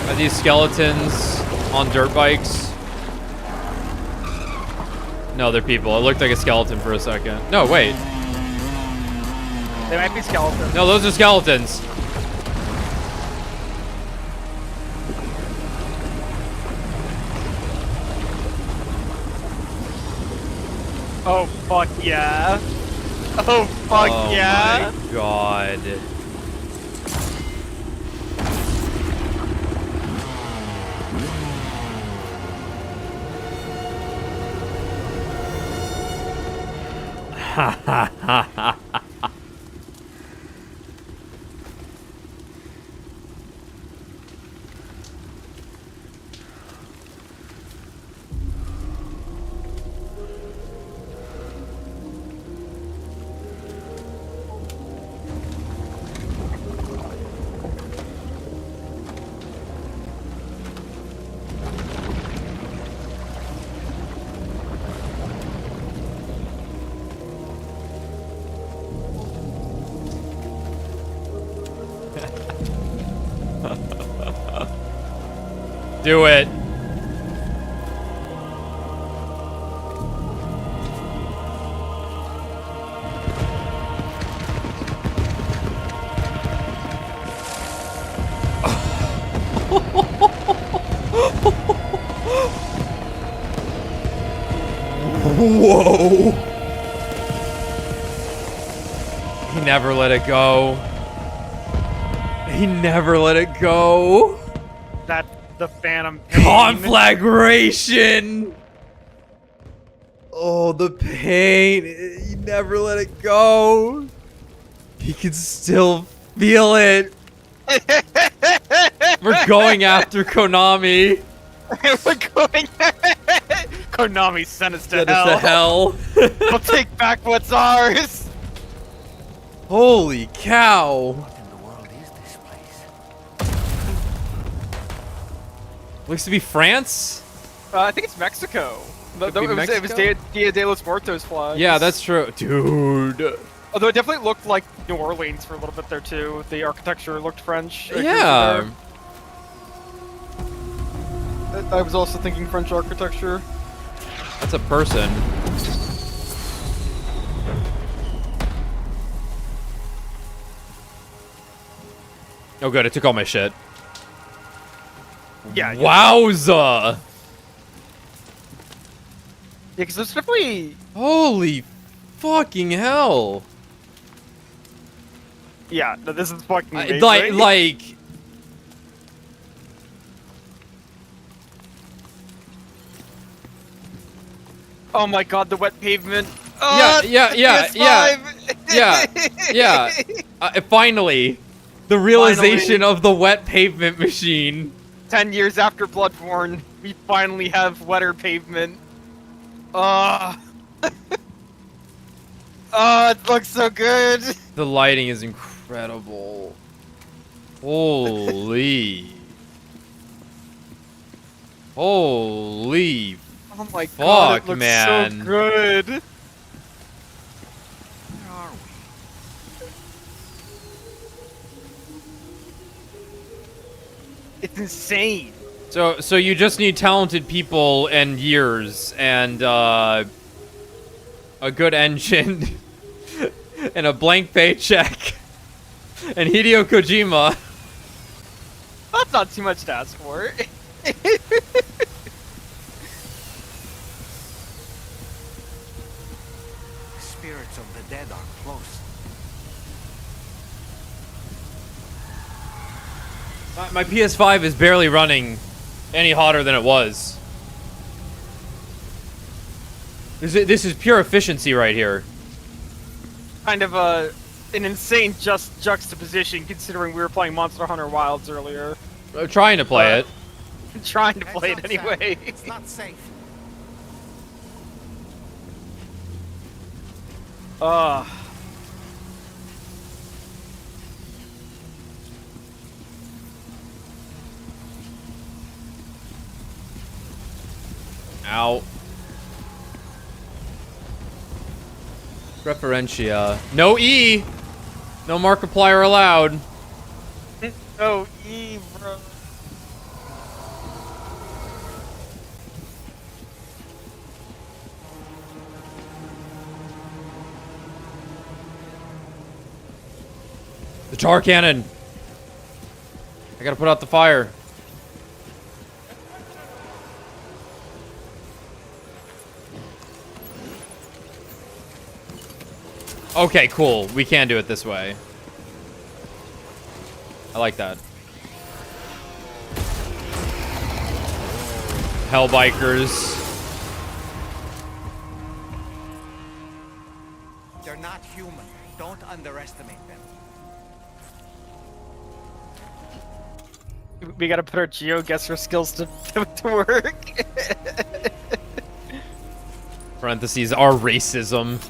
Are these skeletons on dirt bikes? No, they're people. It looked like a skeleton for a second. No, wait. They might be skeletons. No, those are skeletons. Oh fuck yeah! Oh fuck yeah! Oh my god. Ha ha ha ha. Do it. Whoa. He never let it go. He never let it go. That's the phantom pain. Conflagration! Oh, the pain. He never let it go. He can still feel it. We're going after Konami. We're going. Konami sent us to Send hell. us to hell. We'll take back what's ours. Holy cow. What in the world is this place? Looks to be France? I think it's Mexico. Could be It was Mexico? Dia de los Muertos flags. Yeah, that's true. Dude. Although it definitely looked like New Orleans for a little bit there too. The architecture looked French. Yeah. I was also thinking French architecture. That's a person. Oh good, it took all my shit. Yeah. Wowza! Yeah, because there's definitely... Holy fucking hell. Yeah, no, this is fucking amazing. Like... Oh my god, the wet pavement. Yeah. Finally, the realization of the wet pavement machine. 10 years after Bloodborne, we finally have wetter pavement. Oh, it looks so good. The lighting is incredible. Holy. Holy. Oh my god, it looks man. so good. Where are we? It's insane. So you just need talented people and years and a good engine and a blank paycheck and Hideo Kojima. That's not too much to ask for. The spirits of the dead are close. My PS5 is barely running any hotter than it was. This is pure efficiency right here. Kind of an insane juxtaposition considering we were playing Monster Hunter Wilds earlier. I'm trying to play it. Trying to play it anyway. It's not safe. Ow. Referentia. No E! No Markiplier allowed. No E, bro. The tar cannon! I gotta put out the fire. Okay, cool. We can do it this way. I like that. Hellbikers. They're not human. Don't underestimate them. We gotta put our GeoGuessr skills to work. Parentheses, our racism.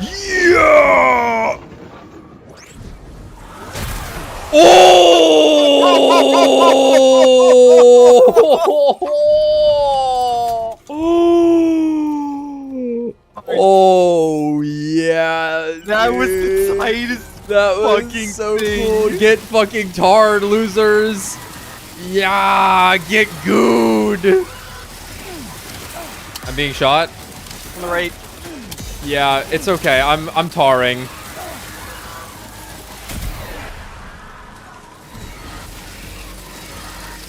Yeah! Oh! Oh yeah! That was the tightest That was fucking so thing. cool. Get fucking tarred, losers. Yeah, get good. I'm being shot. On the right. Yeah, it's okay. I'm tarring.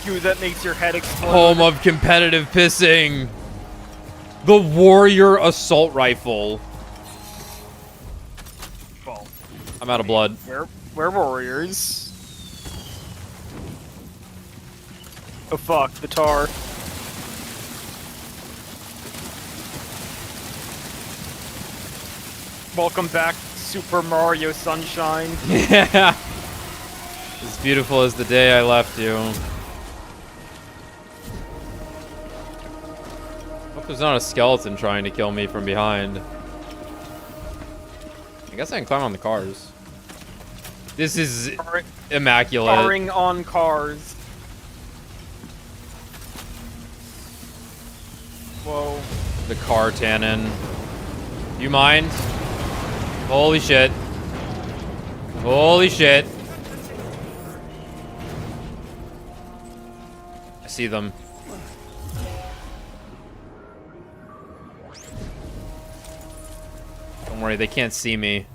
Dude, that makes your head explode. Home of competitive pissing. The Warrior Assault Rifle. Well, I'm out of blood. We're warriors. Oh fuck, the tar. Welcome back, Super Mario Sunshine. Yeah. As beautiful as the day I left you. Hope there's not a skeleton trying to kill me from behind. I guess I can climb on the cars. This is immaculate. Tarring on cars. Whoa. The car tannin. You mind? Holy shit. Holy shit. I see them. Don't worry, they can't see me.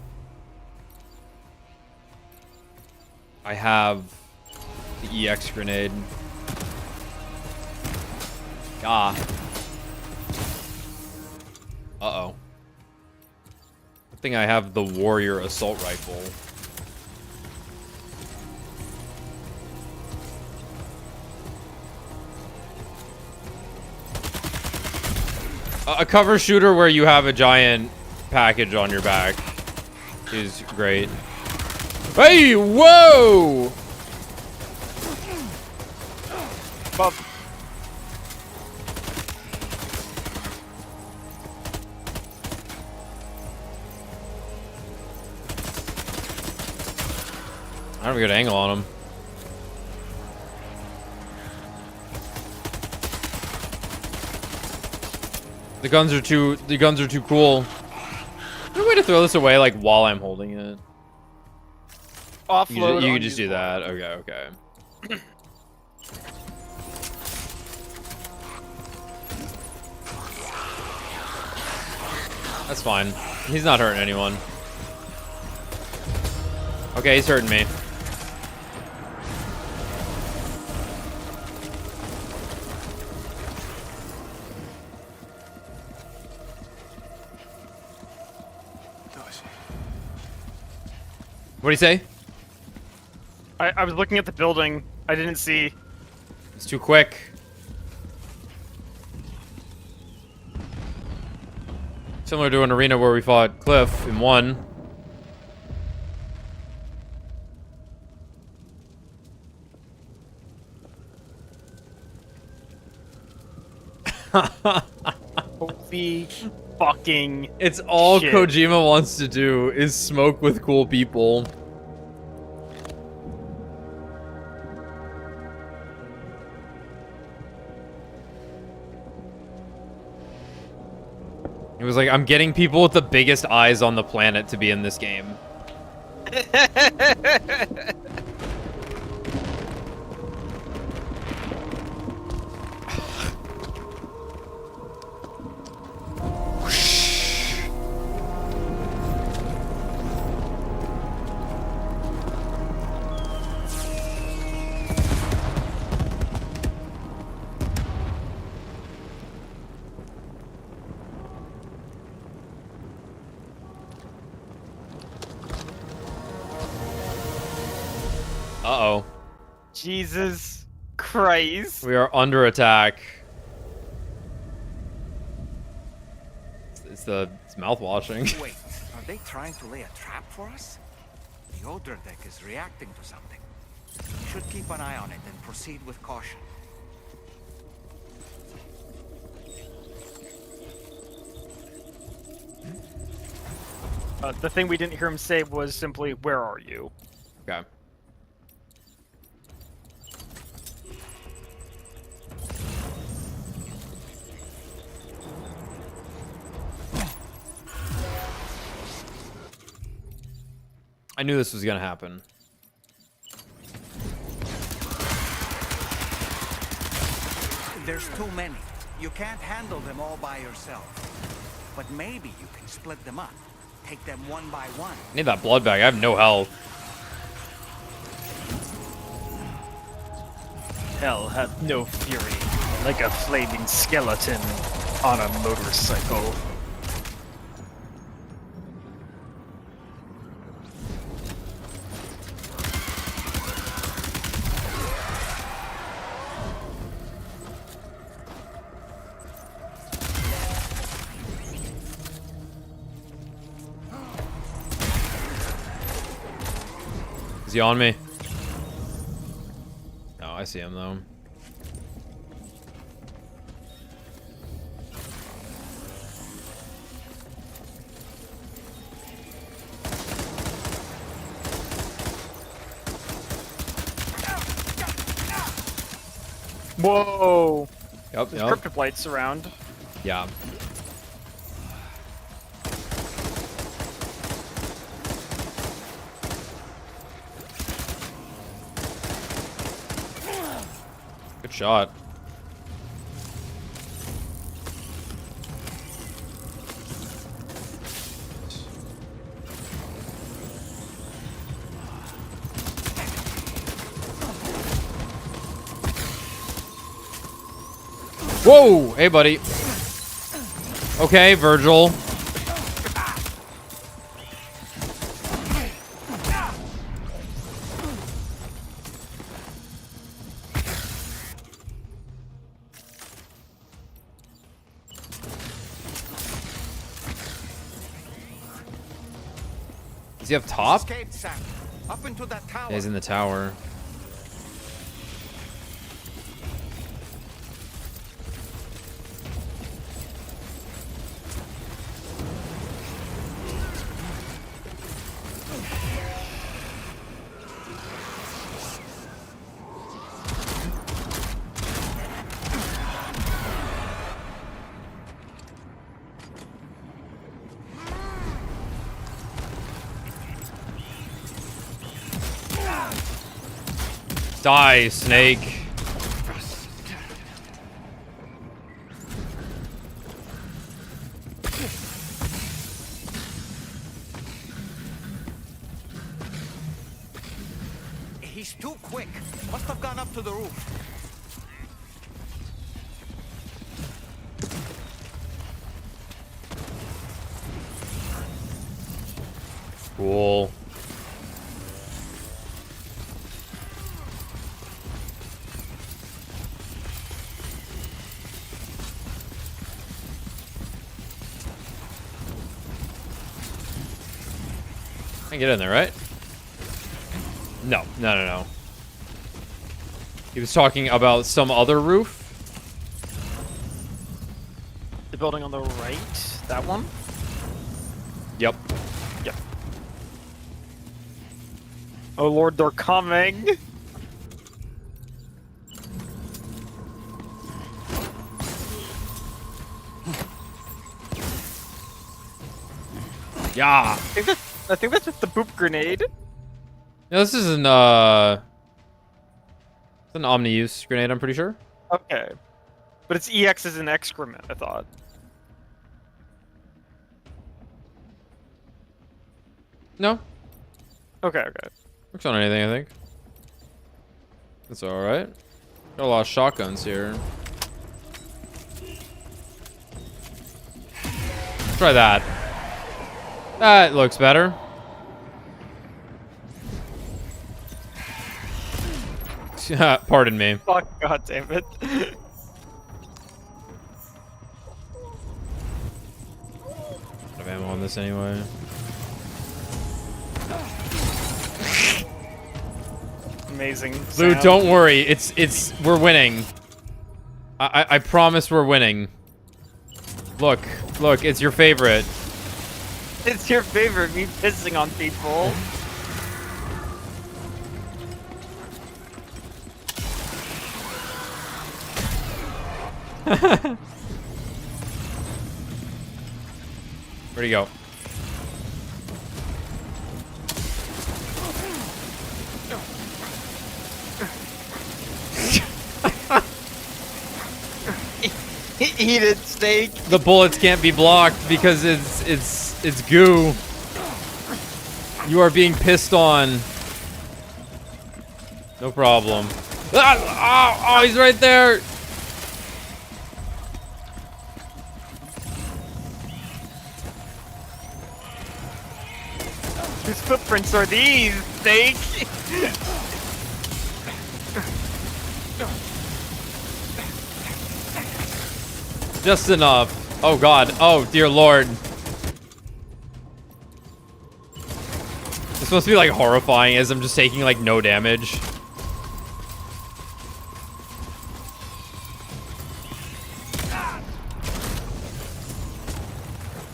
I have the EX grenade. Ah. Uh-oh. I think I have the Warrior Assault Rifle. A cover shooter where you have a giant package on your back is great. Hey, whoa! Above. I don't have a good angle on him. The guns are too cool. Is there a way to throw this away like while I'm holding it? Offload. You can just do that. Okay, okay. That's fine. He's not hurting anyone. Okay, he's hurting me. What do you say? I was looking at the building. I didn't see. It's too quick. Similar to an arena where we fought Cliff in one. Holy fucking It's all shit. Kojima wants to do is smoke with cool people. It was like, I'm getting people with the biggest eyes on the planet to be in this game. Uh-oh. Jesus Christ. We are under attack. It's mouth washing. Wait, are they trying to lay a trap for us? The odor deck is reacting to something. We should keep an eye on it and proceed with caution. The thing we didn't hear him say was simply, "Where are you?" Okay. I knew this was gonna happen. There's too many. You can't handle them all by yourself. But maybe you can split them up. Take them one by one. I need that blood bag. I have no health. Hell hath no fury, like a flaming skeleton on a motorcycle. Is he on me? No, I see him though. Whoa! Yep, There's yep. cryptoplates around. Yeah. Good shot. Whoa! Hey, buddy. Okay, Virgil. Does he have top? Escaped, Sam. Up into that tower. Yeah, he's in the tower. Die, snake. He's too quick. Must have gone up to the roof. Cool. I can get in there, right? No, no, no, no. He was talking about some other roof. The building on the right? That one? Yep. Yep. Oh lord, they're coming! Yeah. I think that's just the poop grenade. Yeah, this is an it's an omni-use grenade, I'm pretty sure. Okay. But it's EX as an excrement, I thought. No. Okay, okay. Works on anything, I think. That's alright. Got a lot of shotguns here. Try that. That looks better. Pardon me. Fuck, god damn it. I have ammo on this anyway. Amazing. Lou, Sam. don't worry. We're winning. I promise we're winning. Look, it's your favorite. It's your favorite, me pissing on people. Where'd he go? Eat it, Snake. The bullets can't be blocked because it's goo. You are being pissed on. No problem. Ah, oh, he's right there. Whose footprints are these, Snake? Just enough. Oh god. Oh dear lord. This must be like horrifying as I'm just taking like no damage.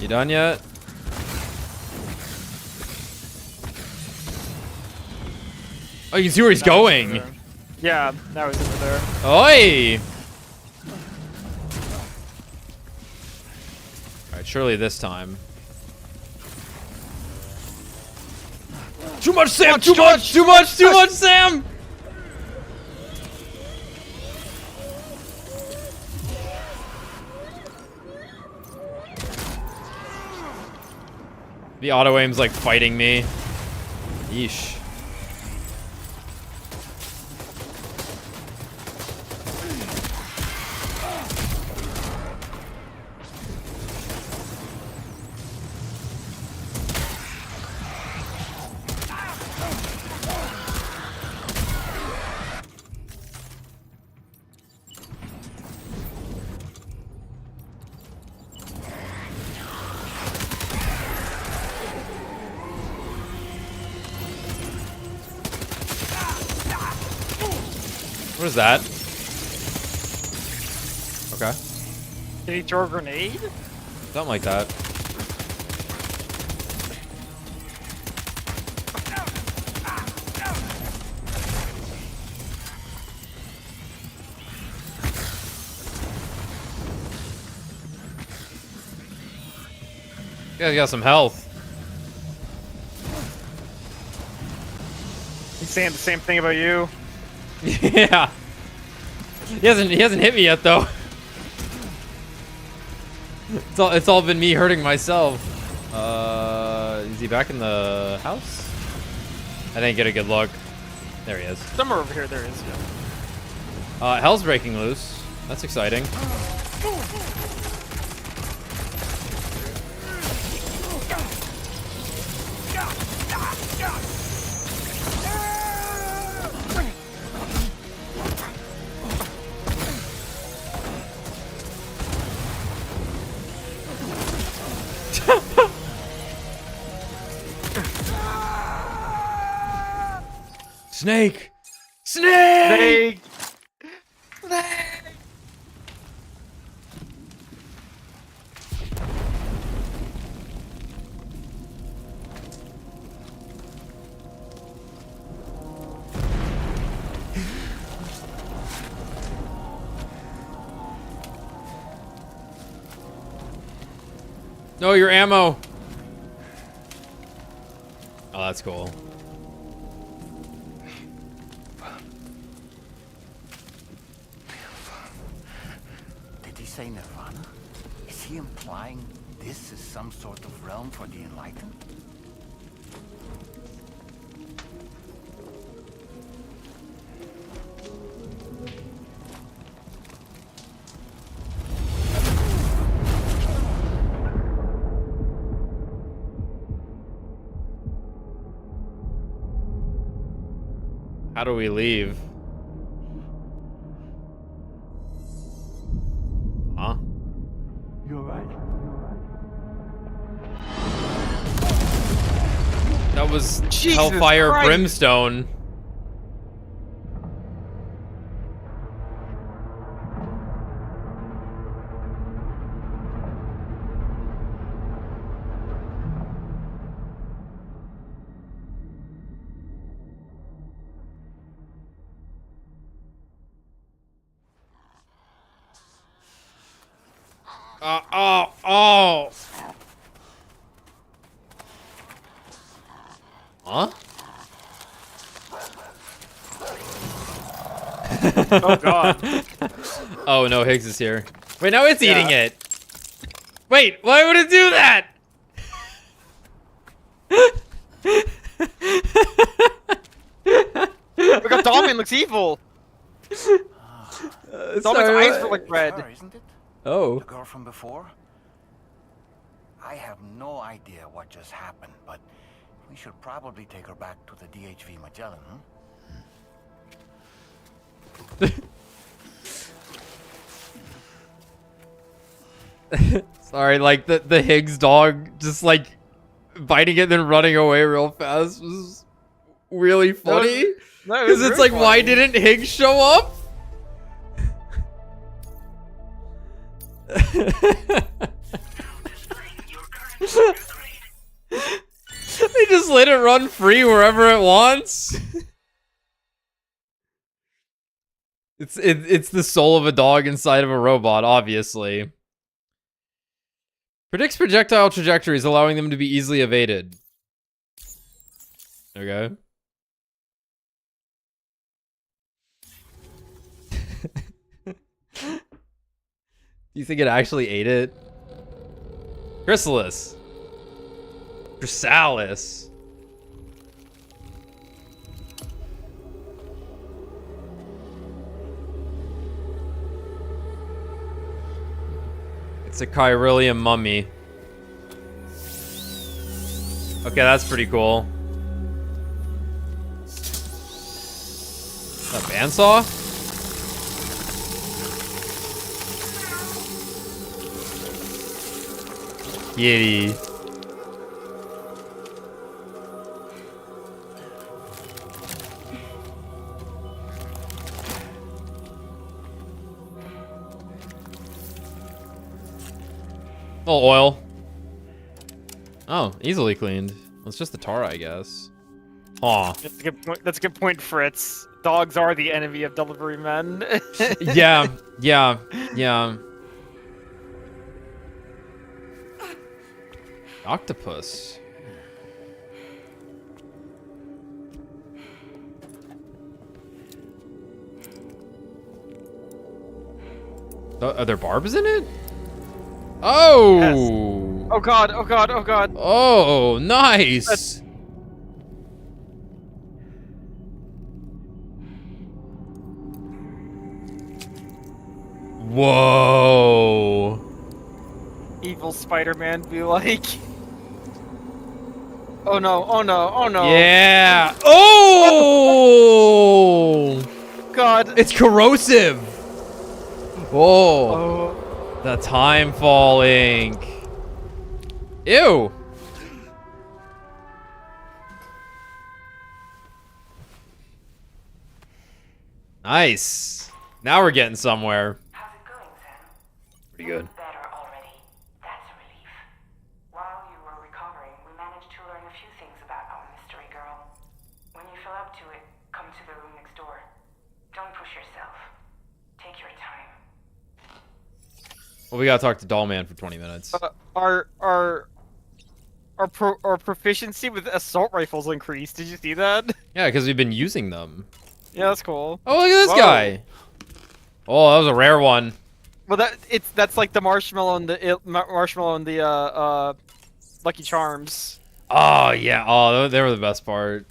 You done yet? Oh, you can see where he's going. Yeah, now he's over there. Oi! Alright, surely this time. Too much, Sam! Too much, Sam! The auto aim's like fighting me. Yeesh. What is that? Okay. Did he throw a grenade? Something like that. You guys got some health. He's saying the same thing about you. Yeah. He hasn't hit me yet though. It's all been me hurting myself. Is he back in the house? I didn't get a good look. There he is. Somewhere over here there is, yeah. Hell's breaking loose. That's exciting. Snake! Snake! Snake! Snake! No, your ammo. Oh, that's cool. Did he say Nirvana? Is he implying this is some sort of realm for the enlightened? How do we leave? was Jesus Hellfire Christ. Brimstone. Oh. Huh? Oh god. Oh no, Higgs is here. Wait, now it's eating it. Wait, why would it do that? We got Damian looks evil. Damian's eyes were like red. Her, isn't it? Oh. The girl from before? I have no idea what just happened, but we should probably take her back to the DHV Magellan, Sorry, like the Higgs dog just like biting it and then running away real fast was really funny. Because it's like, why didn't Higgs show up? They just let it run free wherever it wants. It's the soul of a dog inside of a robot, obviously. Predicts projectile trajectories, allowing them to be easily evaded. Okay. Do you think it actually ate it? Chrysalis. Chrysalis. It's a Kyrillium mummy. Okay, that's pretty cool. A bandsaw? Kitty. Oh, oil. Oh, easily cleaned. It's just the Tara, I guess. Aw. That's a good point. That's a good point, Fritz. Dogs are the enemy of delivery men. Yeah. Octopus. Are there barbs in it? Oh! Yes. Oh god, oh god, oh god. Oh, nice! Whoa! Evil Spider-Man be like... Oh no, oh no, oh no. Yeah! Oh! God. It's corrosive! Oh. The Timefall ink. Ew! Nice. Now we're getting somewhere. How's it going, Sam? Pretty good. Better already. That's a relief. While you were recovering, we managed to learn a few things about our mystery girl. When you feel up to it, come to the room next door. Don't push yourself. Take your time. Well, we gotta talk to Dollman for 20 minutes. Our proficiency with assault rifles increased. Did you see that? Yeah, because we've been using them. Yeah, that's cool. Oh, look at this guy. Oh, that was a rare one. Well, that's like the marshmallow and the Lucky Charms. Oh yeah. Oh, they were the best part.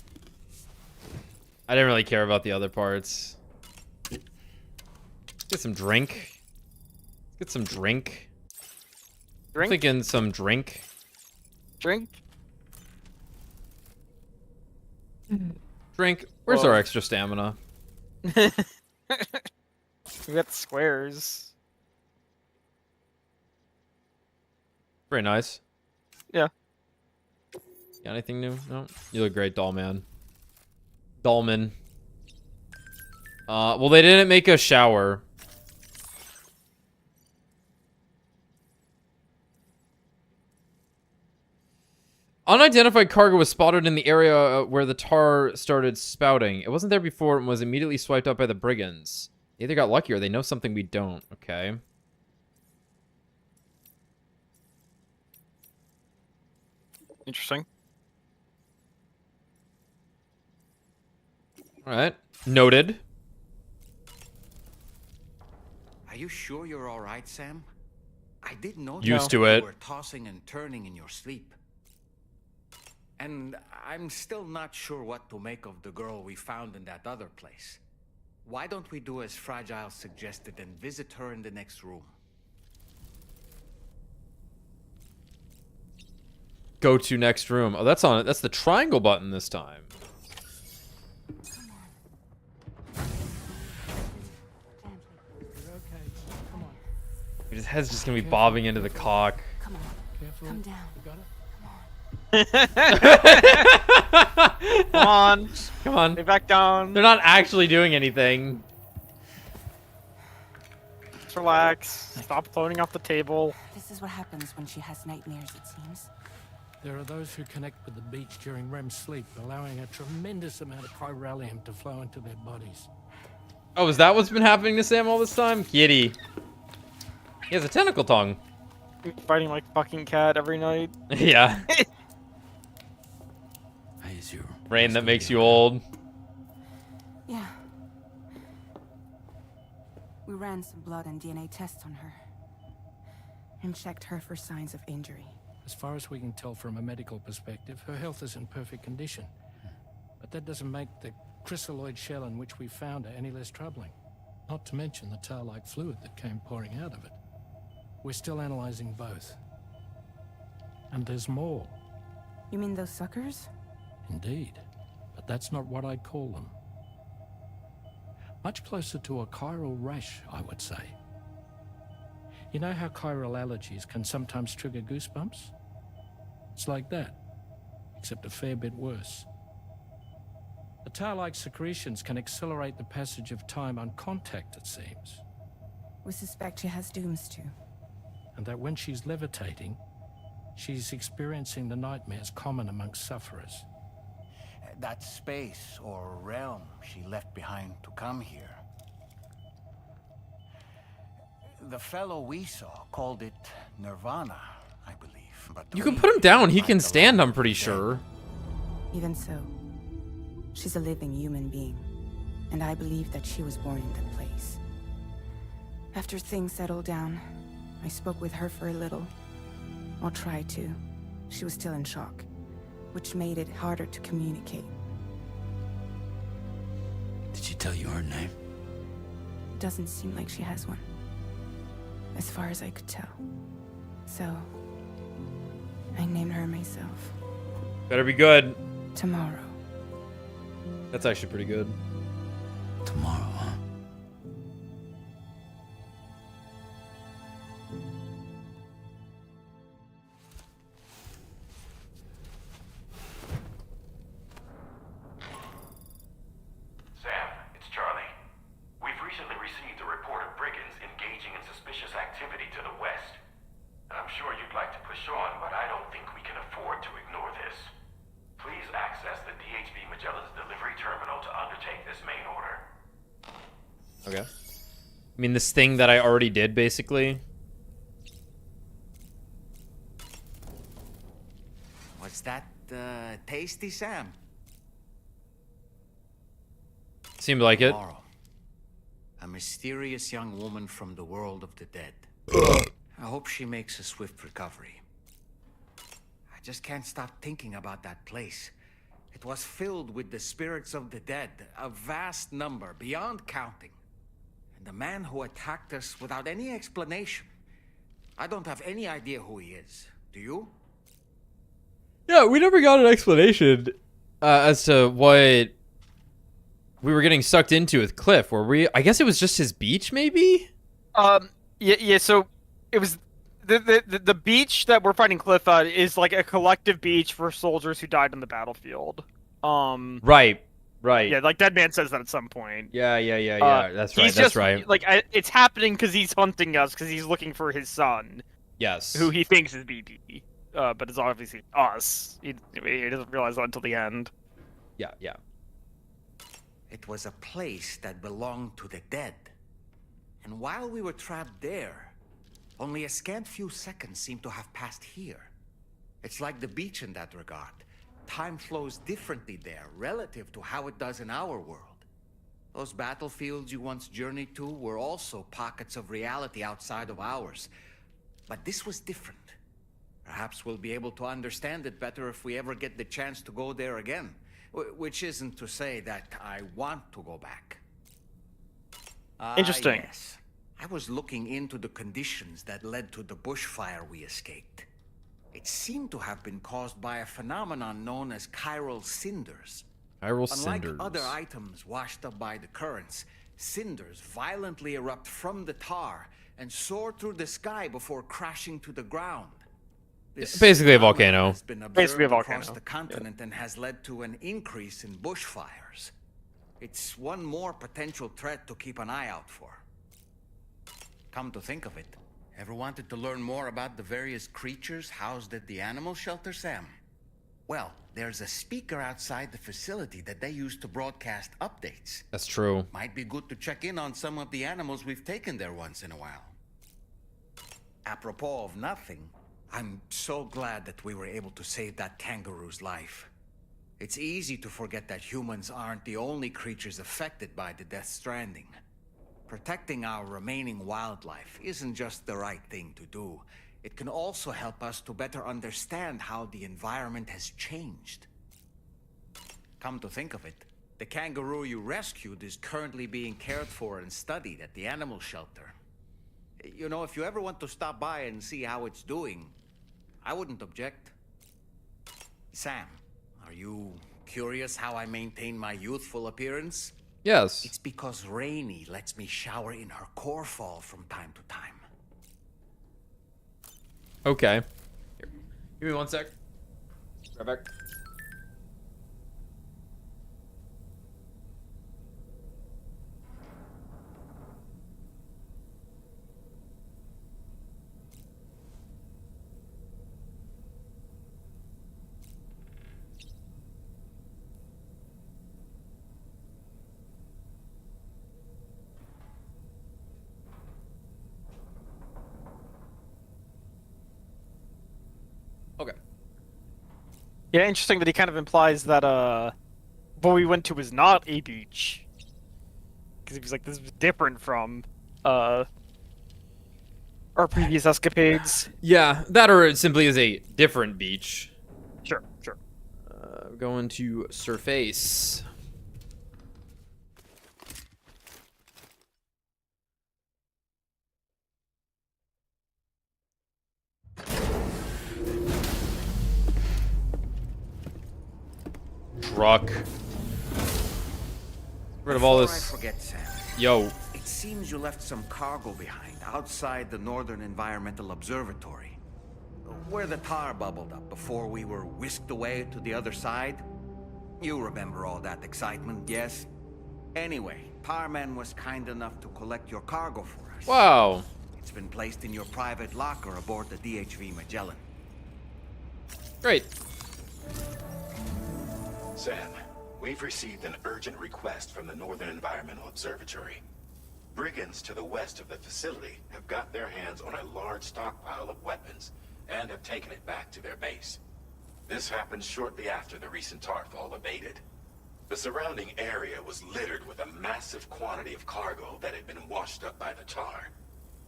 I didn't really care about the other parts. Get some drink. Get some drink. I'm thinking some drink. Drink? Drink. Where's our extra stamina? We got the squares. Very nice. Yeah. Got anything new? No. You look great, Dollman. Dollman. Well, they didn't make a shower. Unidentified cargo was spotted in the area where the tar started spouting. It wasn't there before and was immediately swiped up by the brigands. They either got lucky or they know something we don't. Okay. Interesting. All right. Noted. Are you sure you're all right, Sam? I didn't know Used to you it. were tossing and turning in your sleep. And I'm still not sure what to make of the girl we found in that other place. Why don't we do as Fragile suggested and visit her in the next room? Go to next room. Oh, that's on it. That's the triangle button this time. His head's just gonna be bobbing into the cock. Come on. Come down. Come on. Come on. Stay back down. They're not actually doing anything. Just relax. Stop floating off the table. This is what happens when she has nightmares, it seems. There are those who connect with the beach during REM sleep, allowing a tremendous amount of chiralium to flow into their bodies. Oh, is that what's been happening to Sam all this time? Kitty. He has a tentacle tongue. Fighting like fucking cat every night. Yeah. Rain that makes you old. Yeah. We ran some blood and DNA tests on her. And checked her for signs of injury. As far as we can tell from a medical perspective, her health is in perfect condition. But that doesn't make the chrysaloid shell in which we found her any less troubling. Not to mention the tar-like fluid that came pouring out of it. We're still analyzing both. And there's more. You mean those suckers? Indeed. But that's not what I'd call them. Much closer to a chiral rash, I would say. You know how chiral allergies can sometimes trigger goosebumps? It's like that, except a fair bit worse. The tar-like secretions can accelerate the passage of time on contact, it seems. We suspect she has dooms too. And that when she's levitating, she's experiencing the nightmares common amongst sufferers. That space or realm she left behind to come here. The fellow we saw called it Nirvana, I believe. But You can put him down. He can stand, I'm pretty sure. Even so, she's a living human being. And I believe that she was born in that place. After things settled down, I spoke with her for a little. Or tried to. She was still in shock, which made it harder to communicate. Did she tell you her name? Doesn't seem like she has one. As far as I could tell. So, I named her myself. Better be good. Tomorrow. That's actually pretty good. Tomorrow, huh? Sam, it's Charlie. We've recently received a report of brigands engaging in suspicious activity to the west. I'm sure you'd like to push on, but I don't think we can afford to ignore this. Please access the DHV Magellan's delivery terminal to undertake this main order. Okay. I mean, this thing that I already did, basically. Was that tasty, Sam? Seemed like it. Tomorrow, a mysterious young woman from the world of the dead. I hope she makes a swift recovery. I just can't stop thinking about that place. It was filled with the spirits of the dead, a vast number, beyond counting. And the man who attacked us without any explanation. I don't have any idea who he is. Do you? Yeah, we never got an explanation as to what we were getting sucked into with Cliff. Were we? I guess it was just his beach, maybe? Yeah, so it was the beach that we're fighting Cliff at is like a collective beach for soldiers who died on the battlefield. Right. Yeah, like Dead Man says that at some point. Yeah. That's right. That's right. Like it's happening because he's hunting us because he's looking for his son. Yes. Who he thinks is BB, but it's obviously us. He doesn't realize that until the end. Yeah. It was a place that belonged to the dead. And while we were trapped there, only a scant few seconds seem to have passed here. It's like the beach in that regard. Time flows differently there, relative to how it does in our world. Those battlefields you once journeyed to were also pockets of reality outside of ours. But this was different. Perhaps we'll be able to understand it better if we ever get the chance to go there again. Which isn't to say that I want to go back. Interesting. Yes. I was looking into the conditions that led to the bushfire we escaped. It seemed to have been caused by a phenomenon known as chiral cinders. Unlike other items washed up by the currents, cinders violently erupt from the tar and soar through the sky before crashing to the ground. Basically a volcano. Has been observed across the continent and has led to an increase in bushfires. It's one more potential threat to keep an eye out for. Come to think of it, ever wanted to learn more about the various creatures housed at the animal shelter, Sam? Well, there's a speaker outside the facility that they use to broadcast updates. That's true. Might be good to check in on some of the animals we've taken there once in a while. Apropos of nothing, I'm so glad that we were able to save that kangaroo's life. It's easy to forget that humans aren't the only creatures affected by the Death Stranding. Protecting our remaining wildlife isn't just the right thing to do. It can also help us to better understand how the environment has changed. Come to think of it, the kangaroo you rescued is currently being cared for and studied at the animal shelter. You know, if you ever want to stop by and see how it's doing, I wouldn't object. Sam, are you curious how I maintain my youthful appearance? Yes. It's because Rainey lets me shower in her core fall from time to time. Okay. Here. Give me one sec. Right back. Okay. Yeah, interesting that he kind of implies that what we went to was not a beach. Because he was like, this was different from our previous escapades. Yeah, that or it simply is a different beach. Sure. Going to surface. Truck. Rid of all this. Before I forget, Sam. Yo. It seems you left some cargo behind outside the Northern Environmental Observatory, where the tar bubbled up before we were whisked away to the other side. You remember all that excitement, yes? Anyway, Tarman was kind enough to collect your cargo for us. Wow. It's been placed in your private locker aboard the DHV Magellan. Great. Sam, we've received an urgent request from the Northern Environmental Observatory. Brigands to the west of the facility have got their hands on a large stockpile of weapons and have taken it back to their base. This happened shortly after the recent tarfall abated. The surrounding area was littered with a massive quantity of cargo that had been washed up by the tar.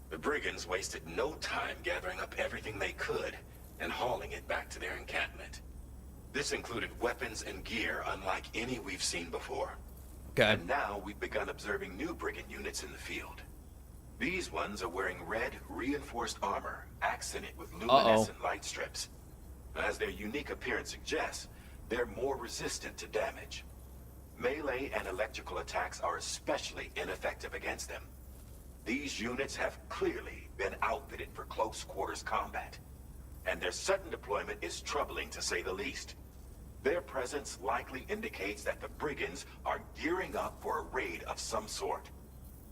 The brigands wasted no time gathering up everything they could and hauling it back to their encampment. This included weapons and gear unlike any we've seen before. Okay. And now we've begun observing new brigand units in the field. These ones are wearing red, reinforced armor, accented with luminescent light strips. As their unique appearance suggests, they're more resistant to damage. Melee and electrical attacks are especially ineffective against them. These units have clearly been outfitted for close quarters combat, and their sudden deployment is troubling to say the least. Their presence likely indicates that the brigands are gearing up for a raid of some sort.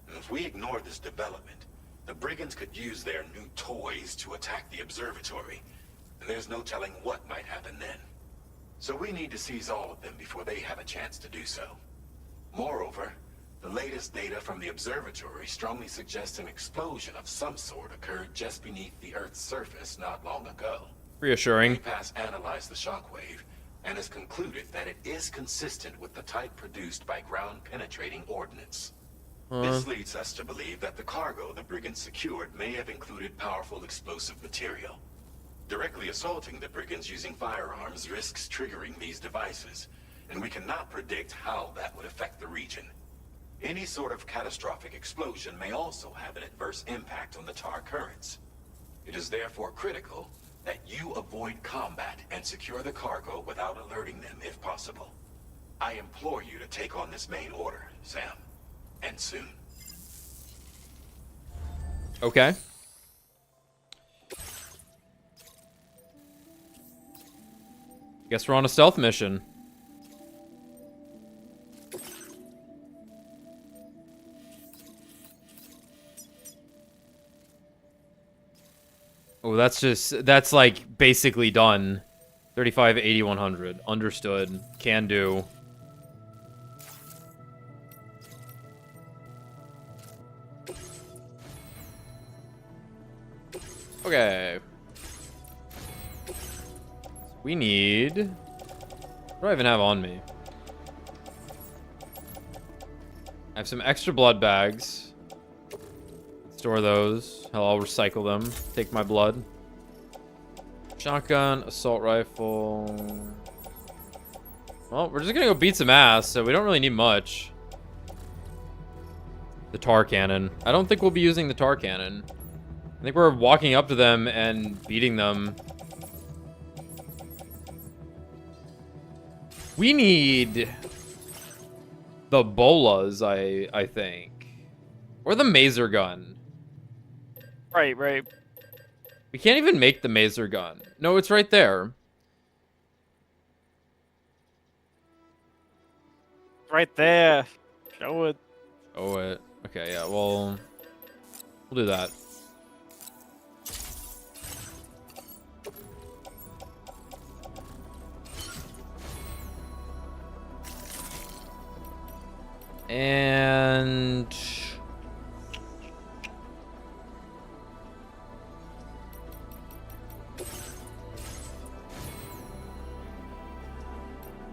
And if we ignore this development, the brigands could use their new toys to attack the observatory, and there's no telling what might happen then. So we need to seize all of them before they have a chance to do so. Moreover, the latest data from the observatory strongly suggests an explosion of some sort occurred just beneath the Earth's surface not long ago. Reassuring. Pass analyzed the shockwave and has concluded that it is consistent with the type produced by ground-penetrating ordnance. This leads us to believe that the cargo the brigands secured may have included powerful explosive material. Directly assaulting the brigands using firearms risks triggering these devices, and we cannot predict how that would affect the region. Any sort of catastrophic explosion may also have an adverse impact on the tar currents. It is therefore critical that you avoid combat and secure the cargo without alerting them if possible. I implore you to take on this main order, Sam. And soon. Okay. Guess we're on a stealth mission. Oh, that's like basically done. 35, 80, 100. Understood. Can do. Okay. We need... What do I even have on me? I have some extra blood bags. Store those. Hell, I'll recycle them. Take my blood. Shotgun, assault rifle. Well, we're just gonna go beat some ass, so we don't really need much. The tar cannon. I don't think we'll be using the tar cannon. I think we're walking up to them and beating them. We need the bolas, I think. Or the maser gun. Right. We can't even make the maser gun. No, it's right there. Right there. Show it. Oh, it. Okay, yeah, well... We'll do that. And...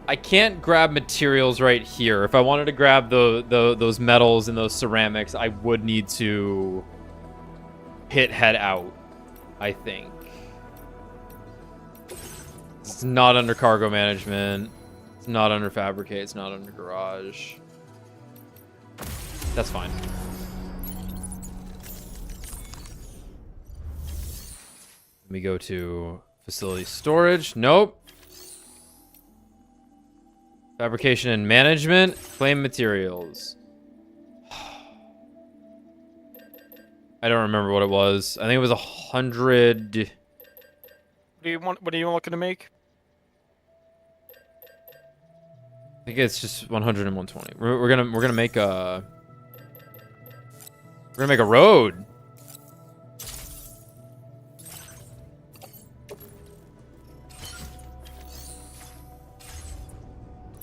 I can't grab materials right here. If I wanted to grab those metals and those ceramics, I would need to head out, I think. It's not under cargo management. It's not under fabricate. It's not under garage. That's fine. Let me go to facility storage. Nope. Fabrication and management. Flame materials. I don't remember what it was. I think it was 100. What are you looking to make? I think it's just 100 and 120. We're gonna make a. We're gonna make a road.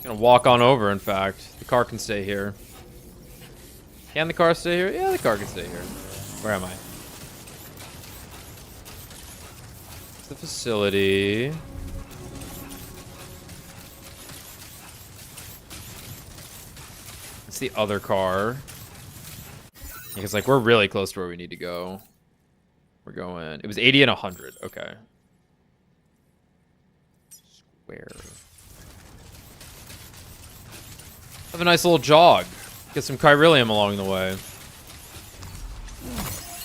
Gonna walk on over, in fact. The car can stay here. Can the car stay here? Yeah, the car can stay here. Where am I? It's the facility. It's the other car. Because, like, we're really close to where we need to go. We're going... It was 80 and 100. Okay. Square. Have a nice little jog. Get some chiralium along the way.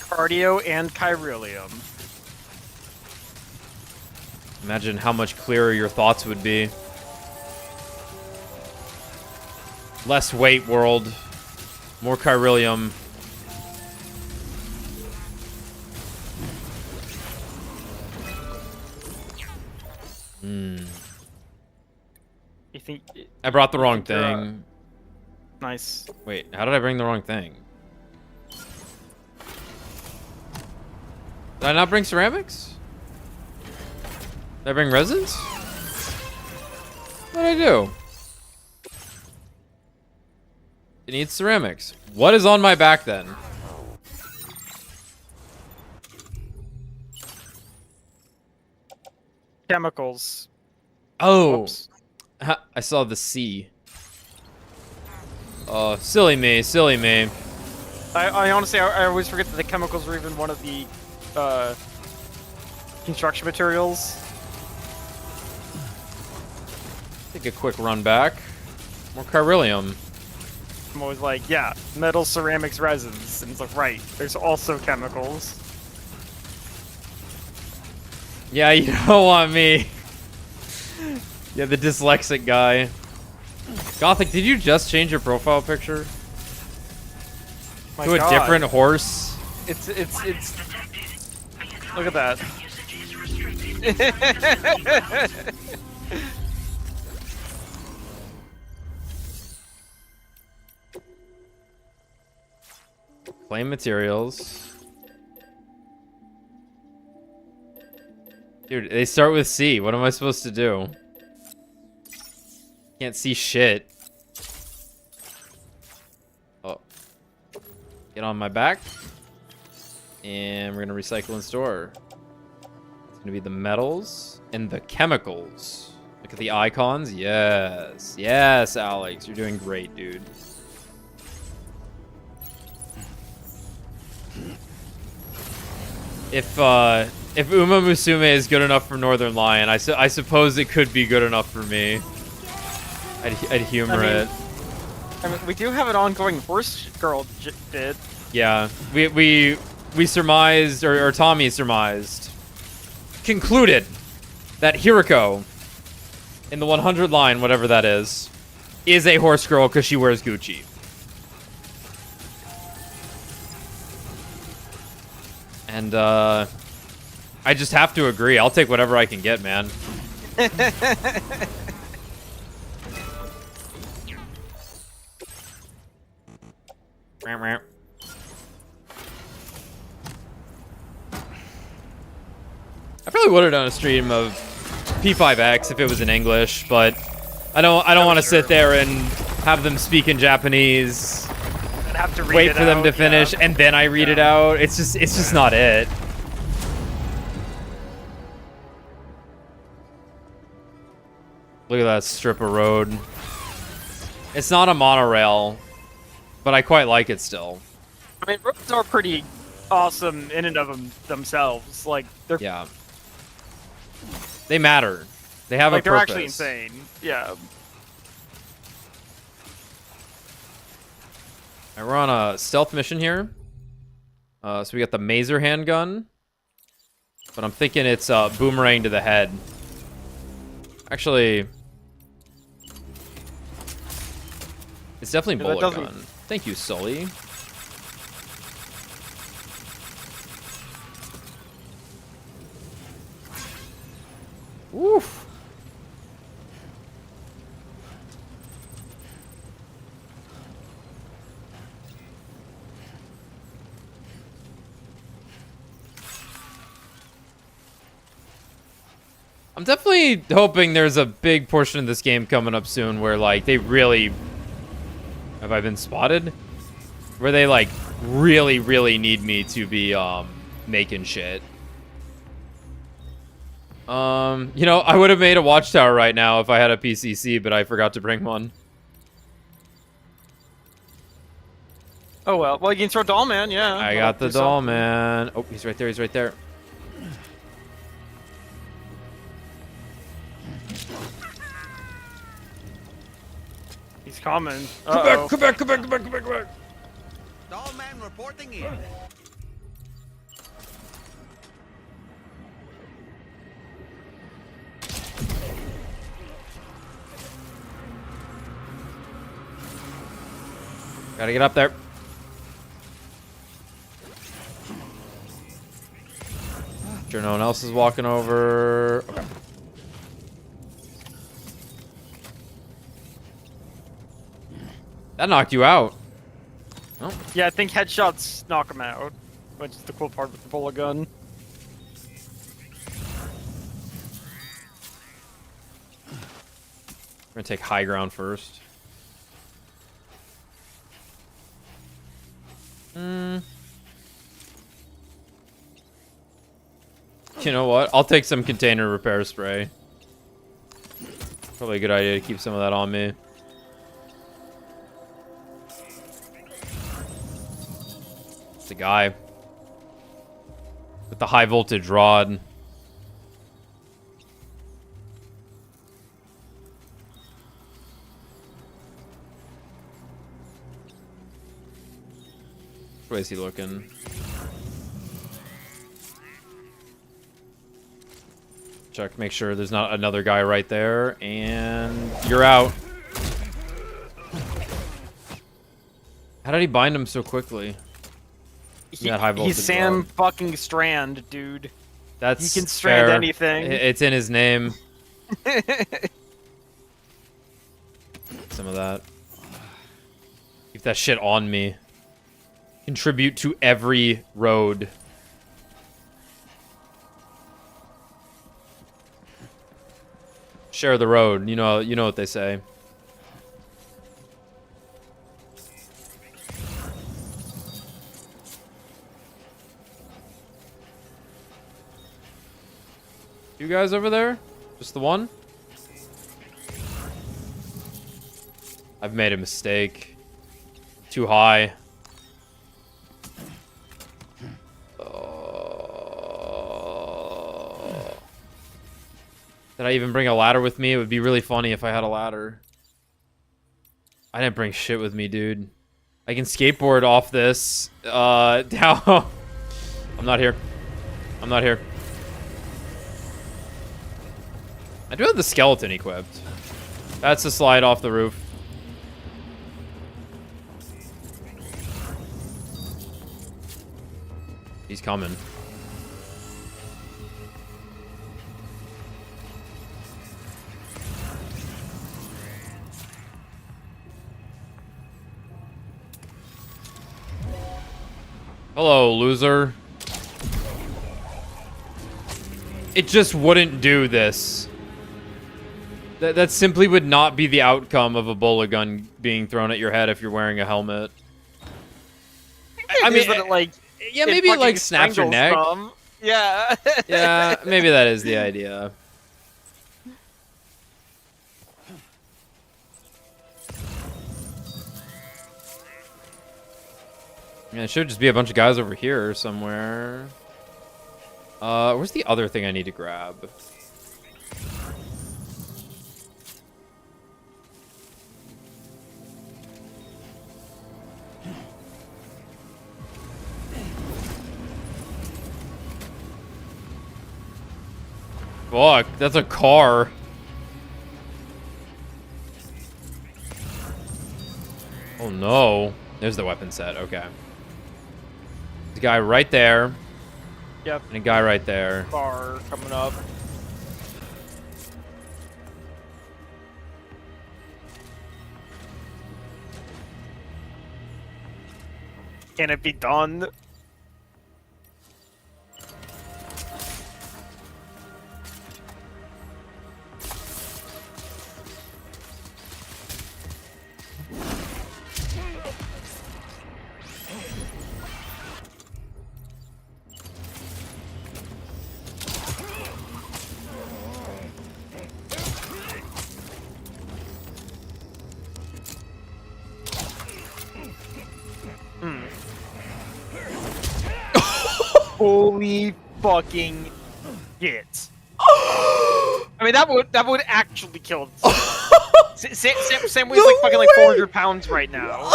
Cardio and chiralium. Imagine how much clearer your thoughts would be. Less weight, world. More chiralium. think I brought the wrong you're, thing. Nice. Wait, how did I bring the wrong thing? Did I not bring ceramics? Did I bring resins? What did I do? It needs ceramics. What is on my back then? Chemicals. Oh, Whoops. I saw the C. Oh, silly me, silly me. I honestly, I always forget that the chemicals were even one of the construction materials. Take a quick run back. More chiralium. I'm always like, yeah, metal, ceramics, resins. And it's like, right, there's also chemicals. Yeah, you don't want me. Yeah, the dyslexic guy. Gothic, did you just change your profile picture? My to a God. different horse? It's look at that. Claim materials. Dude, they start with C. What am I supposed to do? Can't see shit. Oh. Get on my back. And we're gonna recycle and store. It's gonna be the metals and the chemicals. Look at the icons. Yes. Yes, Alex. You're doing great, dude. If Uma Musume is good enough for Northern Lion, I suppose it could be good enough for me. I'd humor it. I mean, we do have an ongoing horse girl bit. Yeah, we surmised, or Tommy surmised, concluded that Hiriko, in the 100 line, whatever that is a horse girl because she wears Gucci. And I just have to agree. I'll take whatever I can get, man. I probably would have done a stream of P5X if it was in English, but I don't want to sit there and have them speak in Japanese. And have to read wait it for them out, to finish, yeah. and then I read it out. It's just not it. Look at that strip of road. It's not a monorail, but I quite like it still. I mean, roads are pretty awesome in and of themselves. Like they're They matter. They have like a they're purpose. actually insane. Yeah. Alright, we're on a stealth mission here. So we got the Maser handgun. But I'm thinking it's boomerang to the head. Actually, it's definitely Yeah, that bullet doesn't- gun. Thank you, Sully. Woof. I'm definitely hoping there's a big portion of this game coming up soon where, like, they really... Have I been spotted? Where they, like, really, really need me to be, making shit. You know, I would have made a watchtower right now if I had a PCC, but I forgot to bring one. Oh well. Well, you can throw doll man. Yeah. I got the doll, man. Oh, he's right there. He's right there. He's coming. Come back, come back, come back, come back, come back, come back. Doll man reporting in. Gotta get up there. Sure no one else is walking over. Okay. That knocked you out. Oh. Yeah, I think headshots knock him out, which is the cool part with the bullet gun. We're gonna take high ground first. You know what? I'll take some container repair spray. Probably a good idea to keep some of that on me. It's a guy with the high voltage rod. Which way is he looking? Check, make sure there's not another guy right there, and you're out. How did he bind him so quickly? He's Sam fucking Strand, dude. That's he can strand fair. anything. It's in his name. Some of that. Keep that shit on me. Contribute to every road. Share the road. You know what they say. You guys over there? Just the one? I've made a mistake. Too high. Did I even bring a ladder with me? It would be really funny if I had a ladder. I didn't bring shit with me, dude. I can skateboard off this. Down. I'm not here. I'm not here. I do have the skeleton equipped. That's the slide off the roof. He's coming. Hello, loser. It just wouldn't do this. That simply would not be the outcome of a bullet gun being thrown at your head if you're wearing a helmet. I mean, yeah, maybe it like snaps your neck. Yeah. Yeah, maybe that is the idea. Yeah, it should just be a bunch of guys over here somewhere. Where's the other thing I need to grab? Fuck, that's a car. Oh no. There's the weapon set, okay. There's a guy right there. Yep. And a guy right there. Car coming up. Can it be done? Holy fucking shit! I mean, that would actually kill him. Sam weighs like fucking like 400 pounds right now.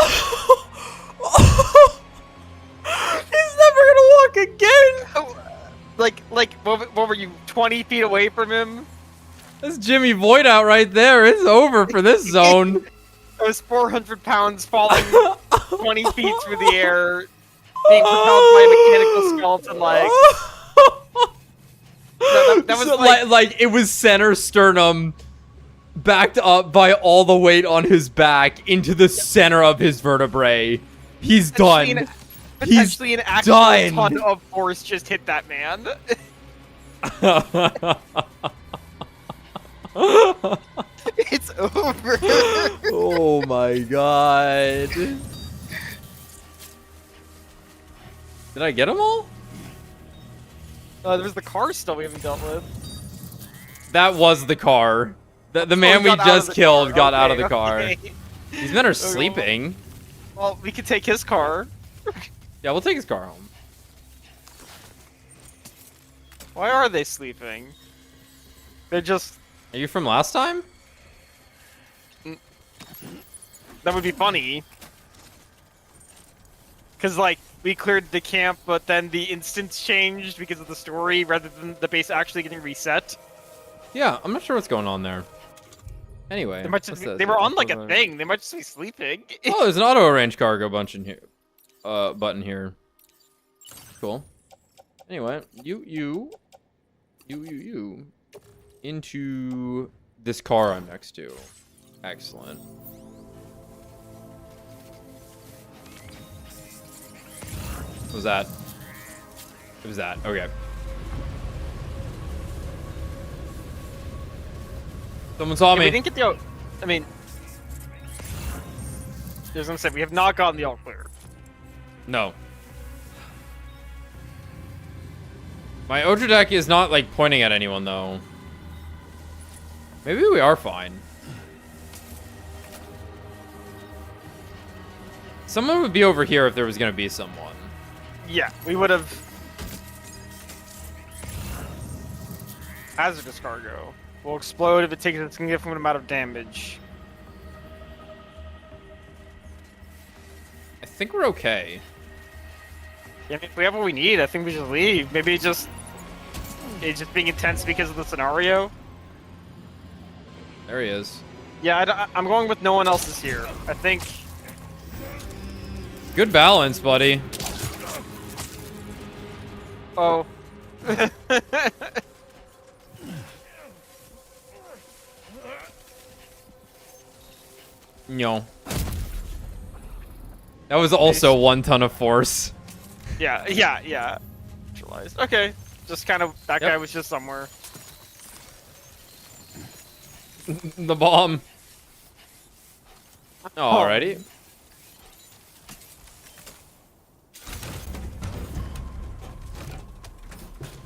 He's never gonna walk again. Like what were you 20 feet away from him? That's Jimmy Void out right there. It's over for this zone. It was 400 pounds falling 20 feet through the air, being propelled by a mechanical skeleton leg. That was so like it was center sternum backed up by all the weight on his back into the center of his vertebrae. He's done. He's Potentially an actual done. ton of force just hit that man. It's over. Oh my god. Did I get them all? There's the car still we haven't dealt with. That was the car. The man we just killed got out of the car. Okay. These men are sleeping. Well, we could take his car. Yeah, we'll take his car home. Why are they sleeping? They're just... Are you from last time? That would be funny. Because, like, we cleared the camp, but then the instance changed because of the story rather than the base actually getting reset. Yeah, I'm not sure what's going on there. Anyway, They, might just be, they were on, like, a thing. They might just be sleeping. Oh, there's an auto-arrange cargo bunch in here. Button here. Cool. Anyway, you. Into this car I'm next to. Excellent. What was that? What was that? Okay. Someone saw me. We didn't get the... I mean... I was gonna say, we have not gotten the all clear. No. My Odra deck is not, like, pointing at anyone, though. Maybe we are fine. Someone would be over here if there was going to be someone. Yeah, we would have... Hazardous cargo. Will explode if it takes a significant amount of damage. I think we're okay. Yeah, if we have what we need, I think we should leave. Maybe it's just being intense because of the scenario. There he is. Yeah, I'm going with no one else is here. I think... Good balance, buddy. Oh. No. That was also 1 ton of force. Yeah. Neutralized. Okay. Just kind of, that guy was just somewhere. The bomb. Alrighty.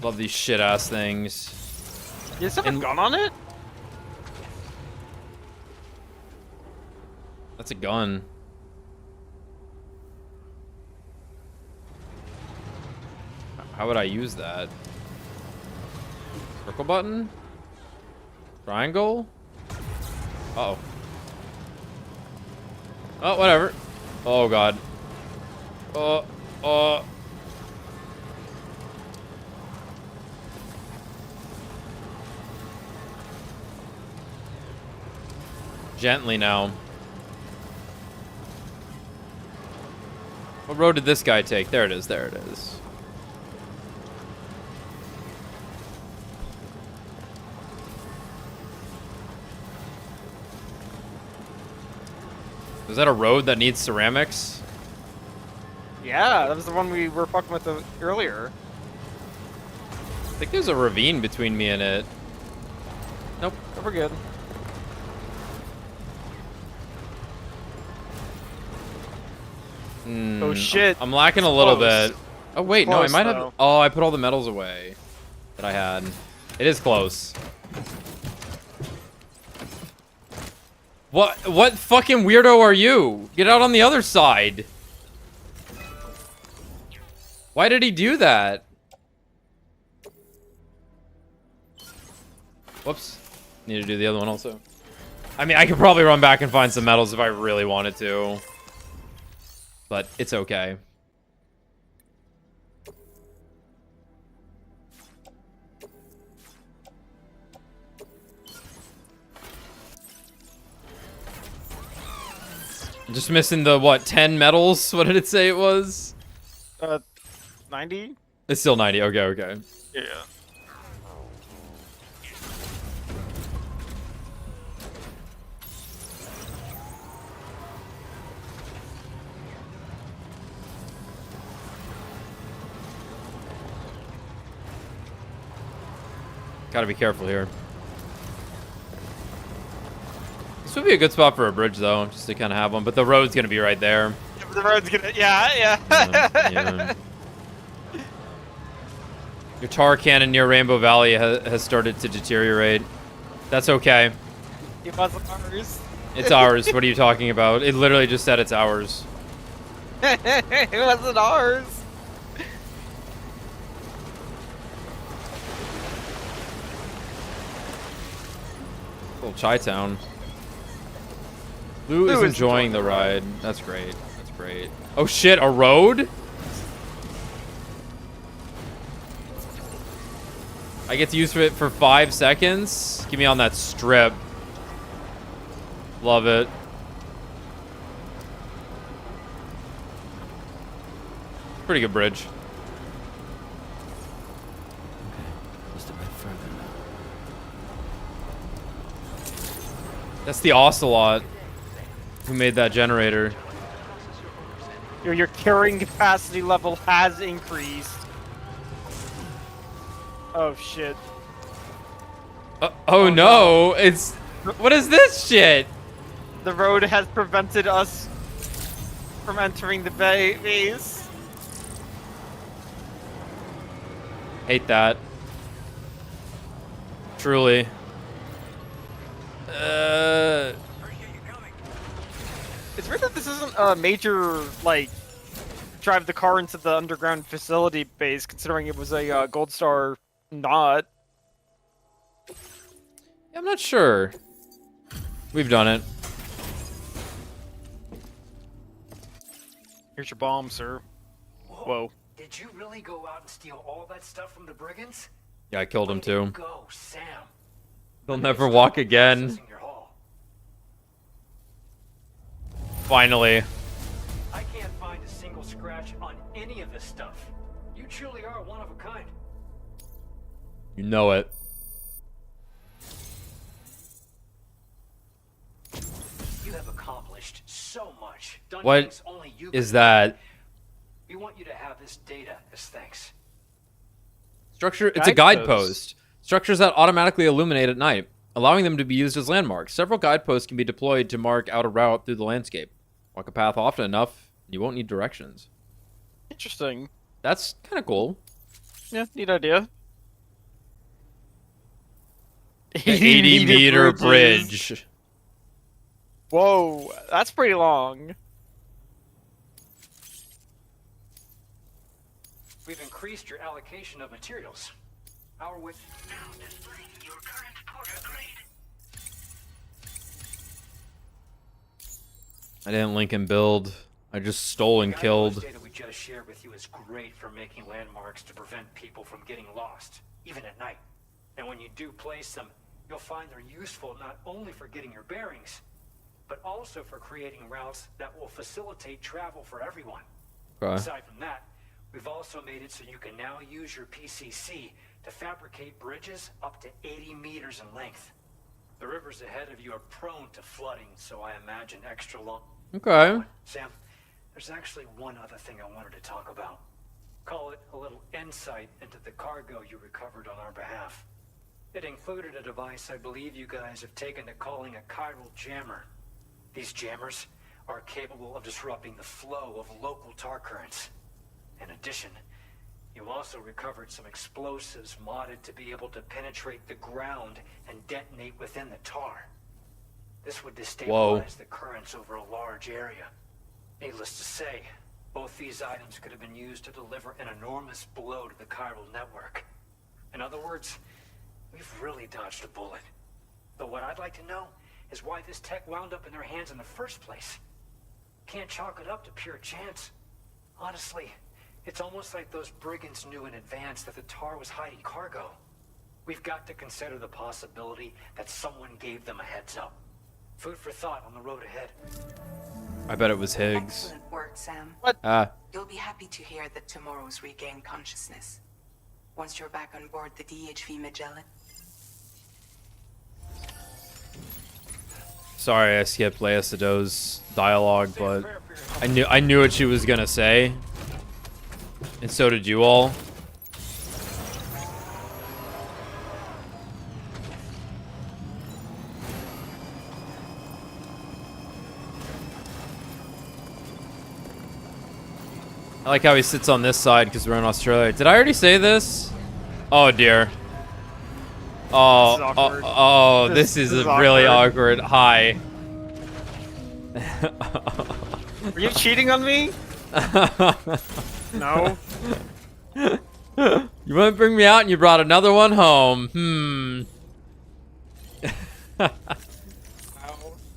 Love these shit ass things. You just have a gun on it? That's a gun. How would I use that? Circle button? Triangle? Uh-oh. Oh, whatever. Oh, God. Gently now. What road did this guy take? There it is, there it is. Is that a road that needs ceramics? Yeah, that was the one we were fucking with earlier. I think there's a ravine between me and it. Nope. Oh, we're good. Oh shit. I'm lacking a little Close. bit. Oh wait, no, I might have. Oh, I put all the medals away that I had. It is close. What fucking weirdo are you? Get out on the other side. Why did he do that? Whoops. Need to do the other one also. I mean, I could probably run back and find some medals if I really wanted to. But it's okay. Just missing the, what, 10 medals? What did it say it was? 90? It's still 90. Okay, okay. Yeah. Gotta be careful here. This would be a good spot for a bridge, though, just to kind of have one. But the road's gonna be right there. The road's gonna, yeah. Yeah. Your tar cannon near Rainbow Valley has started to deteriorate. That's okay. It wasn't ours. It's ours. What are you talking about? It literally just said it's ours. It wasn't ours. Little Chi-Town. Lou is enjoying the ride. That's great. That's great. Oh shit, a road? I get to use it for 5 seconds? Give me on that strip. Love it. Pretty good bridge. Just a bit further now. That's the Ocelot who made that generator. Your carrying capacity level has increased. Oh shit. Oh no, it's... What is this shit? The road has prevented us from entering the base. Hate that. Truly. It's weird that this isn't a major, like, drive the car into the underground facility base, considering it was a Gold Star not. I'm not sure. We've done it. Here's your bomb, sir. Whoa. Did you really go out and steal all that stuff from the brigands? Yeah, I killed him too. Go, Sam. He'll never walk again. Finally. I can't find a single scratch on any of this stuff. You truly are one of a kind. You know it. You have accomplished so much. Done What things only you is could that? do. We want you to have this data as thanks. Structure. It's a guidepost. Structures that automatically illuminate at night, allowing them to be used as landmarks. Several guideposts can be deployed to mark out a route through the landscape. Walk a path often enough, you won't need directions. Interesting. That's kind of cool. Yeah, neat idea. 80-meter bridge. Whoa, that's pretty long. We've increased your allocation of materials. Our width now displaying your current porter grade. I didn't link and build. I just stole and killed. The data we just shared with you is great for making landmarks to prevent people from getting lost, even at night. And when you do place them, you'll find they're useful not only for getting your bearings, but also for creating routes that will facilitate travel for everyone. Okay. Aside from that, we've also made it so you can now use your PCC to fabricate bridges up to 80 meters in length. The rivers ahead of you are prone to flooding, so I imagine extra long. Okay. Sam, there's actually one other thing I wanted to talk about. Call it a little insight into the cargo you recovered on our behalf. It included a device I believe you guys have taken to calling a chiral jammer. These jammers are capable of disrupting the flow of local tar currents. In addition, you also recovered some explosives modded to be able to penetrate the ground and detonate within the tar. This would destabilize the currents over a large area. Needless to say, both these items could have been used to deliver an enormous blow to the chiral network. In other words, we've really dodged a bullet. But what I'd like to know is why this tech wound up in their hands in the first place. Can't chalk it up to pure chance. Honestly, it's almost like those brigands knew in advance that the tar was hiding cargo. We've got to consider the possibility that someone gave them a heads up. Food for thought on the road ahead. I bet it was Higgs. Excellent work, Sam. Ah. You'll be happy to hear that tomorrow's regained consciousness. Once you're back on board the DHV Magellan. Sorry, I skipped Leia Sedo's dialogue, but I knew what she was gonna say, and so did you all. I like how he sits on this side because we're in Australia. Did I already say this? Oh dear. Oh, this is really awkward. Hi. Are you cheating on me? No. You want to bring me out and you brought another one home.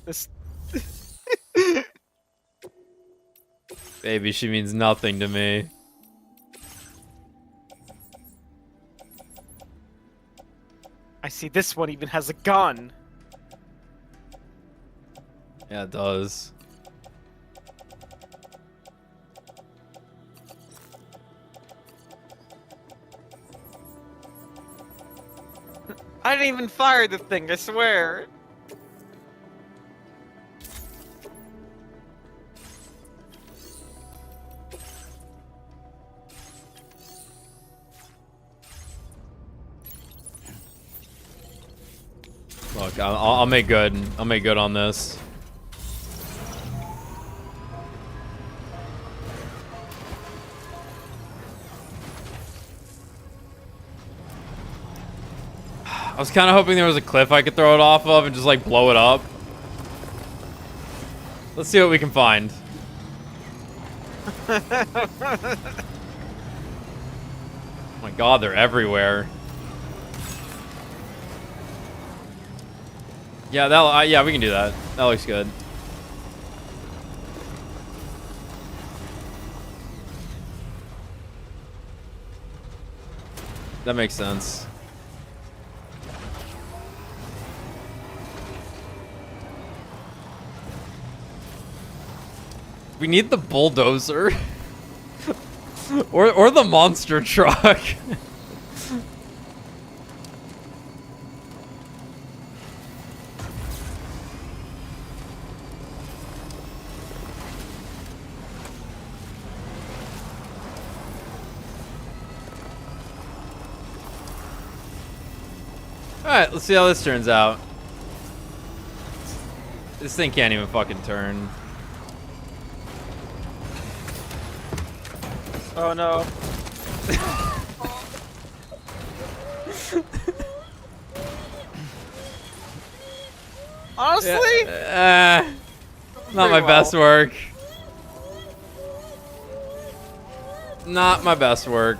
This... Baby, she means nothing to me. I see this one even has a gun. Yeah, it does. I didn't even fire the thing, I swear. Look, I'll make good. I'll make good on this. I was kind of hoping there was a cliff I could throw it off of and just like blow it up. Let's see what we can find. Oh my god, they're everywhere. Yeah, yeah, we can do that. That looks good. That makes sense. We need the bulldozer. or the monster truck. Alright, let's see how this turns out. This thing can't even fucking turn. Oh no. Honestly? Not my best work. Not my best work.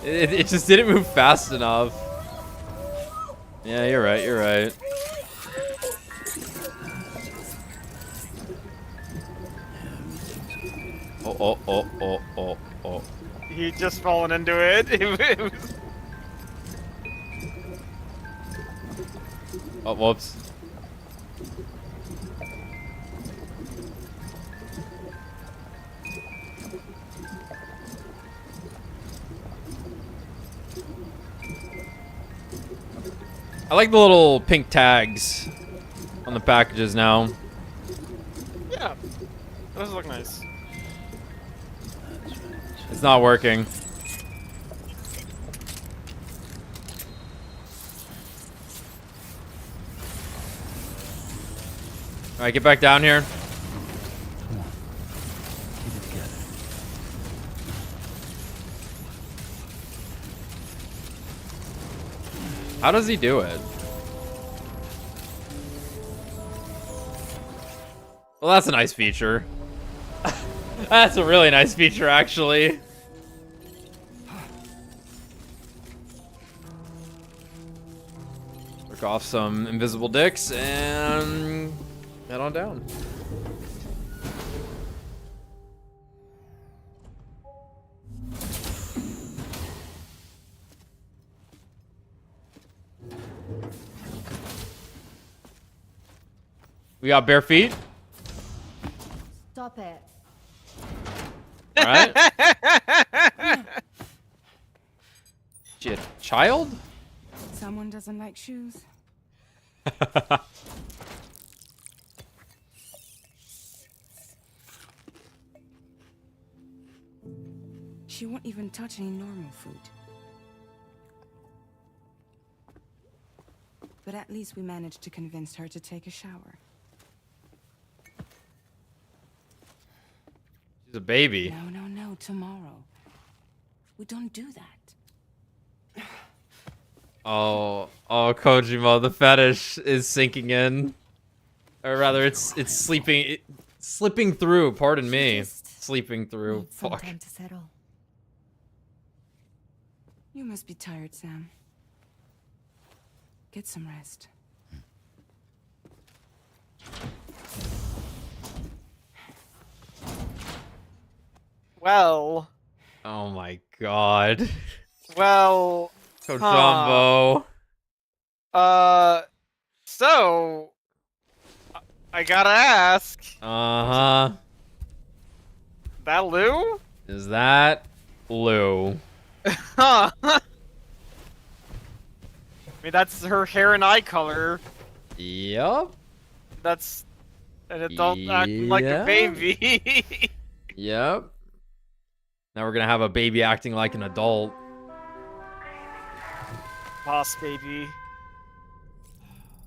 It just didn't move fast enough. Yeah, you're right, you're right. Oh. He just fallen into it. Oh, whoops. I like the little pink tags on the packages now. Yeah, those look nice. It's not working. Alright, get back down here. Come on. Keep it together. How does he do it? Well, that's a nice feature. That's a really nice feature, actually. Work off some invisible dicks and head on down. We got bare feet. Stop it. All right. Shit, child? Someone doesn't like shoes. She won't even touch any normal food. But at least we managed to convince her to take a shower. She's a baby. No, tomorrow. We don't do that. Oh, Kojima, the fetish is sinking in. Or rather, it's slipping through, pardon me. Sleeping through. Fuck. Time to settle. You must be tired, Sam. Get some rest. Well. Oh my god. Well. Kojambo. So. I gotta ask. Uh-huh. That Lou? Is that Lou? Huh. I mean, that's her hair and eye color. Yup. That's an adult acting like a baby. Yep. Now we're gonna have a baby acting like an adult. Boss baby.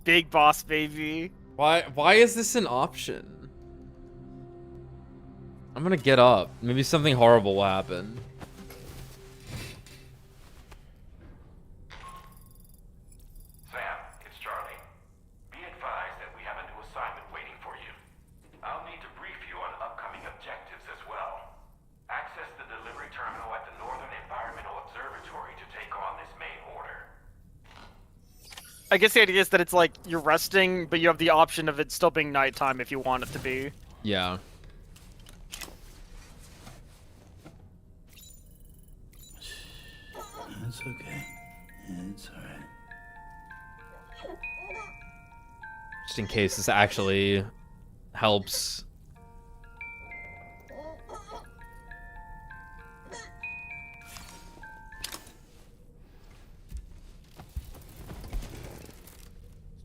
Big boss baby. Why is this an option? I'm gonna get up. Maybe something horrible will happen. Sam, it's Charlie. Be advised that we have a new assignment waiting for you. I'll need to brief you on upcoming objectives as well. Access the delivery terminal at the Northern Environmental Observatory to take on this main order. I guess the idea is that it's like you're resting, but you have the option of it still being nighttime if you want it to be. Yeah. It's okay. It's alright. Just in case this actually helps.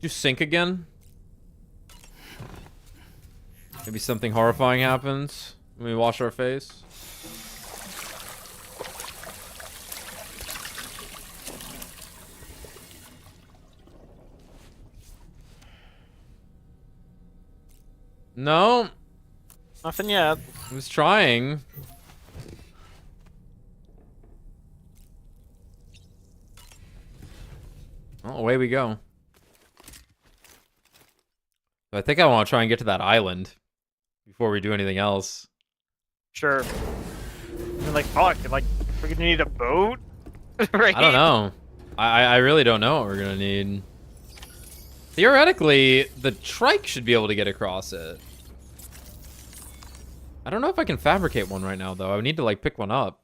Did you sink again? Maybe something horrifying happens when we wash our face. No. Nothing yet. I was trying. Well, away we go. I think I want to try and get to that island before we do anything else. Sure. And like, fuck, like, we're gonna need a boat? Right? I don't know. I really don't know what we're gonna need. Theoretically, the trike should be able to get across it. I don't know if I can fabricate one right now, though. I would need to, like, pick one up.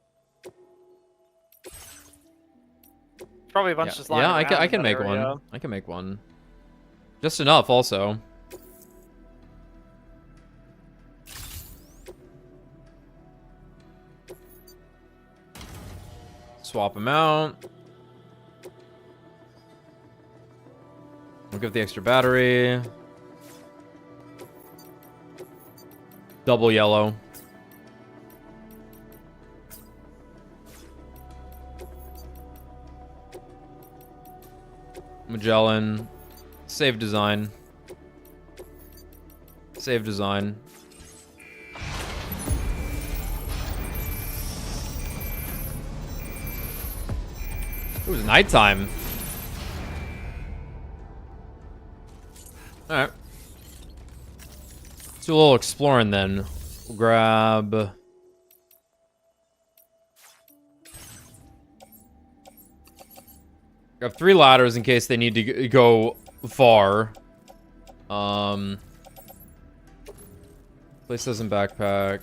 Probably a bunch just lying yeah, around I in can that make area. one. I can make one. Just enough, also. Swap them out. We'll give the extra battery. Double yellow. Magellan. Save design. Save design. It was nighttime. Alright. Let's do a little exploring then. We'll grab... Grab 3 ladders in case they need to go far. Place those in backpack.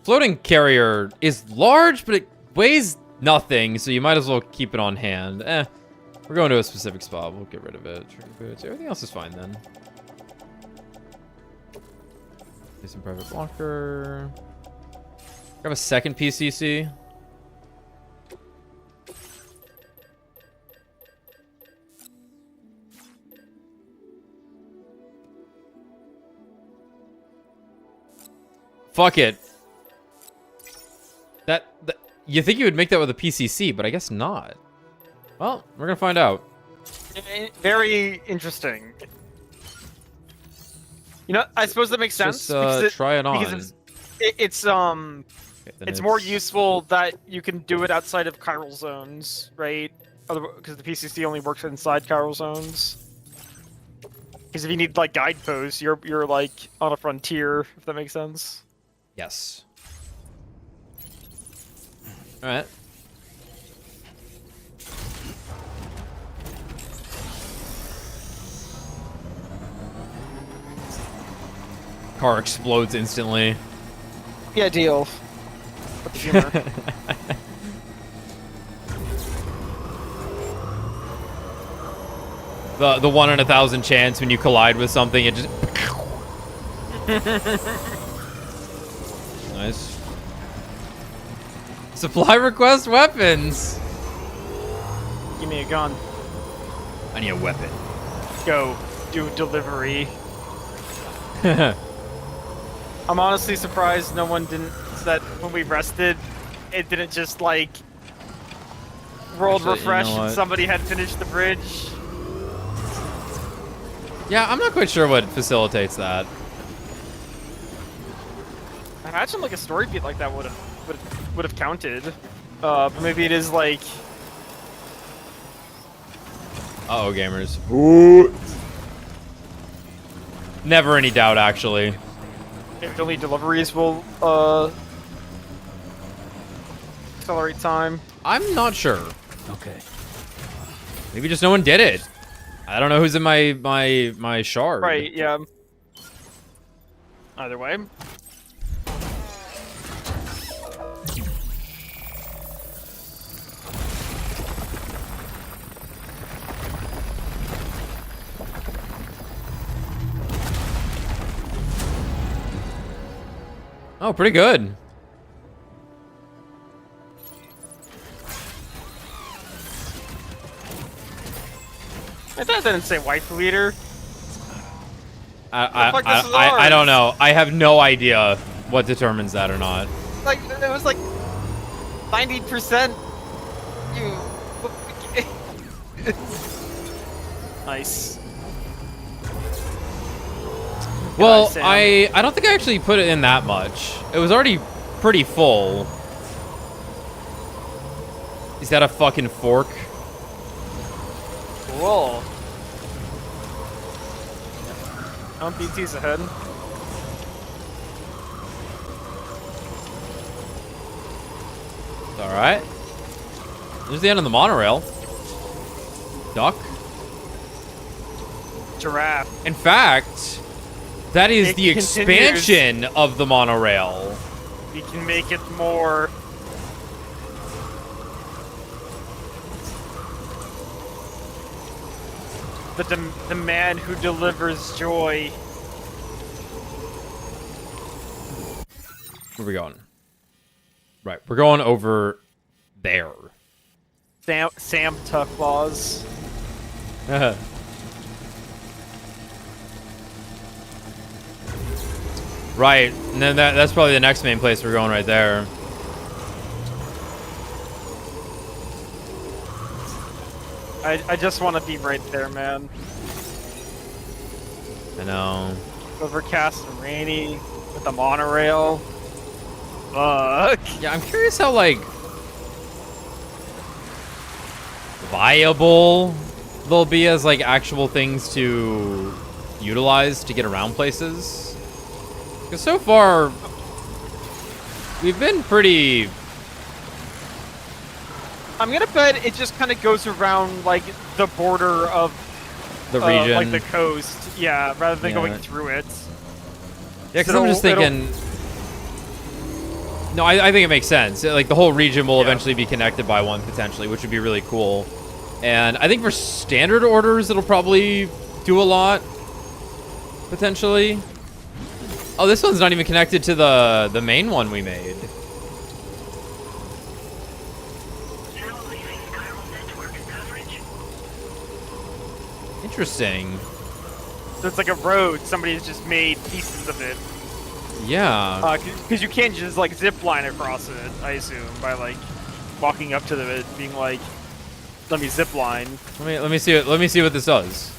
Floating carrier is large, but it weighs nothing, so you might as well keep it on hand. We're going to a specific spot. We'll get rid of it. Trinket boots. Everything else is fine then. Get some private locker. Grab a second PCC. Fuck it. That you think you would make that with a PCC, but I guess not. Well, we're gonna find out. Very interesting. You know, I suppose that makes sense. Just try it on. Because it's more useful that you can do it outside of chiral zones, right? Because the PCC only works inside chiral zones. Because if you need like guideposts, you're like on a frontier, if that makes sense. Yes. All right. Car explodes instantly. Yeah, deal. With the humor. The 1 in 1,000 chance when you collide with something, it just. Nice. Supply request weapons. Give me a gun. I need a weapon. Go do delivery. I'm honestly surprised no one didn't. That when we rested, it didn't just like world Actually, refresh you know and what? somebody had finished the bridge. Yeah, I'm not quite sure what facilitates that. I imagine like a story beat like that would have counted. But maybe it is like. Uh-oh, gamers. Ooh. Never any doubt, actually. If only deliveries will accelerate time. I'm not sure. Okay. Maybe just no one did it. I don't know who's in my shard. Right, yeah. Either way. Oh, pretty good. I thought that didn't say WaifuEater. I don't know. I have no idea what determines that or not. Like it was like 90%. Nice. Well, Sam. I don't think I actually put it in that much. It was already pretty full. Is that a fucking fork? Cool. BT's ahead. All right. There's the end of the monorail. Duck. Giraffe. In fact, that is It the continues. expansion of the monorail. We can make it more. The man who delivers joy. Where are we going? Right, we're going over there. Sam Tucklaws. Right, and then that's probably the next main place we're going right there. I just want to be right there, man. I know. Overcast and rainy with the monorail. Fuck. Yeah, I'm curious how, like, viable they'll be as, like, actual things to utilize to get around places. Because so far, we've been pretty... I'm gonna bet it just kind of goes around, like, the border of... the region. Like, the coast. Yeah, rather than going through it. Yeah, because I'm just thinking... No, I think it makes sense. Like, the whole region will eventually be connected by one, potentially, which would be really cool. And I think for standard orders, it'll probably do a lot, potentially. Oh, this one's not even connected to the main one we made. Interesting. So it's like a road. Somebody's just made pieces of it. Yeah. Because you can't just like zip line across it, I assume, by like walking up to it, being like, "Let me zip line." Let me see what this does.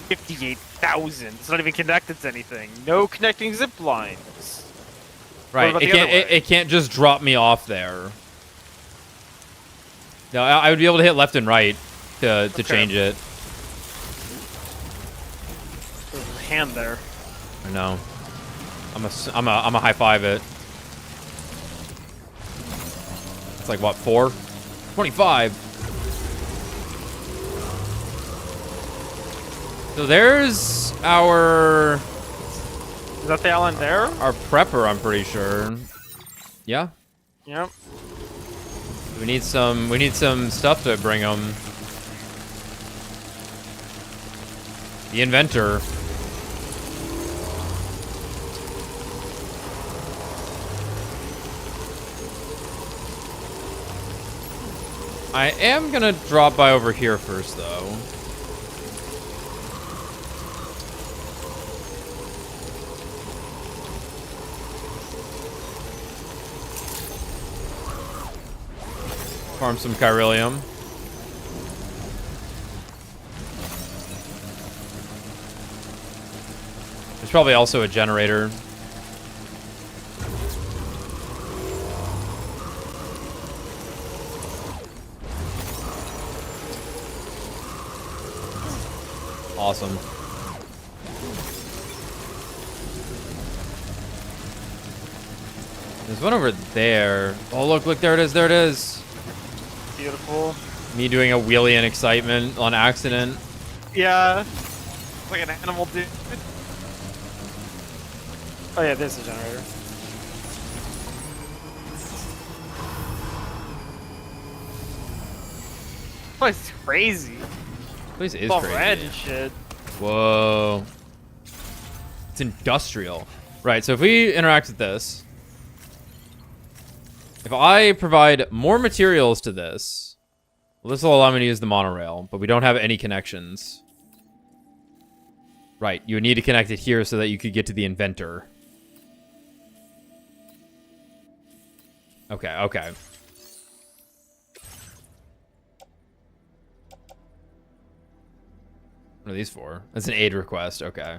58 1,000. It's not even connected to anything. No connecting zip lines. Right. It can't just drop me off there. No, I would be able to hit left and right to change it. There's a hand there. I know. I'm a high five it. It's like what, 4? 25. So there's our. Is that the island there? Our prepper, I'm pretty sure. Yeah. Yep. We need some stuff to bring him. The inventor. I am gonna drop by over here first, though. Farm some chiralium. There's probably also a generator. Awesome. There's one over there. Oh, look, there it is, there it is. Beautiful. Me doing a wheelie in excitement on accident. Yeah. Like an animal dude. Oh yeah, there's a generator. This place is crazy. This place is it's all crazy. red and shit. Whoa. It's industrial. Right, so if we interact with this, if I provide more materials to this, well, this will allow me to use the monorail, but we don't have any connections. Right, you would need to connect it here so that you could get to the inventor. Okay, okay. What are these for? That's an aid request, okay.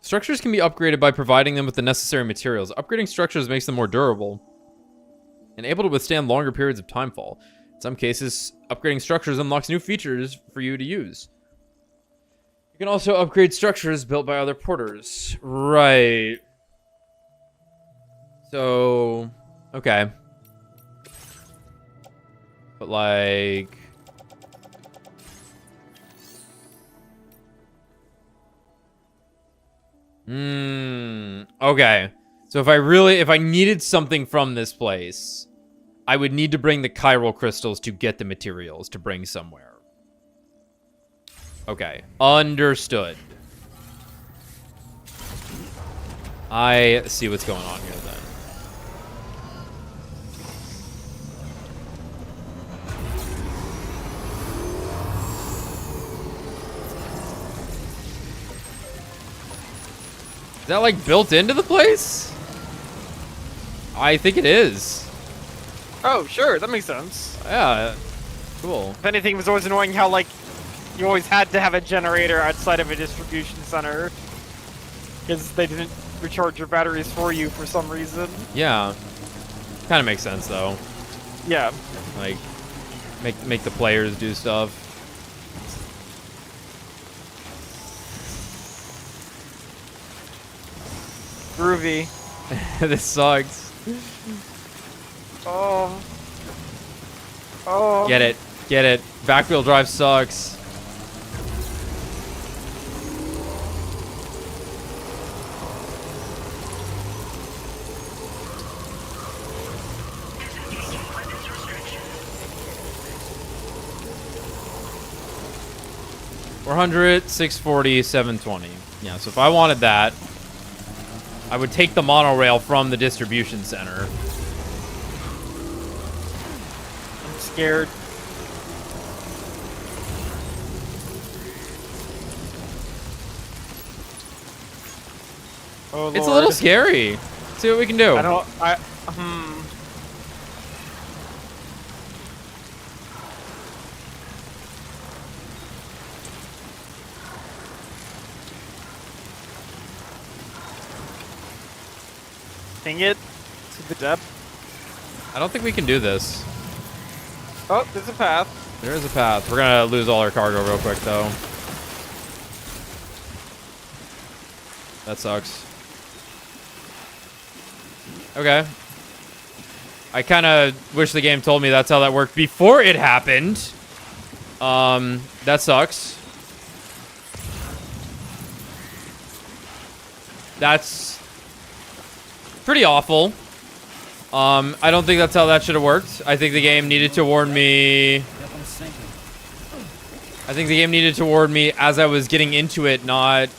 Structures can be upgraded by providing them with the necessary materials. Upgrading structures makes them more durable and able to withstand longer periods of timefall. In some cases, upgrading structures unlocks new features for you to use. You can also upgrade structures built by other porters. Right. So, okay. But like... Okay. So if I needed something from this place, I would need to bring the chiral crystals to get the materials to bring somewhere. Okay. Understood. I see what's going on here then. Is that like built into the place? I think it is. Oh, sure, that makes sense. Yeah, cool. If anything, it was always annoying how, like, you always had to have a generator outside of a distribution center because they didn't recharge your batteries for you for some reason. Yeah. Kind of makes sense, though. Yeah. Like, make the players do stuff. Groovy. This sucks. Oh. Oh. Get it. Get it. Back-wheel drive sucks. $400, $640, $720. Yeah, so if I wanted that, I would take the monorail from the distribution center. I'm scared. Oh, Lord. It's a little scary. Let's see what we can do. ping it to the depth? I don't think we can do this. Oh, there's a path. There is a path. We're gonna lose all our cargo real quick, though. That sucks. Okay. I kind of wish the game told me that's how that worked before it happened. That sucks. That's pretty awful. I don't think that's how that should have worked. I think the game needed to warn me. I think the game needed to warn me as I was getting into it, not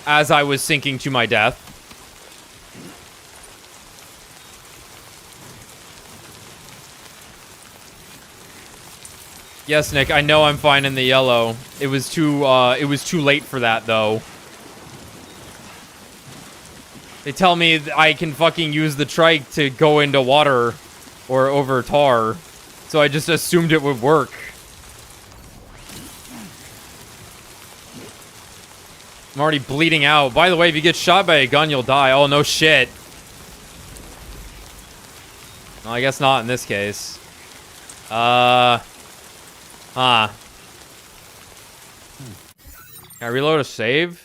as I was sinking to my death. Yes, Nick, I know I'm fine in the yellow. It was too late for that, though. They tell me I can fucking use the trike to go into water or over tar, so I just assumed it would work. I'm already bleeding out. By the way, if you get shot by a gun, you'll die. Oh, no shit. Well, I guess not in this case. Huh. Can I reload a save?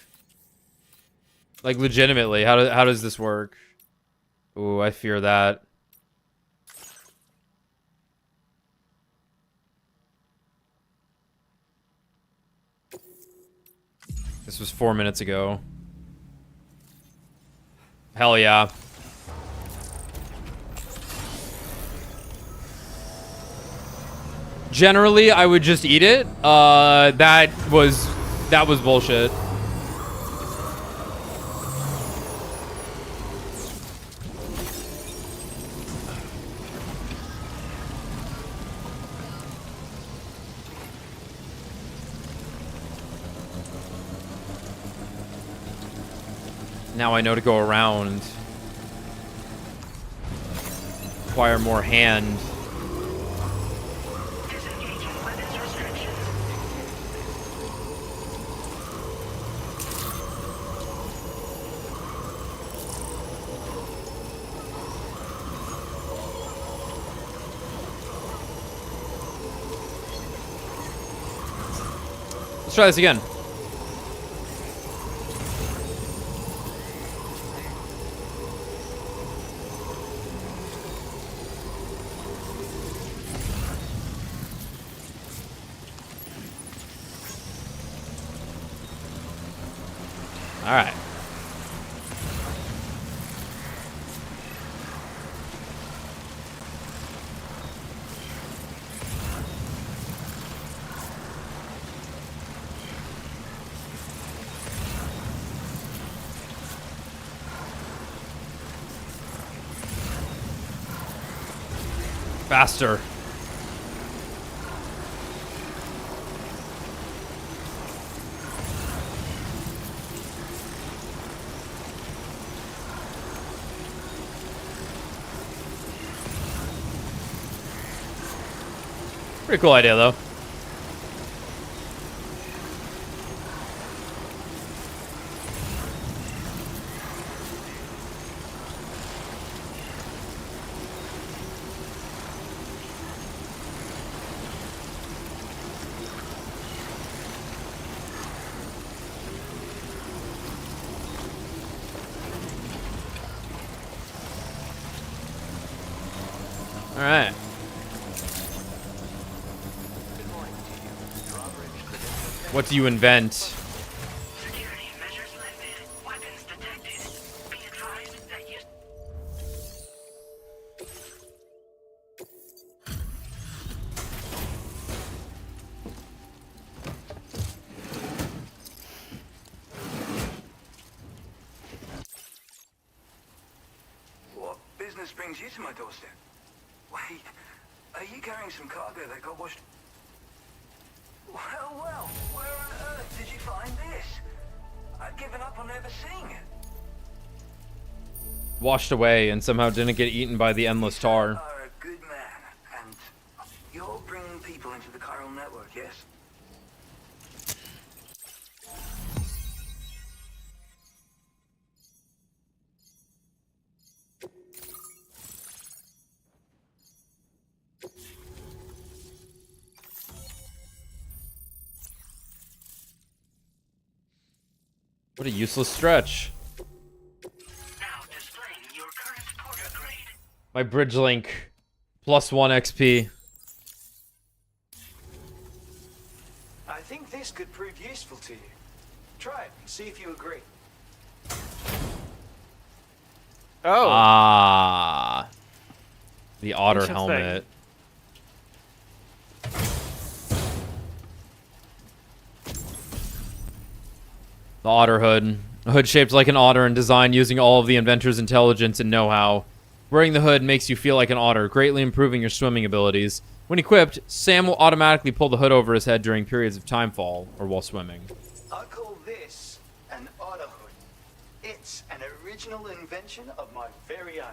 Like, legitimately, how does this work? Ooh, I fear that. This was 4 minutes ago. Hell yeah. Generally, I would just eat it. That was bullshit. Now I know to go around. Acquire more hand. Let's try this again. All right. Faster. Pretty cool idea, though. All right. What do you invent? What business brings you to my doorstep? Wait, are you carrying some cargo that got washed? Well, where on earth did you find this? I've given up on ever seeing it. Washed away and somehow didn't get eaten by the endless tar. You are a good man, and you're bringing people into the chiral network, yes? What a useless stretch. My bridge link. +1 XP. I think this could prove useful to you. Try it and see if you agree. Oh. Ah. The otter Interesting. helmet. The otter hood. A hood shaped like an otter and designed using all of the inventor's intelligence and know-how. Wearing the hood makes you feel like an otter, greatly improving your swimming abilities. When equipped, Sam will automatically pull the hood over his head during periods of timefall or while swimming. I call this an otter hood. It's an original invention of my very own.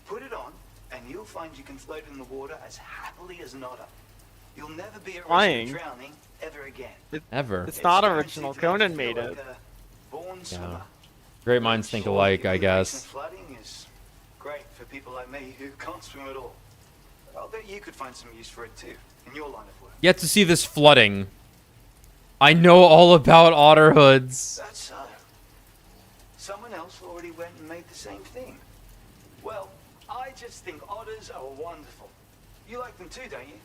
Put it on, and you'll find you can float in the water as happily as an otter. You'll never be at risk of drowning ever again. Ever. It's not original. Conan made it. Yeah. Great minds think alike, I guess. Flooding is great for people like me who can't swim at all. I'll bet you could find some use for it too, in your line of work. Yet to see this flooding. I know all about otter hoods. That's so. Someone else already went and made the same thing. Well, I just think otters are wonderful. You like them too, don't you?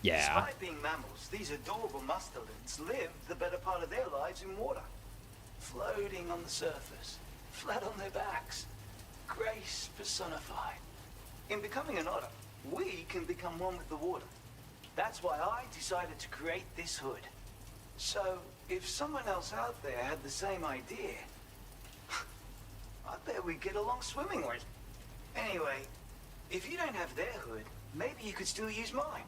Yeah. Despite being mammals, these adorable mustelids live the better part of their lives in water. Floating on the surface, flat on their backs. Grace personified. In becoming an otter, we can become one with the water. That's why I decided to create this hood. So, if someone else out there had the same idea, I bet we'd get along swimmingly. Anyway, if you don't have their hood, maybe you could still use mine.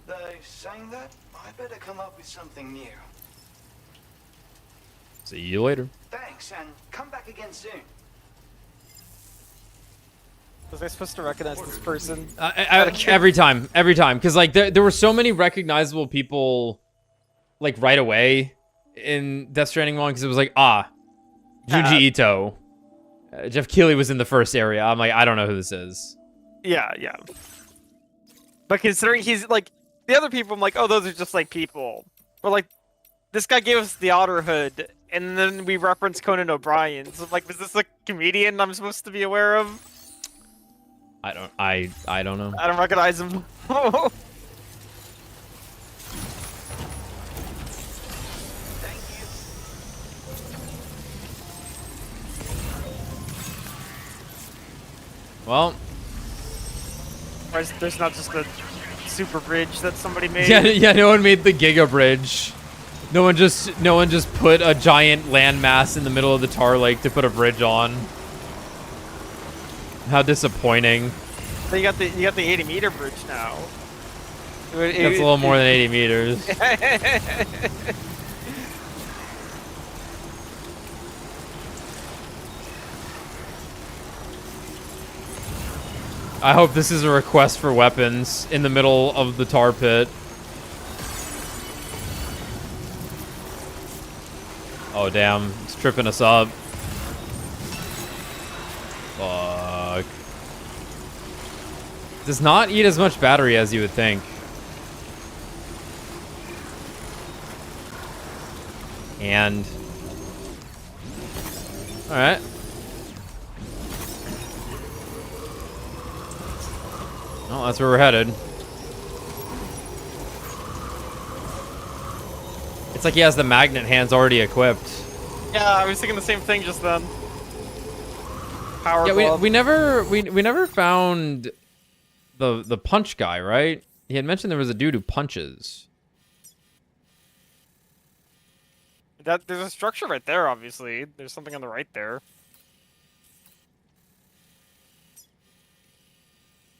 Though, saying that, I better come up with something new. See you later. Thanks, and come back again soon. Was I supposed to recognize this person? Every time, because like there were so many recognizable people, like right away in Death Stranding 1, because it was like Junji Ito, Jeff Keighley was in the first area. I'm like, I don't know who this is. Yeah. But considering he's like the other people, I'm like, oh, those are just like people. But like, this guy gave us the otter hood, and then we referenced Conan O'Brien. So like, was this a comedian I'm supposed to be aware of? I don't know. I don't recognize him. Well, there's not just a super bridge that somebody made. yeah. No one made the Giga Bridge. No one just put a giant landmass in the middle of the tar lake to put a bridge on. How disappointing. So you got the 80-meter bridge now. That's a little more than 80 meters. I hope this is a request for weapons in the middle of the tar pit. Oh damn, it's tripping us up. Fuck. Does not eat as much battery as you would think. And alright. Well, that's where we're headed. It's like he has the magnet hands already equipped. Yeah, I was thinking the same thing just then. Power Yeah, glove. we never found the punch guy, right? He had mentioned there was a dude who punches. There's a structure right there, obviously. There's something on the right there.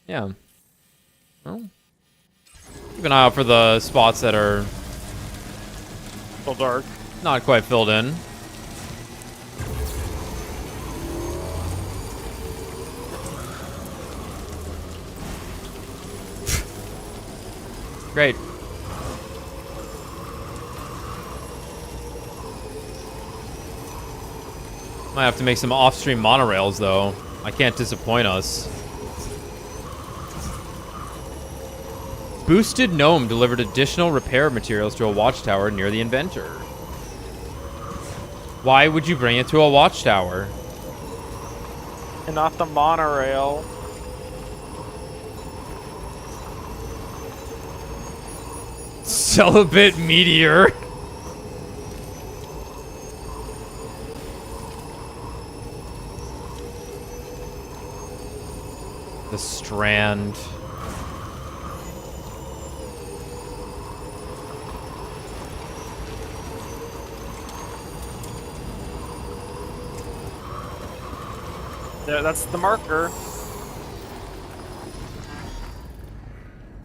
Yeah. Well, keep an eye out for the spots that are still dark, not quite filled in. Great. Might have to make some off-stream monorails, though. I can't disappoint us. Boosted Gnome delivered additional repair materials to a watchtower near the inventor. Why would you bring it to a watchtower? And not the monorail. Celibate meteor. The Strand. There, that's the marker.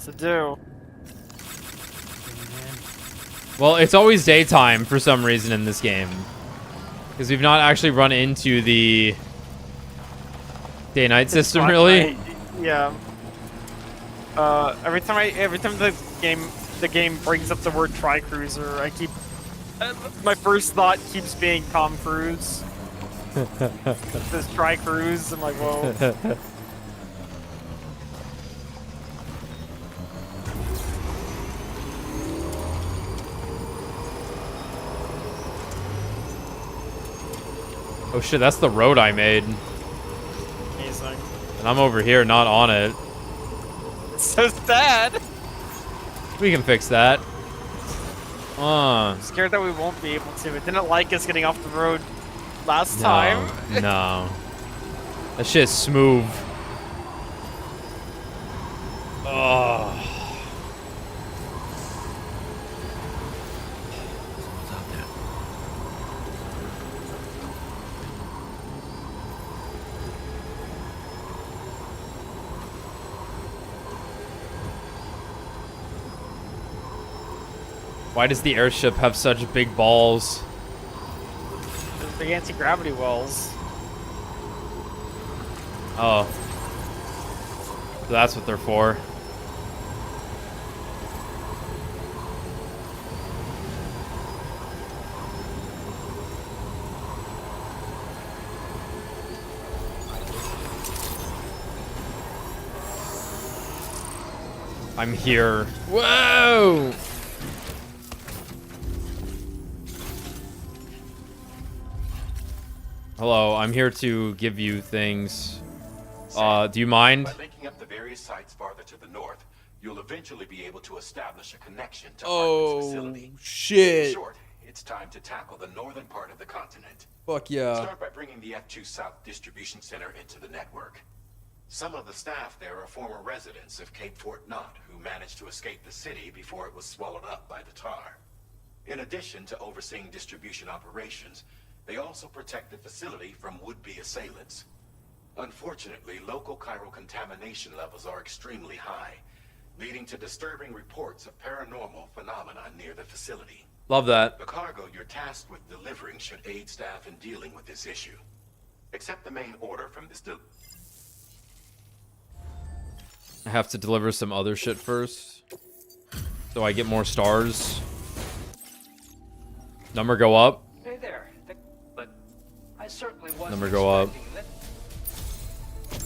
To do. Well, it's always daytime for some reason in this game. Because we've not actually run into the day-night system, really. Yeah. Every time the game brings up the word Tri-Cruiser, I keep my first thought keeps being Tom Cruise. This Tri-Cruise, I'm like, whoa. Oh shit, that's the road I made. Amazing. And I'm over here, not on it. It's so sad. We can fix that. I'm scared that we won't be able to. It didn't like us getting off the road last time. No. That shit's smooth. Oh. Why does the airship have such big balls? There's big anti-gravity wells. Oh. So that's what they're for. I'm here. Whoa! Hello, I'm here to give you things. Do you mind? By linking up the various sites farther to the north, you'll eventually be able to establish a connection to Hartman's facility. Shit. In short, it's time to tackle the northern part of the continent. Fuck yeah. Start by bringing the F2 South Distribution Center into the network. Some of the staff there are former residents of Cape Fort Knot who managed to escape the city before it was swallowed up by the tar. In addition to overseeing distribution operations, they also protect the facility from would-be assailants. Unfortunately, local chiral contamination levels are extremely high, leading to disturbing reports of paranormal phenomena near the facility. Love that. The cargo you're tasked with delivering should aid staff in dealing with this issue. Accept the main order from this I have to deliver some other shit first, so I get more stars. Number go up. Hey there. But I certainly wasn't Number go up. expecting that.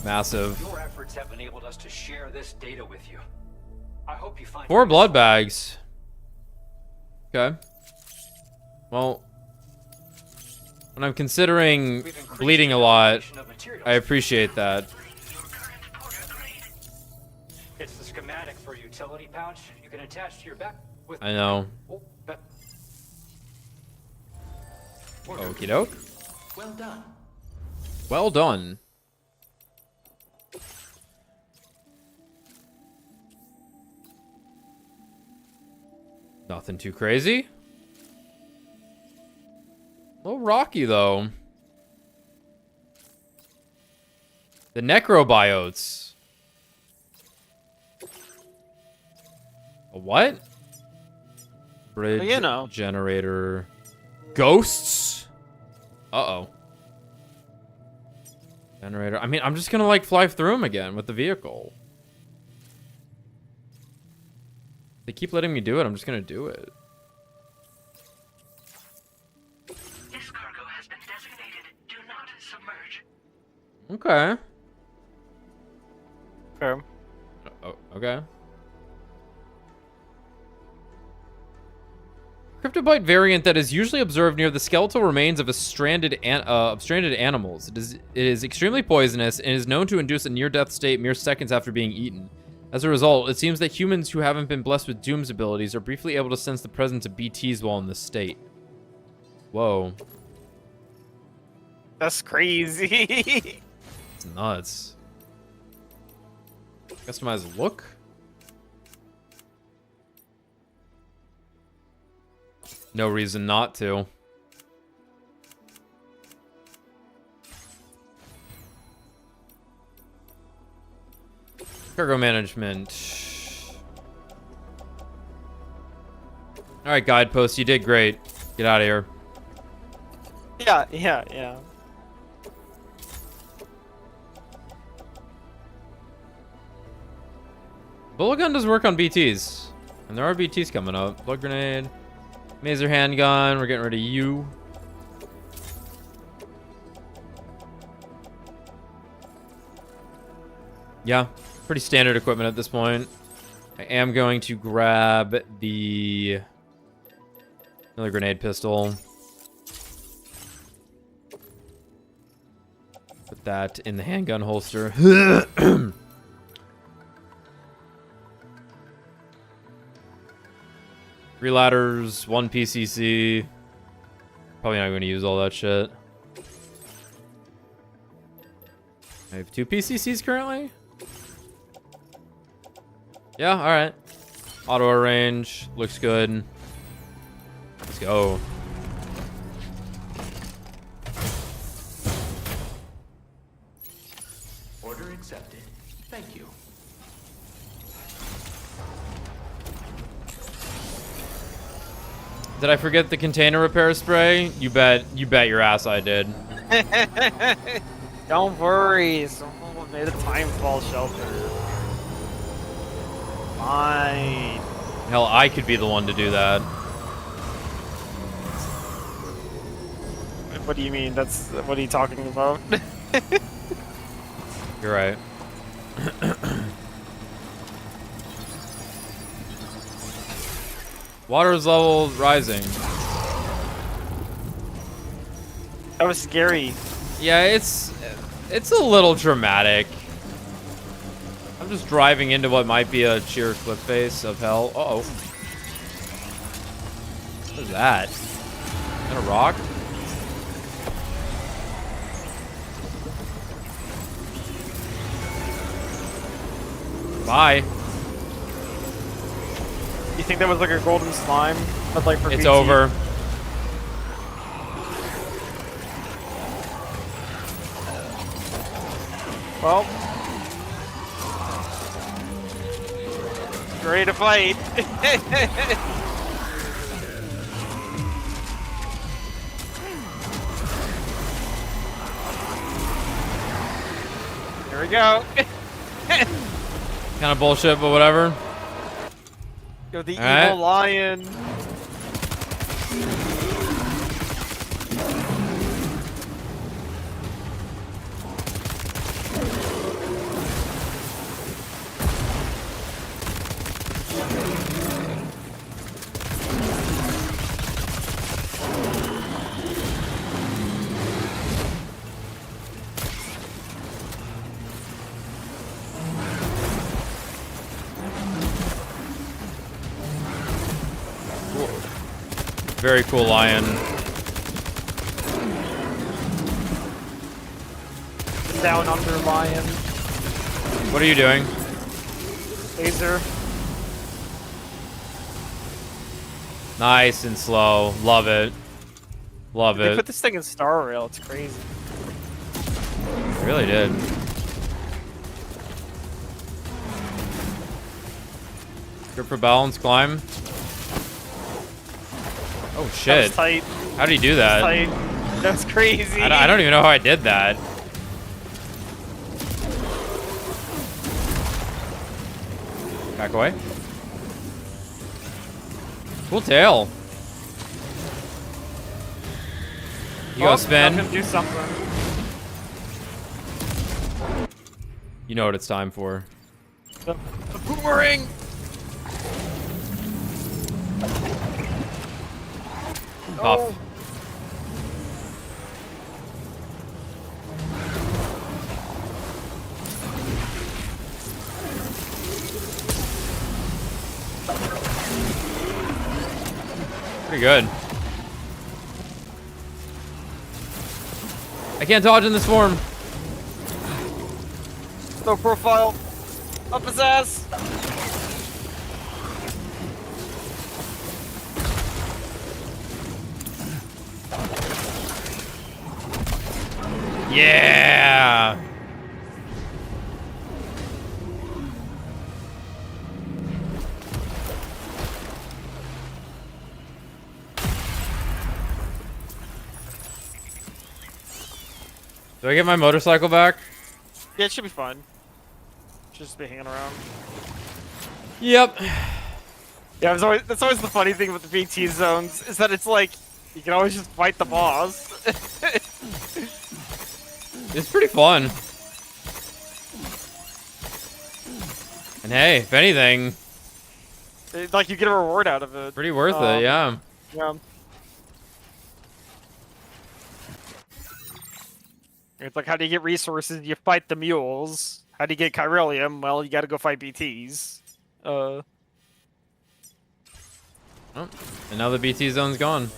Massive. Your efforts have enabled us to share this data with you. I hope you find 4 blood bags. Okay. Well, when I'm considering bleeding a lot, I appreciate that. It's the schematic for a utility pouch you can attach to your back with. I know. Oh, Okie doke. Well done. Well done. Nothing too crazy. A little rocky, though. The necrobiotes. A what? Bridge you know. generator. Ghosts? Uh-oh. Generator. I mean, I'm just gonna, like, fly through them again with the vehicle. They keep letting me do it. I'm just gonna do it. This cargo has been designated Do Not Submerge. Okay. Okay. Oh, okay. Cryptobite variant that is usually observed near the skeletal remains of stranded animals. It is extremely poisonous and is known to induce a near-death state mere seconds after being eaten. As a result, it seems that humans who haven't been blessed with Doom's abilities are briefly able to sense the presence of BTs while in this state. Whoa. That's crazy. It's nuts. Customize look? No reason not to. Cargo management. Alright, guidepost, you did great. Get out of here. Yeah. Bullet gun does work on BTs. And there are BTs coming up. Blood grenade. Mazer handgun. We're getting rid of you. Yeah. Pretty standard equipment at this point. I am going to grab the... another grenade pistol. Put that in the handgun holster. 3 ladders, 1 PCC. Probably not going to use all that shit. I have 2 PCCs currently? Yeah, alright. Auto arrange. Looks good. Let's go. Order accepted. Thank you. Did I forget the container repair spray? You bet your ass I did. Don't worry, someone made a timefall shelter. Fine. Hell, I could be the one to do that. What do you mean? What are you talking about? You're right. Water's level rising. That was scary. Yeah, it's a little dramatic. I'm just driving into what might be a sheer cliff face of hell. Uh-oh. What is that? Is that a rock? Bye. You think that was like a golden slime? But like for It's BT? over. Well, ready to fight. Here we go. Kind of bullshit, but whatever. Go the All evil lion. Very cool lion. Down under lion. What are you doing? Laser. Nice and slow. Love it. Love They it. put this thing in Star Rail. It's crazy. They really did. Good for balance, climb. Oh shit. That was tight. How did he do that? Tight. That's crazy. I don't even know how I did that. Back away. Cool tail. You go spin. Let him do something. You know what it's time for. The boomerang. Puff. Pretty good. I can't dodge in this form. No profile. Up his ass. Yeah. Do I get my motorcycle back? Yeah, it should be fun. Just be hanging around. Yep. Yeah, that's always the funny thing with the BT zones, is that it's like, you can always just fight the boss. It's pretty fun. And hey, if anything, like you get a reward out of it. Pretty worth it, yeah. Yeah. It's like, how do you get resources? You fight the mules. How do you get Chiralium? Well, you gotta go fight BTs. Oh, and now the BT zone's gone.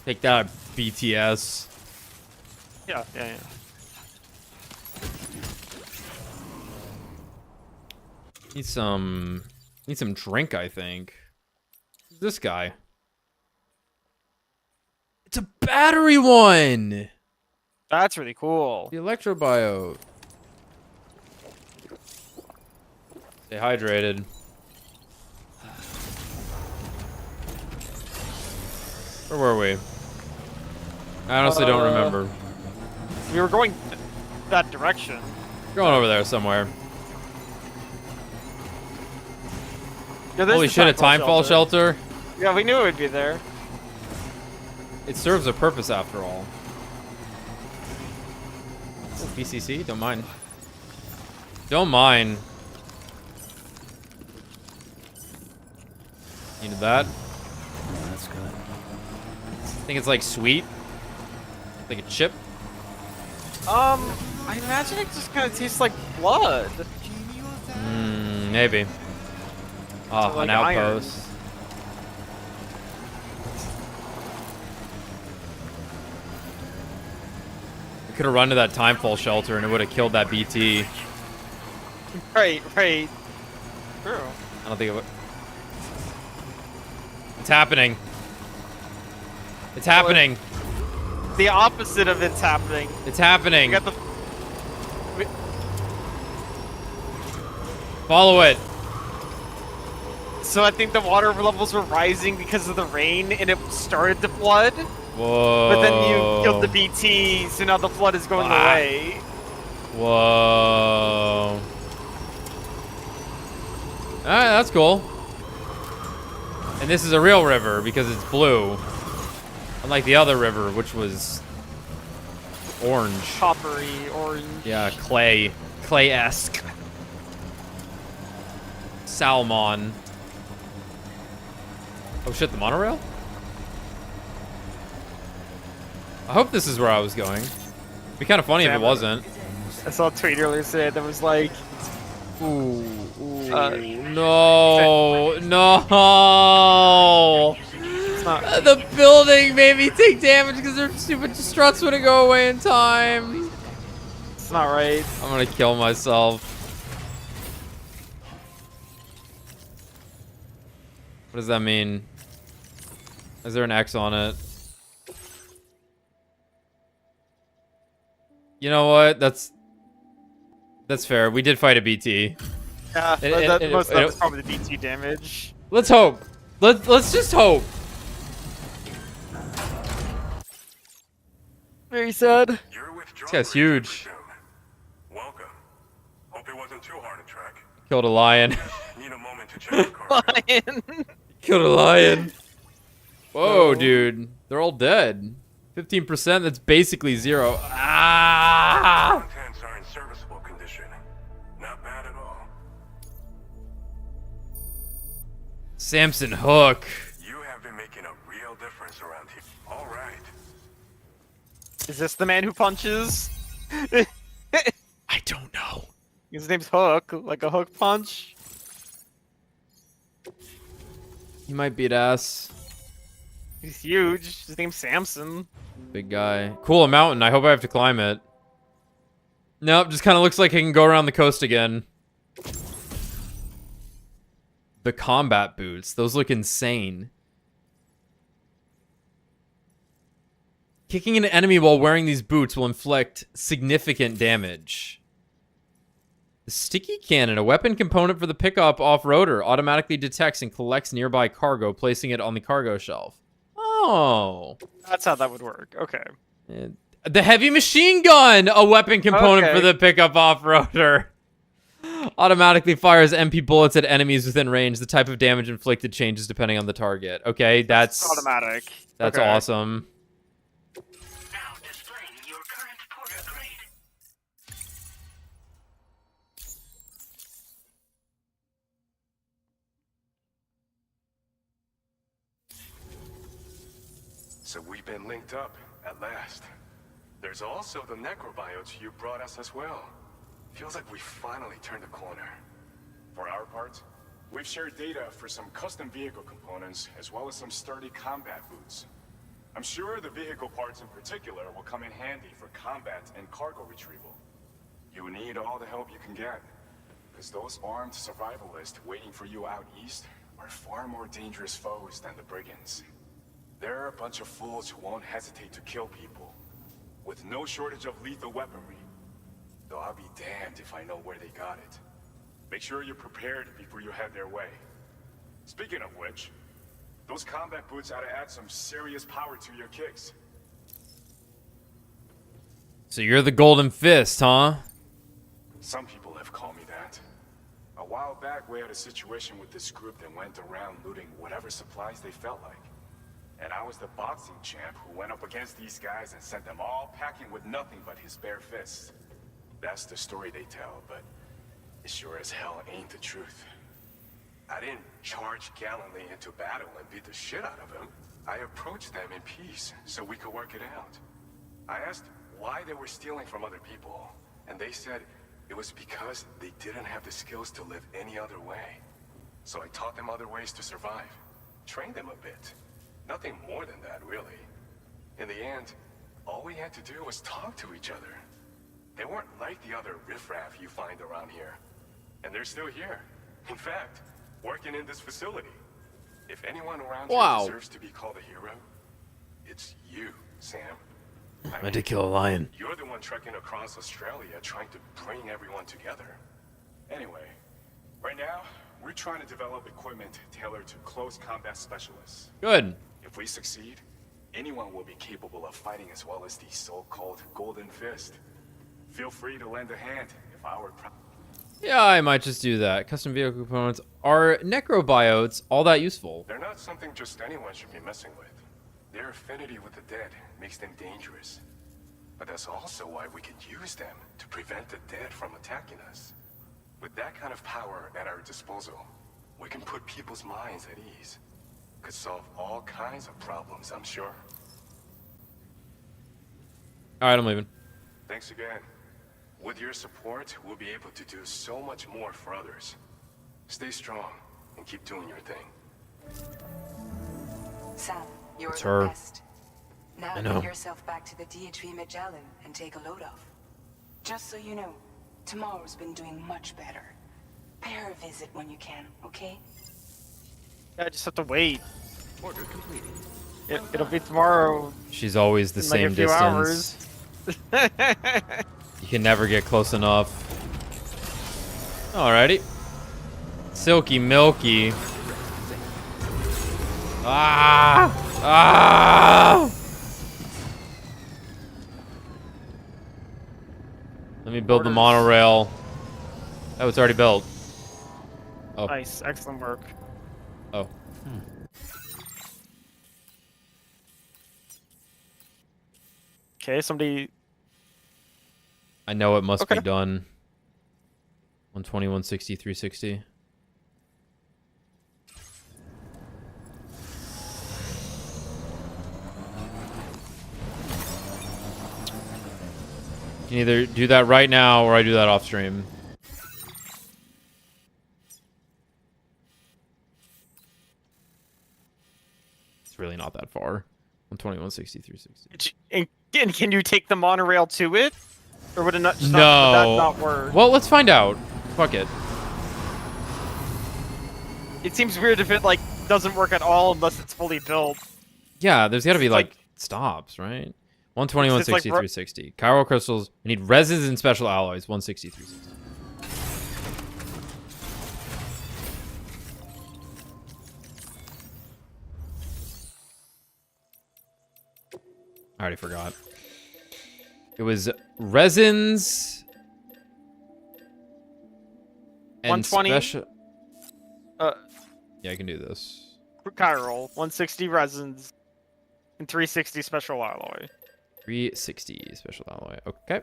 Take that, BTS. Yeah. Need some drink, I think. Who's this guy? It's a battery one! That's really cool. The electrobio. Stay hydrated. Where were we? I honestly don't remember. We were going that direction. Going over there somewhere. Yeah, Holy shit, a timefall shelter? Yeah, we knew it would be there. It serves a purpose after all. Oh, BCC? Don't mind. Don't mind. Needed that. That's good. I think it's like sweet. Like a chip. I imagine it just kind of tastes like blood. Maybe. Oh, So, like, an outpost. We could have run to that timefall shelter and it would have killed that BT. Right. True. I don't think it would. It's happening. It's happening. The opposite of it's happening. It's happening. We got the... Follow it. So I think the water levels were rising because of the rain, and it started to flood. Whoa. But then you killed the BT, so now the flood is going away. Whoa. Alright, that's cool. And this is a real river because it's blue. Unlike the other river, which was orange. Coppery, orange. Yeah, clay. Clay-esque. Salmon. Oh shit, the monorail? I hope this is where I was going. It'd be kind of funny if it wasn't. I saw a tweet earlier today that was like... Ooh. No. No. The building made me take damage because their stupid struts wouldn't go away in time. It's not right. I'm gonna kill myself. What does that mean? Is there an X on it? You know what? That's fair. We did fight a BT. Yeah, most of that was probably the BT damage. Let's hope. Let's just hope. Very sad. This guy's huge. Welcome. Hope it wasn't too hard to track. Killed a lion. Need a moment to check the car. Lion. Killed a lion. Whoa, dude. They're all dead. 15%, that's basically zero. Ah! Contents are in serviceable condition. Not bad at all. Samson Hook. You have been making a real no difference around here. All right. Is this the man who punches? I don't know. His name's Hook, like a hook punch. He might beat ass. He's huge. His name's Samson. Big guy. Cool, a mountain. I hope I have to climb it. Nope, just kind of looks like he can go around the coast again. The combat boots. Those look insane. Kicking an enemy while wearing these boots will inflict significant damage. The sticky cannon, a weapon component for the pickup off-roader, automatically detects and collects nearby cargo, placing it on the cargo shelf. Oh. That's how that would work. Okay. The heavy machine gun, a weapon component for the pickup off-roader. Automatically fires MP bullets at enemies within range. The type of damage inflicted changes depending on the target. Okay, that's automatic. That's okay. awesome. Now displaying your current porter grade. So we've been linked up, at last. There's also the necrobiotes you brought us as well. Feels like we finally turned a corner. For our part, we've shared data for some custom vehicle components, as well as some sturdy combat boots. I'm sure the vehicle parts in particular will come in handy for combat and cargo retrieval. You need all the help you can get, because those armed survivalists waiting for you out east are far more dangerous foes than the brigands. They're a bunch of fools who won't hesitate to kill people, with no shortage of lethal weaponry. Though I'll be damned if I know where they got it. Make sure you're prepared before you head their way. Speaking of which, those combat boots ought to add some serious power to your kicks. So you're the Golden Fist, huh? Some people have called me that. A while back, we had a situation with this group that went around looting whatever supplies they felt like. And I was the boxing champ who went up against these guys and sent them all packing with nothing but his bare fists. That's the story they tell, but it sure as hell ain't the truth. I didn't charge gallantly into battle and beat the shit out of them. I approached them in peace so we could work it out. I asked why they were stealing from other people, and they said it was because they didn't have the skills to live any other way. So I taught them other ways to survive, trained them a bit. Nothing more than that, really. In the end, all we had to do was talk to each other. They weren't like the other riffraff you find around here. And they're still here. In fact, working in this facility. If anyone around here deserves to be called a hero, it's you, Sam. I meant to kill a lion. You're the one trekking across Australia trying to bring everyone together. Anyway, right now, we're trying to develop equipment tailored to close combat specialists. Good. If we succeed, anyone will be capable of fighting as well as the so-called Golden Fist. Feel free to lend a hand if I were Yeah, I might just do that. Custom vehicle components. Are necrobiotes all that useful? They're not something just anyone should be messing with. Their affinity with the dead makes them dangerous. But that's also why we can use them to prevent the dead from attacking us. With that kind of power at our disposal, we can put people's minds at ease. Could solve all kinds of problems, I'm sure. Alright, I'm leaving. Thanks again. With your support, we'll be able to do so much more for others. Stay strong and keep doing your thing. Sam, you're It's the her. best. Now I know. get yourself back to the DHV Magellan and take a load off. Just so you know, tomorrow's been doing much better. Pay her a visit when you can, okay? Yeah, I just have to wait. Order completed. It'll be tomorrow. She's always the in same like a few distance. Hours. You can never get close enough. Alrighty. Silky Milky. Ah! Ah! Let me build the monorail. Oh, it's already built. Oh. Nice, excellent work. Oh. Okay, somebody. I know it must Okay. be done. 120, 160, 360. can either do that right now or I do that off stream. It's really not that far. 120, 160, 360. And can you take the monorail to it? Or would it not? Would No. that not work? Well, let's find out. Fuck it. It seems weird if it like doesn't work at all unless it's fully built. Yeah, there's got to be like stops, right? 120, 160, 360. Chiral crystals. We need resins and special alloys. 160, 360. I already forgot. It was resins and 120. special. Yeah, I can do this. Chiral, 160 resins, and 360 special alloy. 360 special alloy. Okay.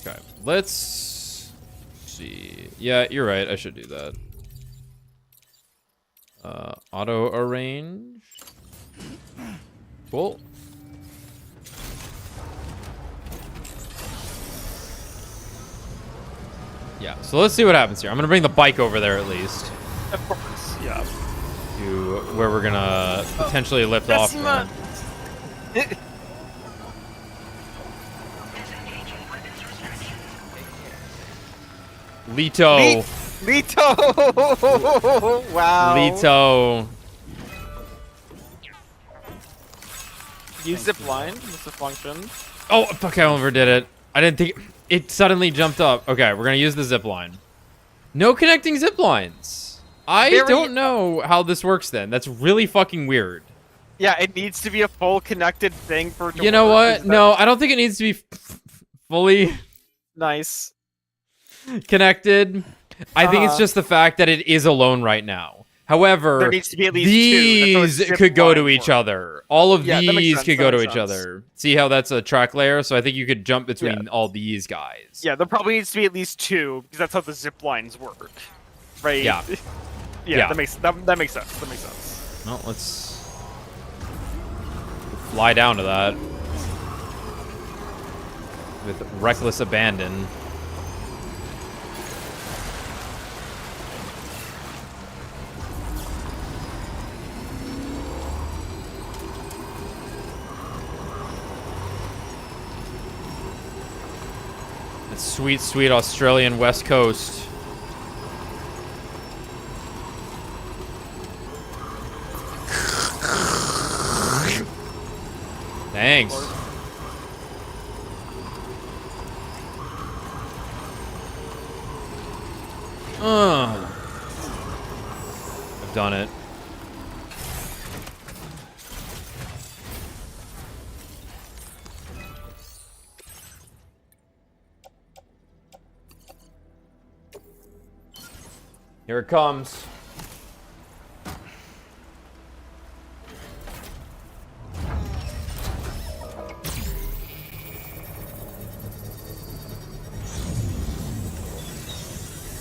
Okay, let's see. Yeah, you're right. I should do that. Auto arrange. Cool. Yeah, so let's see what happens here. I'm gonna bring the bike over there at least. Of course, yeah. To where we're gonna potentially lift off from. Leto. Leto! Wow. Leto. Use zip line. That's a function. Oh, fuck, I overdid it. I didn't think... It suddenly jumped up. Okay, we're going to use the zip line. No connecting zip lines. I don't know how this works then. That's really fucking weird. Yeah, it needs to be a full connected thing for it to You know work. what? No, I don't think it needs to be fully... Nice. Connected. I think it's just the fact that it is alone right now. However, there needs to be at least these two. could go to each other. All of Yeah, these could go to each other. See how that's a track layer? So I think you could jump between all these guys. Yeah, there probably needs to be at least two because that's how the zip lines work, right? Yeah. Yeah. That makes sense. That makes sense. Well, let's fly down to that with reckless abandon. Sweet, sweet Australian West Coast. Thanks. I've done it. Here it comes.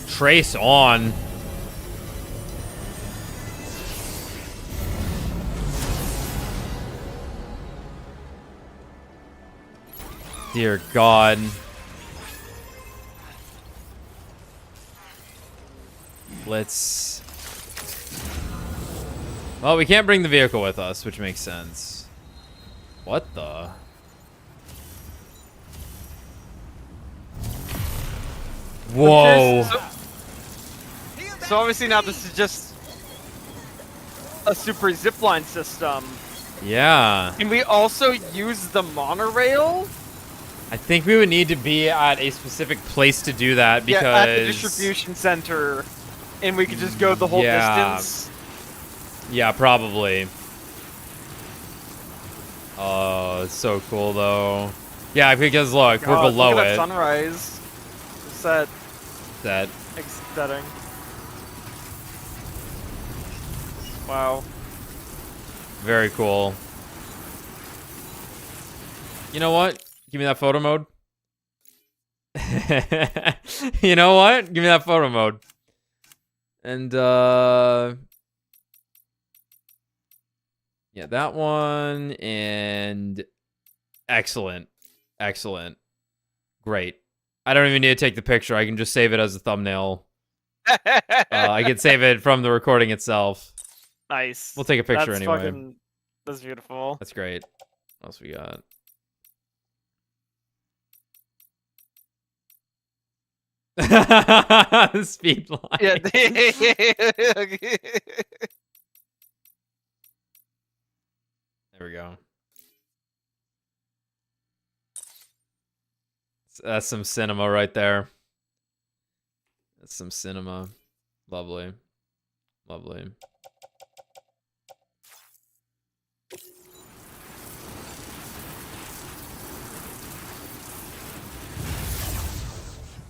Trace on. Dear God. Let's... Well, we can't bring the vehicle with us, which makes sense. What the... Whoa. So obviously now this is just a super zipline system. Yeah. Can we also use the monorail? I think we would need to be at a specific place to do that because... Yeah, at the distribution center. And we could just go the whole distance. Yeah, probably. Oh, it's so cool though. Yeah, because look, we're below look at it. That sunrise. Set. Set. Setting. Wow. Very cool. You know what? Give me that photo mode. You know what? Give me that photo mode. And yeah, that one. And excellent. Excellent. Great. I don't even need to take the picture. I can just save it as a thumbnail. I can save it from the recording itself. Nice. We'll take a picture That's anyway. That's beautiful. That's great. What else we got? Speed line. Yeah. There we go. That's some cinema right there. That's some cinema. Lovely. Lovely.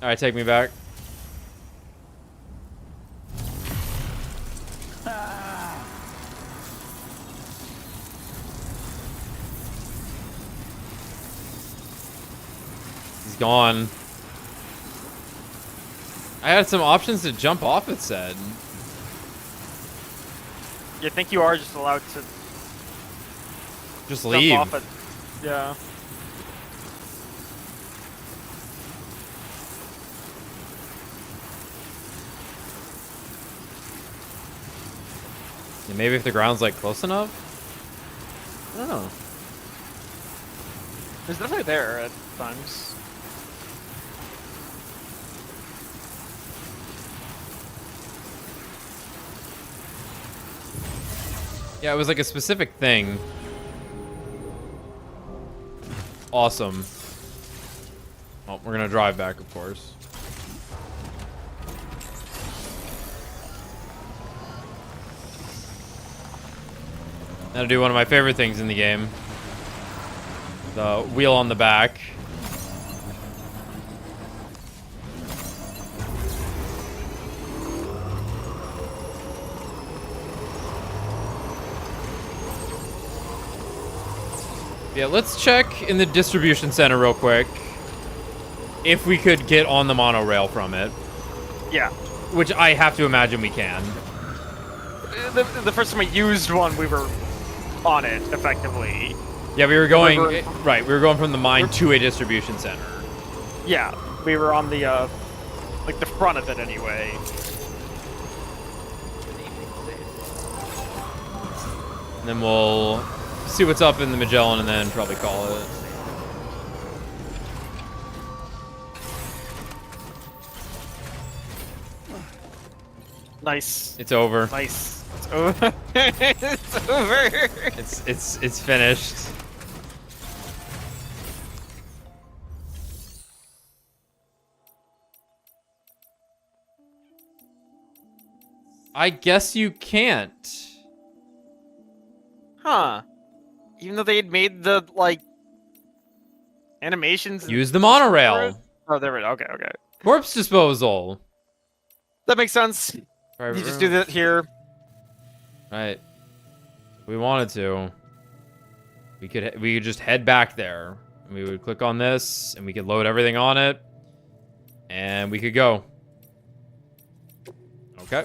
Alright, take me back. He's gone. I had some options to jump off, it said. You think you are just allowed to just jump leave. off it? Yeah. Yeah, maybe if the ground's like close enough? I don't know. It's definitely there at times. Yeah, it was like a specific thing. Awesome. Oh, we're gonna drive back, of course. Now to do one of my favorite things in the game. The wheel on the back. Yeah, let's check in the distribution center real quick if we could get on the monorail from it. Yeah. Which I have to imagine we can. The first time I used one, we were on it, effectively. Yeah, we were going... Right, we were going from the mine to a distribution center. Yeah, we were on the, like, the front of it anyway. And then we'll see what's up in the Magellan and then probably call it. Nice. It's over. Nice. It's over. It's over. It's finished. I guess you can't. Huh. Even though they had made the, like, animations... Use the monorail. Oh, there we go. Okay, okay. Corpse disposal. That makes sense. Right, you just do that here. Right. If we wanted to. We could just head back there. And we would click on this, and we could load everything on it. And we could go. Okay.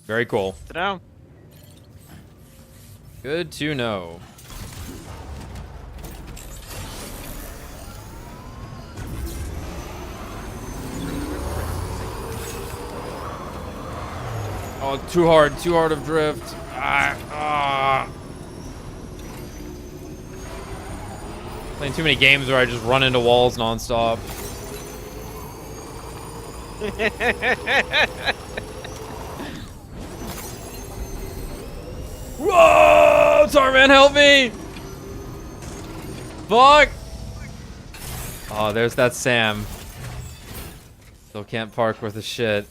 Very cool. Sit down. Good to know. Oh, too hard of drift. Playing too many games where I just run into walls nonstop. Whoa! Tarman, help me! Fuck! Oh, there's that Sam. Still can't park worth a shit.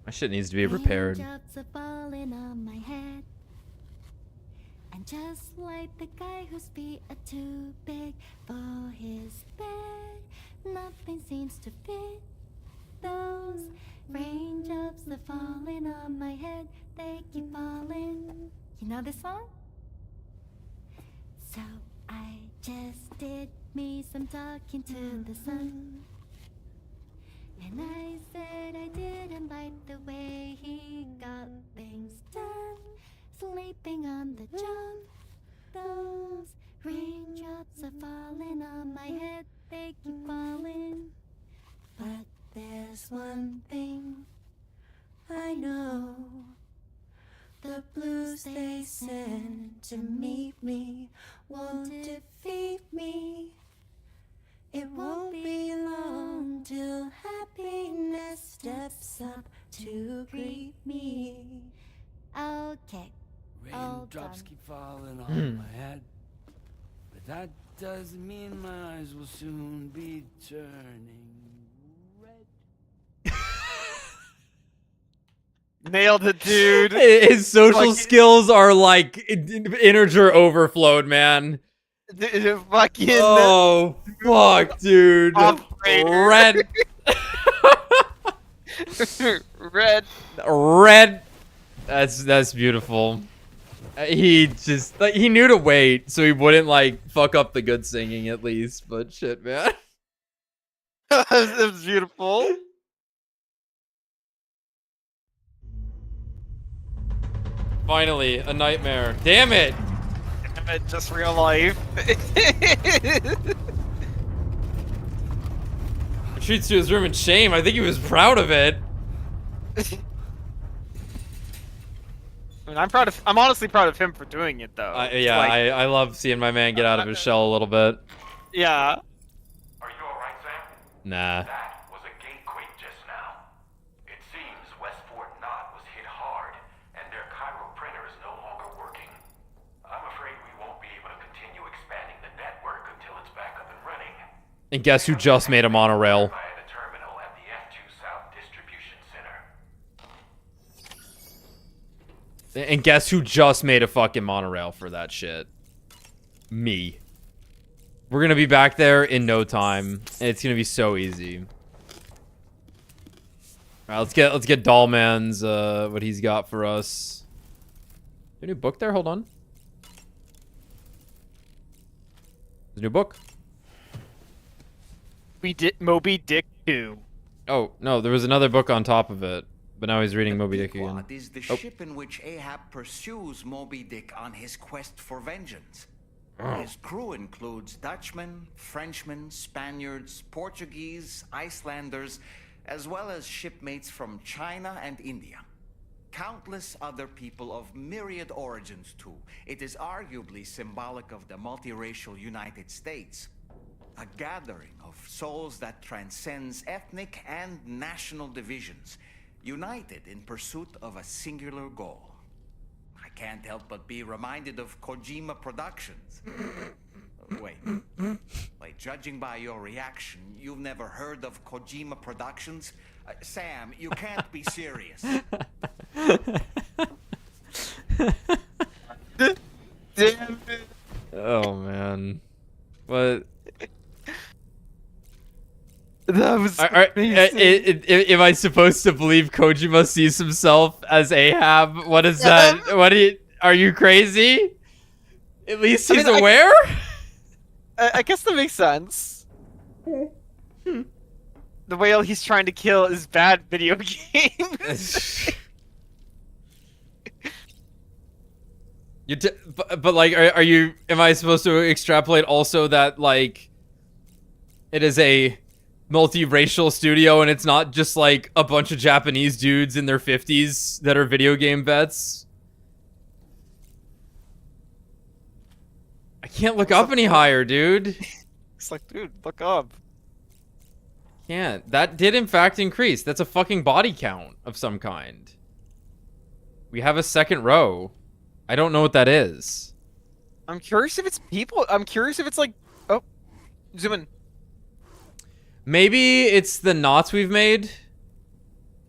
My shit needs to be repaired. Raindrops are falling on my head. I And just like the guy whose feet are too big for his bed, nothing seems to fit. Those raindrops are falling on my head, they keep falling. You know this song? So I just did me some talking to the sun. And I said I didn't like the way he got things done. Sleeping on the job. Those raindrops are falling on my head, they keep falling. But there's one thing I know. The blues they send to meet me won't defeat me. It won't be long till happiness steps up to greet me. Okay. Raindrops keep falling on my head, but that doesn't mean my eyes will soon be turning red. Nailed it, dude. His social skills are like integer overflowed, man. Fucking. Oh, fuck, dude. Red. Red. Red. That's beautiful. He just he knew to wait so he wouldn't like fuck up the good singing at least. But shit, man. It was beautiful. Finally, a nightmare. Damn it! Damn it, just real life. Retreats to his room in shame. I think he was proud of it. I mean, I'm honestly proud of him for doing it, though. Yeah, like, I love seeing my man get out of his shell a little bit. Yeah. Are you alright, Sam? Nah. That was a gatequake just now. It seems West Fort Knot was hit hard, and their Cairo printer is no longer working. I'm afraid we won't be able to continue expanding the network until it's back up and running. And guess who just made a monorail? Via the terminal at the F2 South Distribution Center. And guess who just made a fucking monorail for that shit? Me. We're gonna be back there in no time, and it's gonna be so easy. All right, let's get Dollman's what he's got for us. A new book there? Hold on. There's a new book. We did Moby Dick 2. Oh no, there was another book on top of it, but now he's reading Moby Dick again. Pequod is the ship in which Ahab pursues Moby Dick on his quest for vengeance. His crew includes Dutchmen, Frenchmen, Spaniards, Portuguese, Icelanders, as well as shipmates from China and India. Countless other people of myriad origins, too. It is arguably symbolic of the multiracial United States. A gathering of souls that transcends ethnic and national divisions, united in pursuit of a singular goal. I can't help but be reminded of Kojima Productions. Wait, judging by your reaction, you've never heard of Kojima Productions? Sam, you can't be serious. Damn it. Oh man, what? That was am I supposed to believe Kojima sees himself as Ahab? What is that? Are you crazy? At least he's aware? I guess that makes sense. The whale he's trying to kill is bad video games. But like, are you? Am I supposed to extrapolate also that like it is a multiracial studio and it's not just like a bunch of Japanese dudes in their 50s that are video game vets? I can't look up any higher, dude. It's like, dude, look up. Can't. That did in fact increase. That's a fucking body count of some kind. We have a second row. I don't know what that is. I'm curious if it's people. I'm curious if it's like, oh, zoom in. Maybe it's the knots we've made.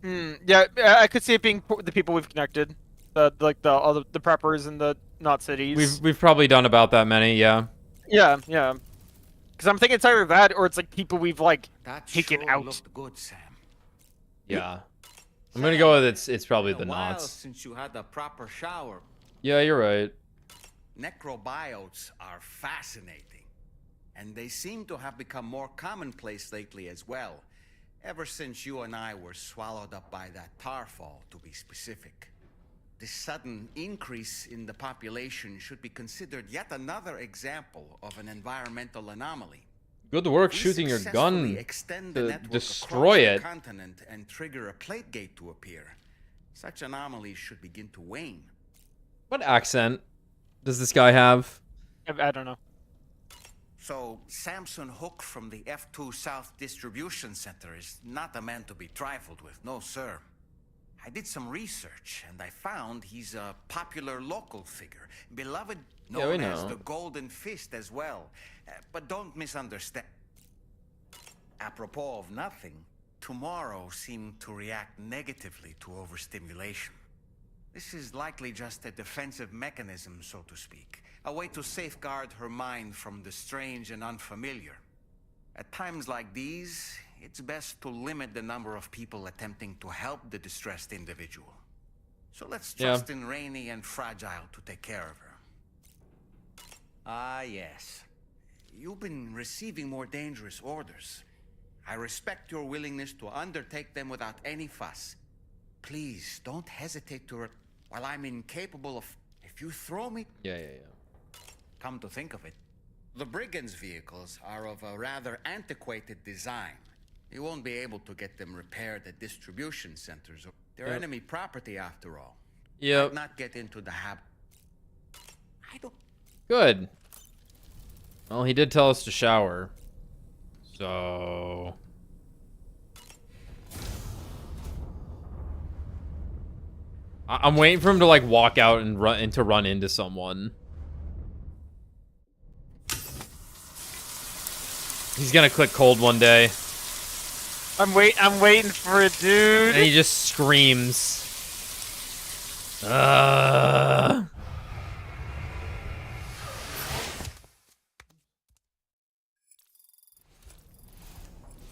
Yeah, I could see it being the people we've connected, the preppers and the not cities. We've probably done about that many, yeah. Yeah. Because I'm thinking it's either that or it's like people we've like taken sure out. looked good, Sam. Yeah. I'm gonna go with it's probably the While knots. since you had a proper shower. Yeah, you're right. Necrobiotes are fascinating, and they seem to have become more commonplace lately as well, ever since you and I were swallowed up by that tar fall, to be specific. This sudden increase in the population should be considered yet another example of an environmental anomaly. Good work We shooting your successfully gun extend the to network destroy across it. the continent and trigger a plague gate to appear. Such anomalies should begin to wane. What accent does this guy have? I don't know. So, Samson Hook from the F2 South Distribution Center is not a man to be trifled with, no sir. I did some research, and I found he's a popular local figure, beloved, known as the Golden Fist as well. But don't misunderstand. Apropos of nothing, tomorrow seemed to react negatively to overstimulation. This is likely just a defensive mechanism, so to speak. A way to safeguard her mind from the strange and unfamiliar. At times like these, it's best to limit the number of people attempting to help the distressed individual. So let's trust in Rainy and Fragile to take care of her. Ah, yes. You've been receiving more dangerous orders. I respect your willingness to undertake them without any fuss. Please, don't hesitate to... While I'm incapable of... If you throw me... Yeah. Come to think of it, the brigands' vehicles are of a rather antiquated design. You won't be able to get them repaired at distribution centers. They're enemy property, after all. Yep. Not get into the habit. I don't... Good. Well, he did tell us to shower. So... I'm waiting for him to like walk out and run into someone. He's gonna click cold one day. I'm waiting for it, dude. And he just screams.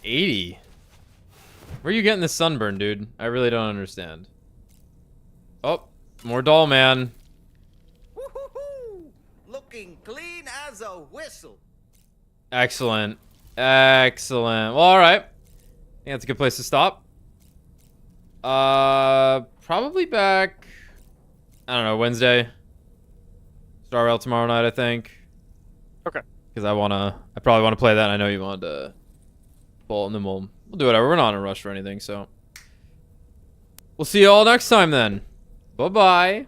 80. Where are you getting this sunburn, dude? I really don't understand. Oh, more doll man. Woo-hoo-hoo! Looking clean as a whistle. Excellent. Excellent. Well, alright. I think that's a good place to stop. Probably back, I don't know, Wednesday. Star Rail tomorrow night, I think. Okay. Because I probably want to play that, and I know you wanted to pull, and then we'll do whatever. We're not in a rush or anything, so. We'll see you all next time then. Bye-bye.